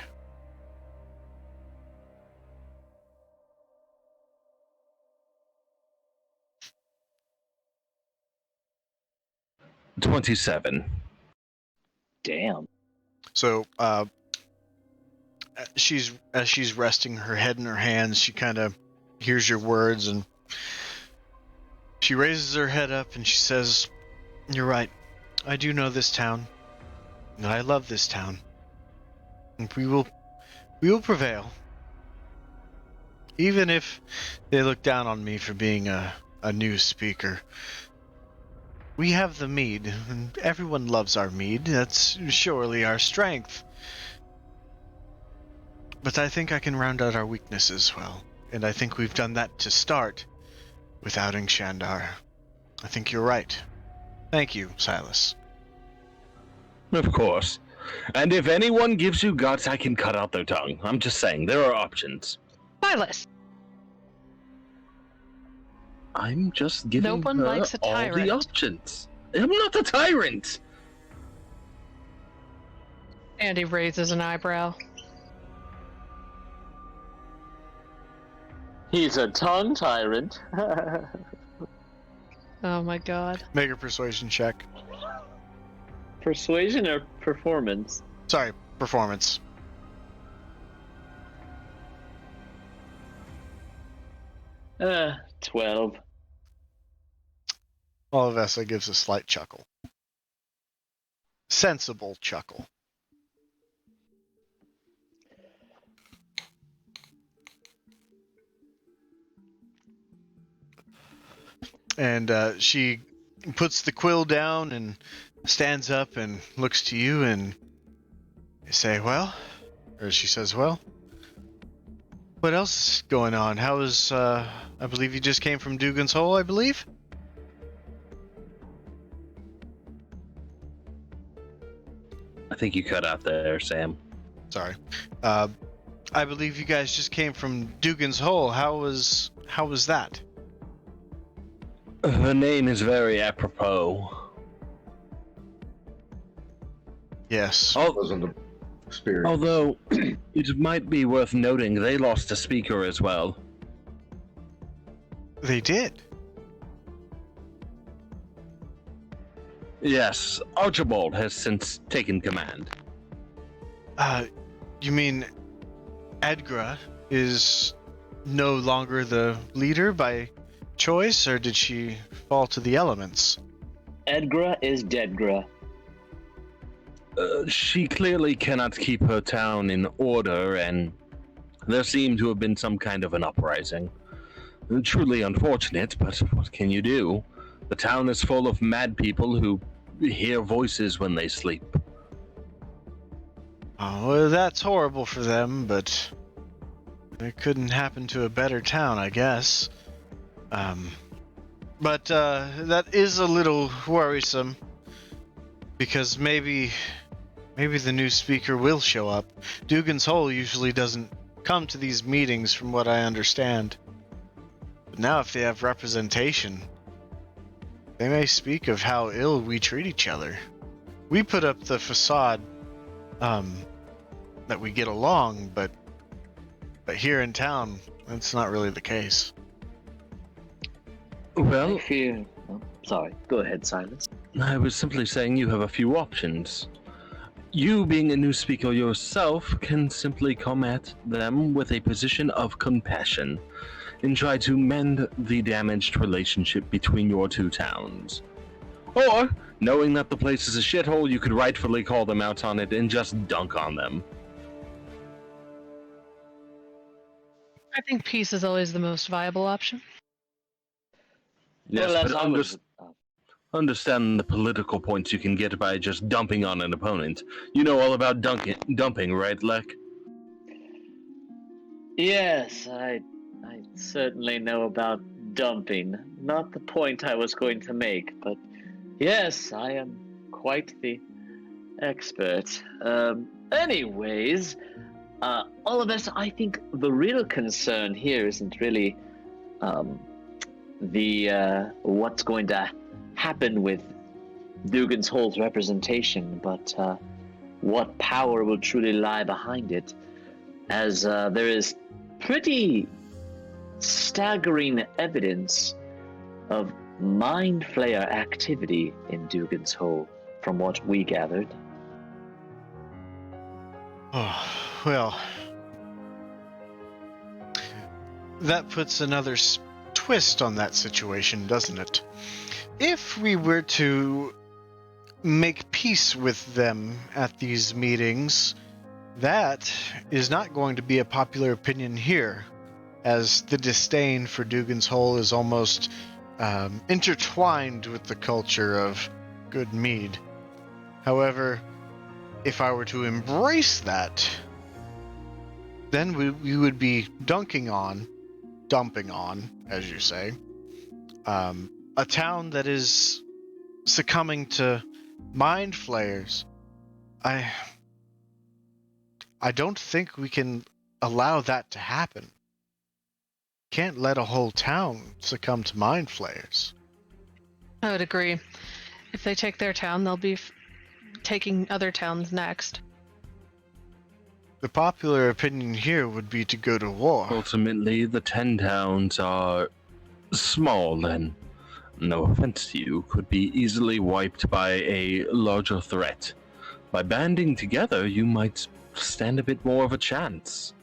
$27. Damn. So, as she's resting her head in her hands, she kind of hears your words, and she raises her head up and she says, "You're right. I do know this town, and I love this town. And we will prevail. Even if they look down on me for being a new speaker. We have the mead, and everyone loves our mead. That's surely our strength. But I think I can round out our weaknesses well, and I think we've done that to start with outing Shandar. I think you're right. Thank you, Silas." Of course. And if anyone gives you guts, I can cut out their tongue. I'm just saying, there are options. Silas. I'm just giving No one her likes a all the tyrant. options. I'm not the tyrant! Andy raises an eyebrow. He's a tongue tyrant. Oh my god. Make a persuasion check. Persuasion or performance? Sorry, performance. 12. Olivessa gives a slight chuckle. sensible chuckle. And she puts the quill down and stands up and looks to you, and you say, well, or she says, well, what else is going on? How is, I believe you just came from Dugan's Hole, I believe? I think you cut out there, Sam. Sorry. I believe you guys just came from Dugan's Hole. How was that? The name is very apropos. Yes. Wasn't an experience. Although, it might be worth noting they lost a speaker as well. They did. Yes, Archibald has since taken command. You mean Edgra is no longer the leader by choice, or did she fall to the elements? Edgra is Deadgra. She clearly cannot keep her town in order, and there seemed to have been some kind of an uprising. Truly unfortunate, but what can you do? The town is full of mad people who hear voices when they sleep. Oh, well, that's horrible for them, but it couldn't happen to a better town, I guess. But that is a little worrisome, because maybe the new speaker will show up. Dugan's Hole usually doesn't come to these meetings, from what I understand. But now if they have representation, they may speak of how ill we treat each other. We put up the facade that we get along, but here in town, that's not really the case. Well, I fear. Oh, sorry. Go ahead, Silas. I was simply saying you have a few options. You, being a new speaker yourself, can simply come at them with a position of compassion and try to mend the damaged relationship between your two towns. Or, knowing that the place is a shithole, you could rightfully call them out on it and just dunk on them. I think peace is always the most viable option. Yes, Well, as but I was- understand the political points you can get by just dumping on an opponent. You know all about dumping, right, Lek? Yes, I certainly know about dumping. Not the point I was going to make, but yes, I am quite the expert. Anyways, all of us, I think the real concern here isn't really what's going to happen with Dugan's Hole's representation, but what power will truly lie behind it, as there is pretty staggering evidence of mind flayer activity in Dugan's Hole, from what we gathered. Oh, well, that puts another twist on that situation, doesn't it? If we were to make peace with them at these meetings, that is not going to be a popular opinion here, as the disdain for Dugan's Hole is almost intertwined with the culture of good mead. However, if I were to embrace that, then we would be dumping on, as you say, a town that is succumbing to mind flayers. I don't think we can allow that to happen. Can't let a whole town succumb to mind flayers. I would agree. If they take their town, they'll be taking other towns next. The popular opinion here would be to go to war. Ultimately, the 10 towns are small and, no offense to you, could be easily wiped by a larger threat. By banding together, you might stand a bit more of a chance.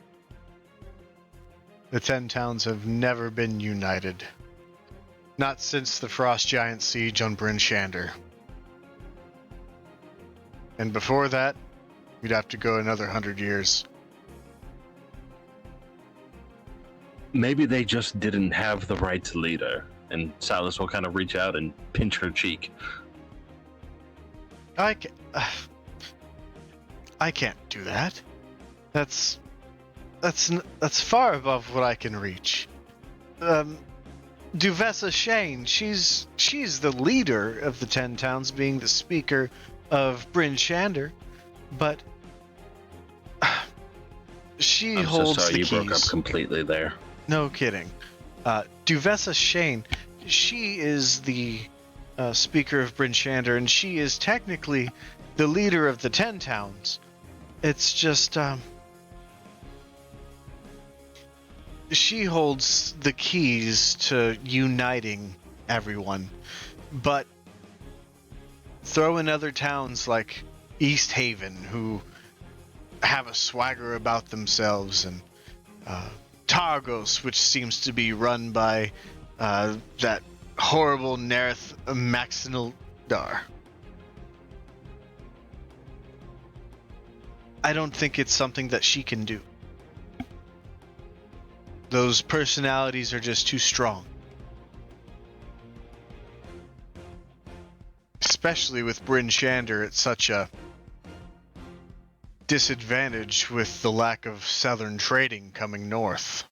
The 10 towns have never been united. Not since the Frost Giant siege on Bryn Shander. And before that, you'd have to go another 100 years. Maybe they just didn't have the right leader. And Silas will kind of reach out and pinch her cheek. I can't do that. That's far above what I can reach. Duvessa Shane, she's the leader of the 10 towns, being the speaker of Bryn Shander, but she I'm holds so sorry the you keys. broke up completely there. No kidding. Duvessa Shane, she is the speaker of Bryn Shander, and she is technically the leader of the 10 towns. It's just, she holds the keys to uniting everyone. But throw in other towns like East Haven, who have a swagger about themselves, and Targos, which seems to be run by that horrible Nerith Maxinaldar. I don't think it's something that she can do. Those personalities are just too strong. Especially with Bryn Shander at such a disadvantage with the lack of southern trading coming north.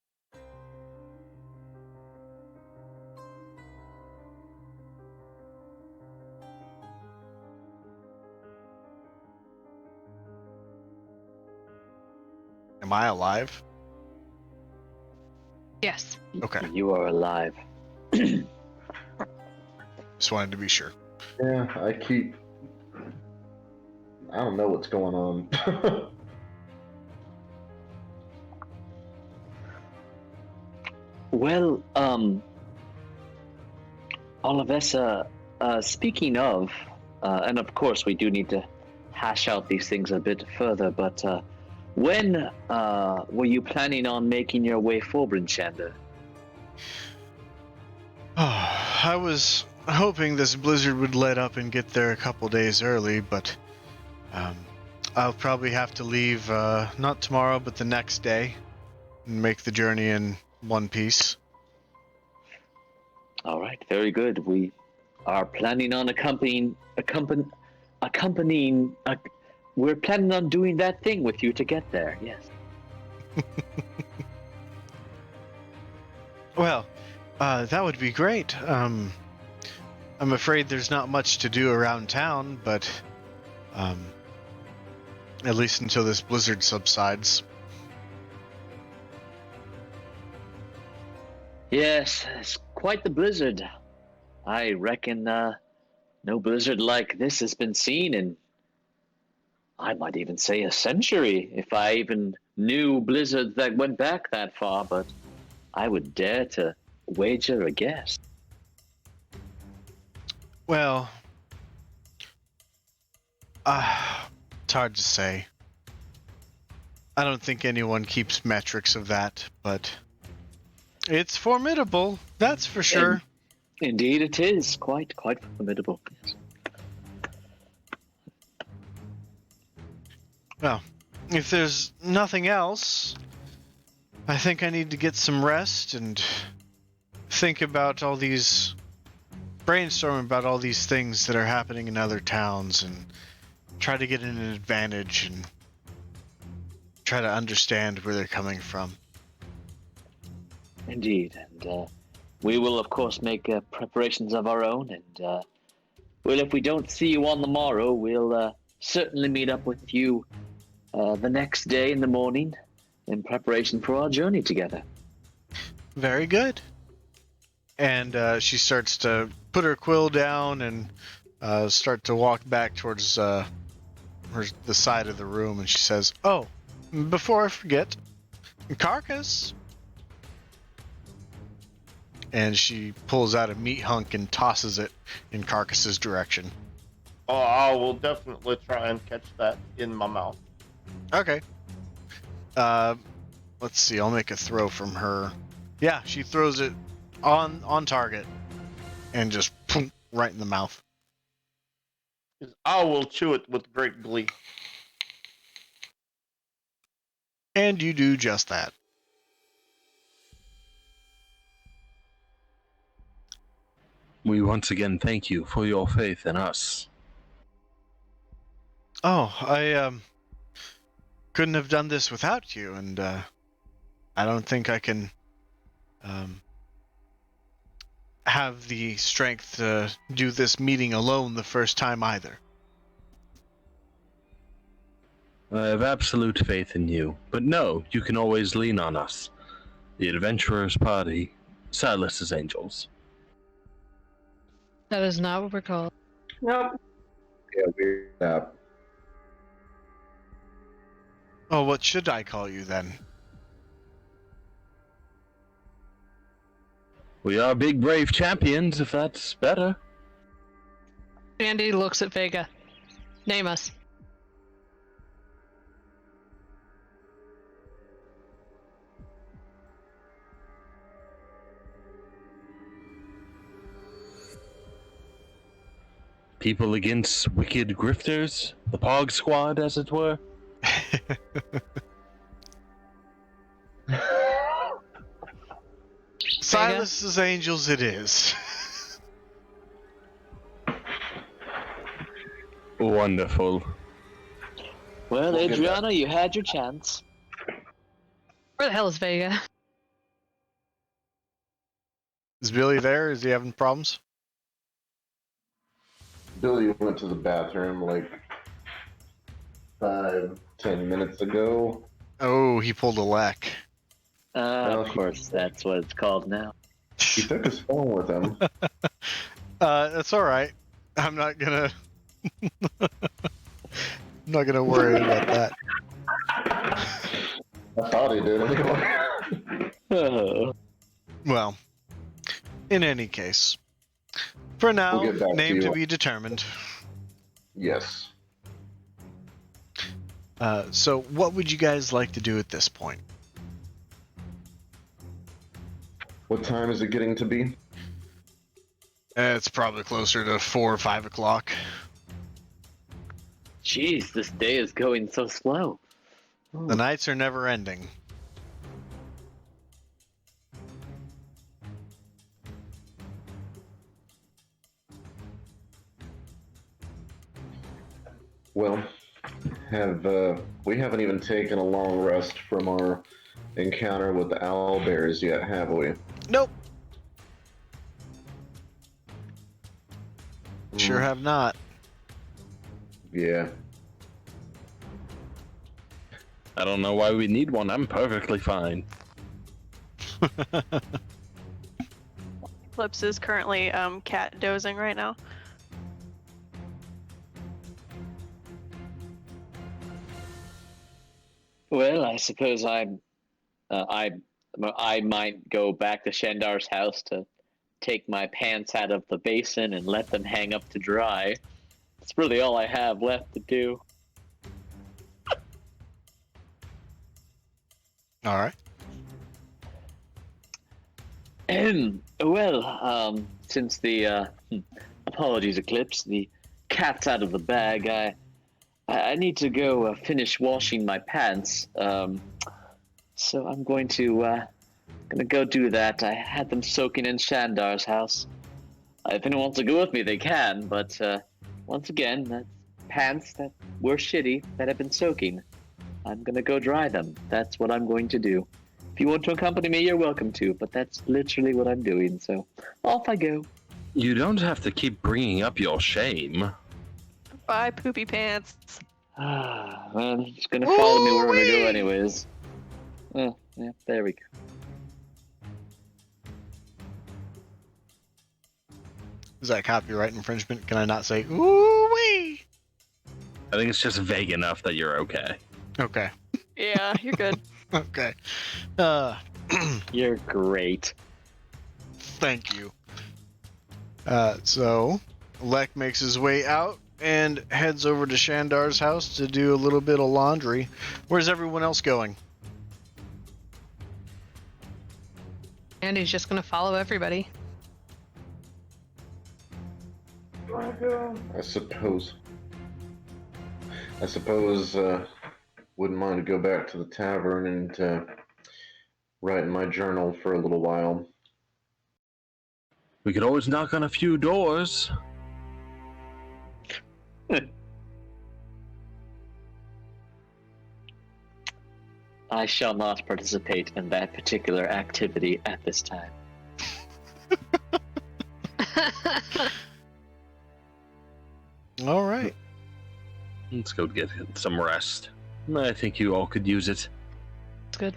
Am I alive? Yes. Okay. You are alive. Just wanted to be sure. Yeah, I don't know what's going on. Well, Olivessa, speaking of, and of course we do need to hash out these things a bit further, but when were you planning on making your way for Brinchander? I was hoping this blizzard would let up and get there a couple days early, but I'll probably have to leave not tomorrow, but the next day, and make the journey in one piece. All right, very good. We are planning on we're planning on doing that thing with you to get there. Yes. Well, that would be great. I'm afraid there's not much to do around town, but at least until this blizzard subsides. Yes, it's quite the blizzard. I reckon no blizzard like this has been seen in, I might even say, a century, if I even knew blizzards that went back that far, but I would dare to wager a guess. Well, it's hard to say. I don't think anyone keeps metrics of that, but it's formidable, that's for sure. Indeed it is. Quite formidable. Yes. Well, if there's nothing else, I think I need to get some rest and think about all these, brainstorm about all these things that are happening in other towns and try to get an advantage and try to understand where they're coming from. Indeed, and we will of course make preparations of our own, and well, if we don't see you on the morrow, we'll certainly meet up with you the next day in the morning in preparation for our journey together. Very good. And she starts to put her quill down and start to walk back towards the side of the room, and she says, "Oh, before I forget, Carcass." And she pulls out a meat hunk and tosses it in Carcass's direction. Oh, I will definitely try and catch that in my mouth. Okay. Let's see. I'll make a throw from her. Yeah, she throws it on target and just right in the mouth. I will chew it with great glee. And you do just that. We once again thank you for your faith in us. Oh, I couldn't have done this without you, and I don't think I can have the strength to do this meeting alone the first time either. I have absolute faith in you, but no, you can always lean on us. The Adventurers Party, Silas's Angels. That is not what we're called. Nope. Yeah, we're Oh, what should I call you then? We are big brave champions, if that's better. Andy looks at Vega. Name us. People against wicked grifters, the Pog Squad, as it were. Silas's Angels it is. Wonderful. Well, We'll get Adriana, you had your chance. Where the hell is Vega? Is Billy there? Is he having problems? Billy went to the bathroom like 5-10 minutes ago. Oh, he pulled a lack. Well, Of course, that's what it's called now. He took his phone with him. That's all right. I'm not gonna. I'm not gonna worry about that. I thought he did anyway. Oh. Well, in any case, for now, We'll get back to name you. to be determined. Yes. So, what would you guys like to do at this point? What time is it getting to be? It's probably closer to 4 or 5 o'clock. Jeez, this day is going so slow. The nights are never ending. Well, we haven't even taken a long rest from our encounter with the owl bears yet, have we? Nope. Sure have not. Yeah. I don't know why we need one. I'm perfectly fine. Eclipse is currently cat dozing right now. Well, I suppose I might go back to Shandar's house to take my pants out of the basin and let them hang up to dry. It's really all I have left to do. All right. Well, since the apologies, Eclipse, the cat's out of the bag, I need to go finish washing my pants. So I'm going to go do that. I had them soaking in Shandar's house. If anyone wants to go with me, they can. But once again, that's pants that were shitty that have been soaking. I'm gonna go dry them. That's what I'm going to do. If you want to accompany me, you're welcome to. But that's literally what I'm doing. So off I go. You don't have to keep bringing up your shame. Bye, poopy pants. Well, it's gonna follow me wherever I go, anyways. Oh, yeah, there we go. Is that copyright infringement? Can I not say ooh wee? I think it's just vague enough that you're okay. Okay. Yeah, you're good. Okay. You're great. Thank you. So, Lek makes his way out and heads over to Shandar's house to do a little bit of laundry. Where's everyone else going? Andy's just gonna follow everybody. I suppose. I suppose wouldn't mind to go back to the tavern and write in my journal for a little while. We could always knock on a few doors. I shall not participate in that particular activity at this time. All right. Let's go get some rest. I think you all could use it. It's good.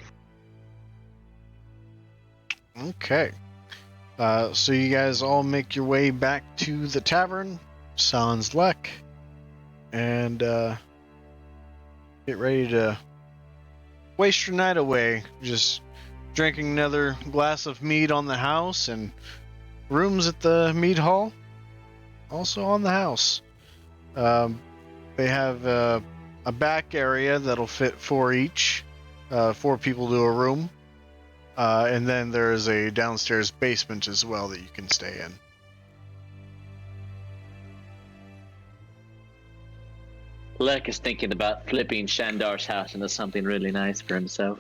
Okay. So you guys all make your way back to the tavern, Sans Lek, and get ready to waste your night away. Just drinking another glass of mead on the house, and rooms at the mead hall also on the house. They have a back area that'll fit 4 each, 4 people to a room. And then there is a downstairs basement as well that you can stay in. Lek is thinking about flipping Shandar's house into something really nice for himself.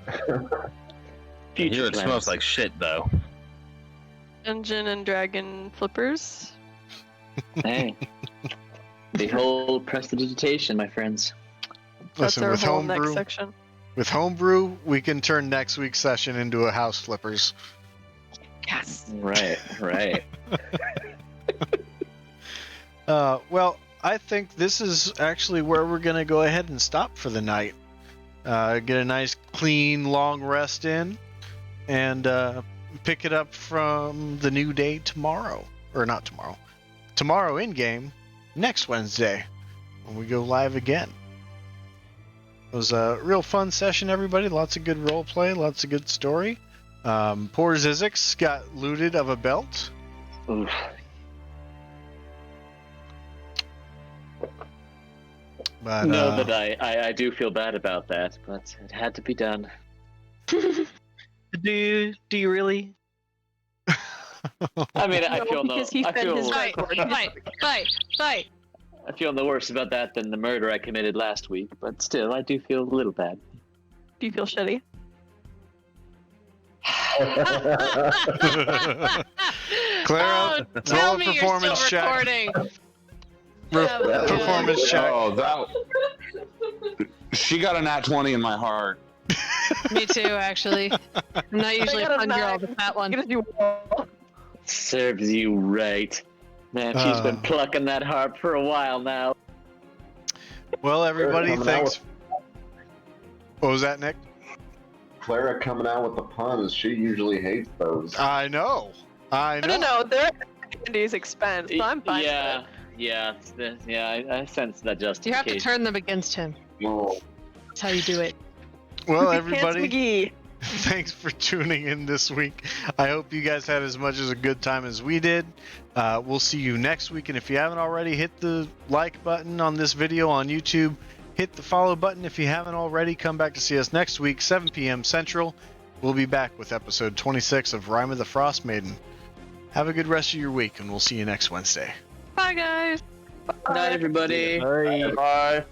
I hear it smells like shit, though. Dungeon and Dragon flippers. Hey, behold prestidigitation, my friends. That's Listen, our with whole next homebrew, section. with homebrew, we can turn next week's session into a house flippers. Yes. Right. Well, I think this is actually where we're gonna go ahead and stop for the night. Get a nice, clean, long rest in, and pick it up from the new day tomorrow, or not tomorrow. Tomorrow in game, next Wednesday, when we go live again. It was a real fun session, everybody. Lots of good role play, lots of good story. Poor Zizix got looted of a belt. Oof. But, No, but I do feel bad about that, but it had to be done. Do you really? I mean, I feel because he fed his Fight, fight. I feel no worse about that than the murder I committed last week, but still, I do feel a little bad. Do you feel shitty? Clara, tell roll a me you're performance still check. recording. That was good. Performance check. Oh, that. She got a nat 20 in my heart. Me too, actually. I'm not usually a got a fun girl, nine. but that one. Gonna do well. Serves you right. Man, she's been plucking that harp for a while now. Well, everybody, Coming out thanks. What was that, Nick? Clara coming out with the puns. She usually hates those. I know. No, they're at Andy's expense, so I'm fine with it. Yeah, I sense that You justification. have to turn them against him. Well, That's how you do it. Well, Pants everybody, McGee. thanks for tuning in this week. I hope you guys had as much as a good time as we did. We'll see you next week. And if you haven't already, hit the like button on this video on YouTube. Hit the follow button if you haven't already. Come back to see us next week, 7 p.m. Central. We'll be back with episode 26 of Rime of the Frost Maiden. Have a good rest of your week, and we'll see you next Wednesday. Bye, guys. Good night, everybody. Bye.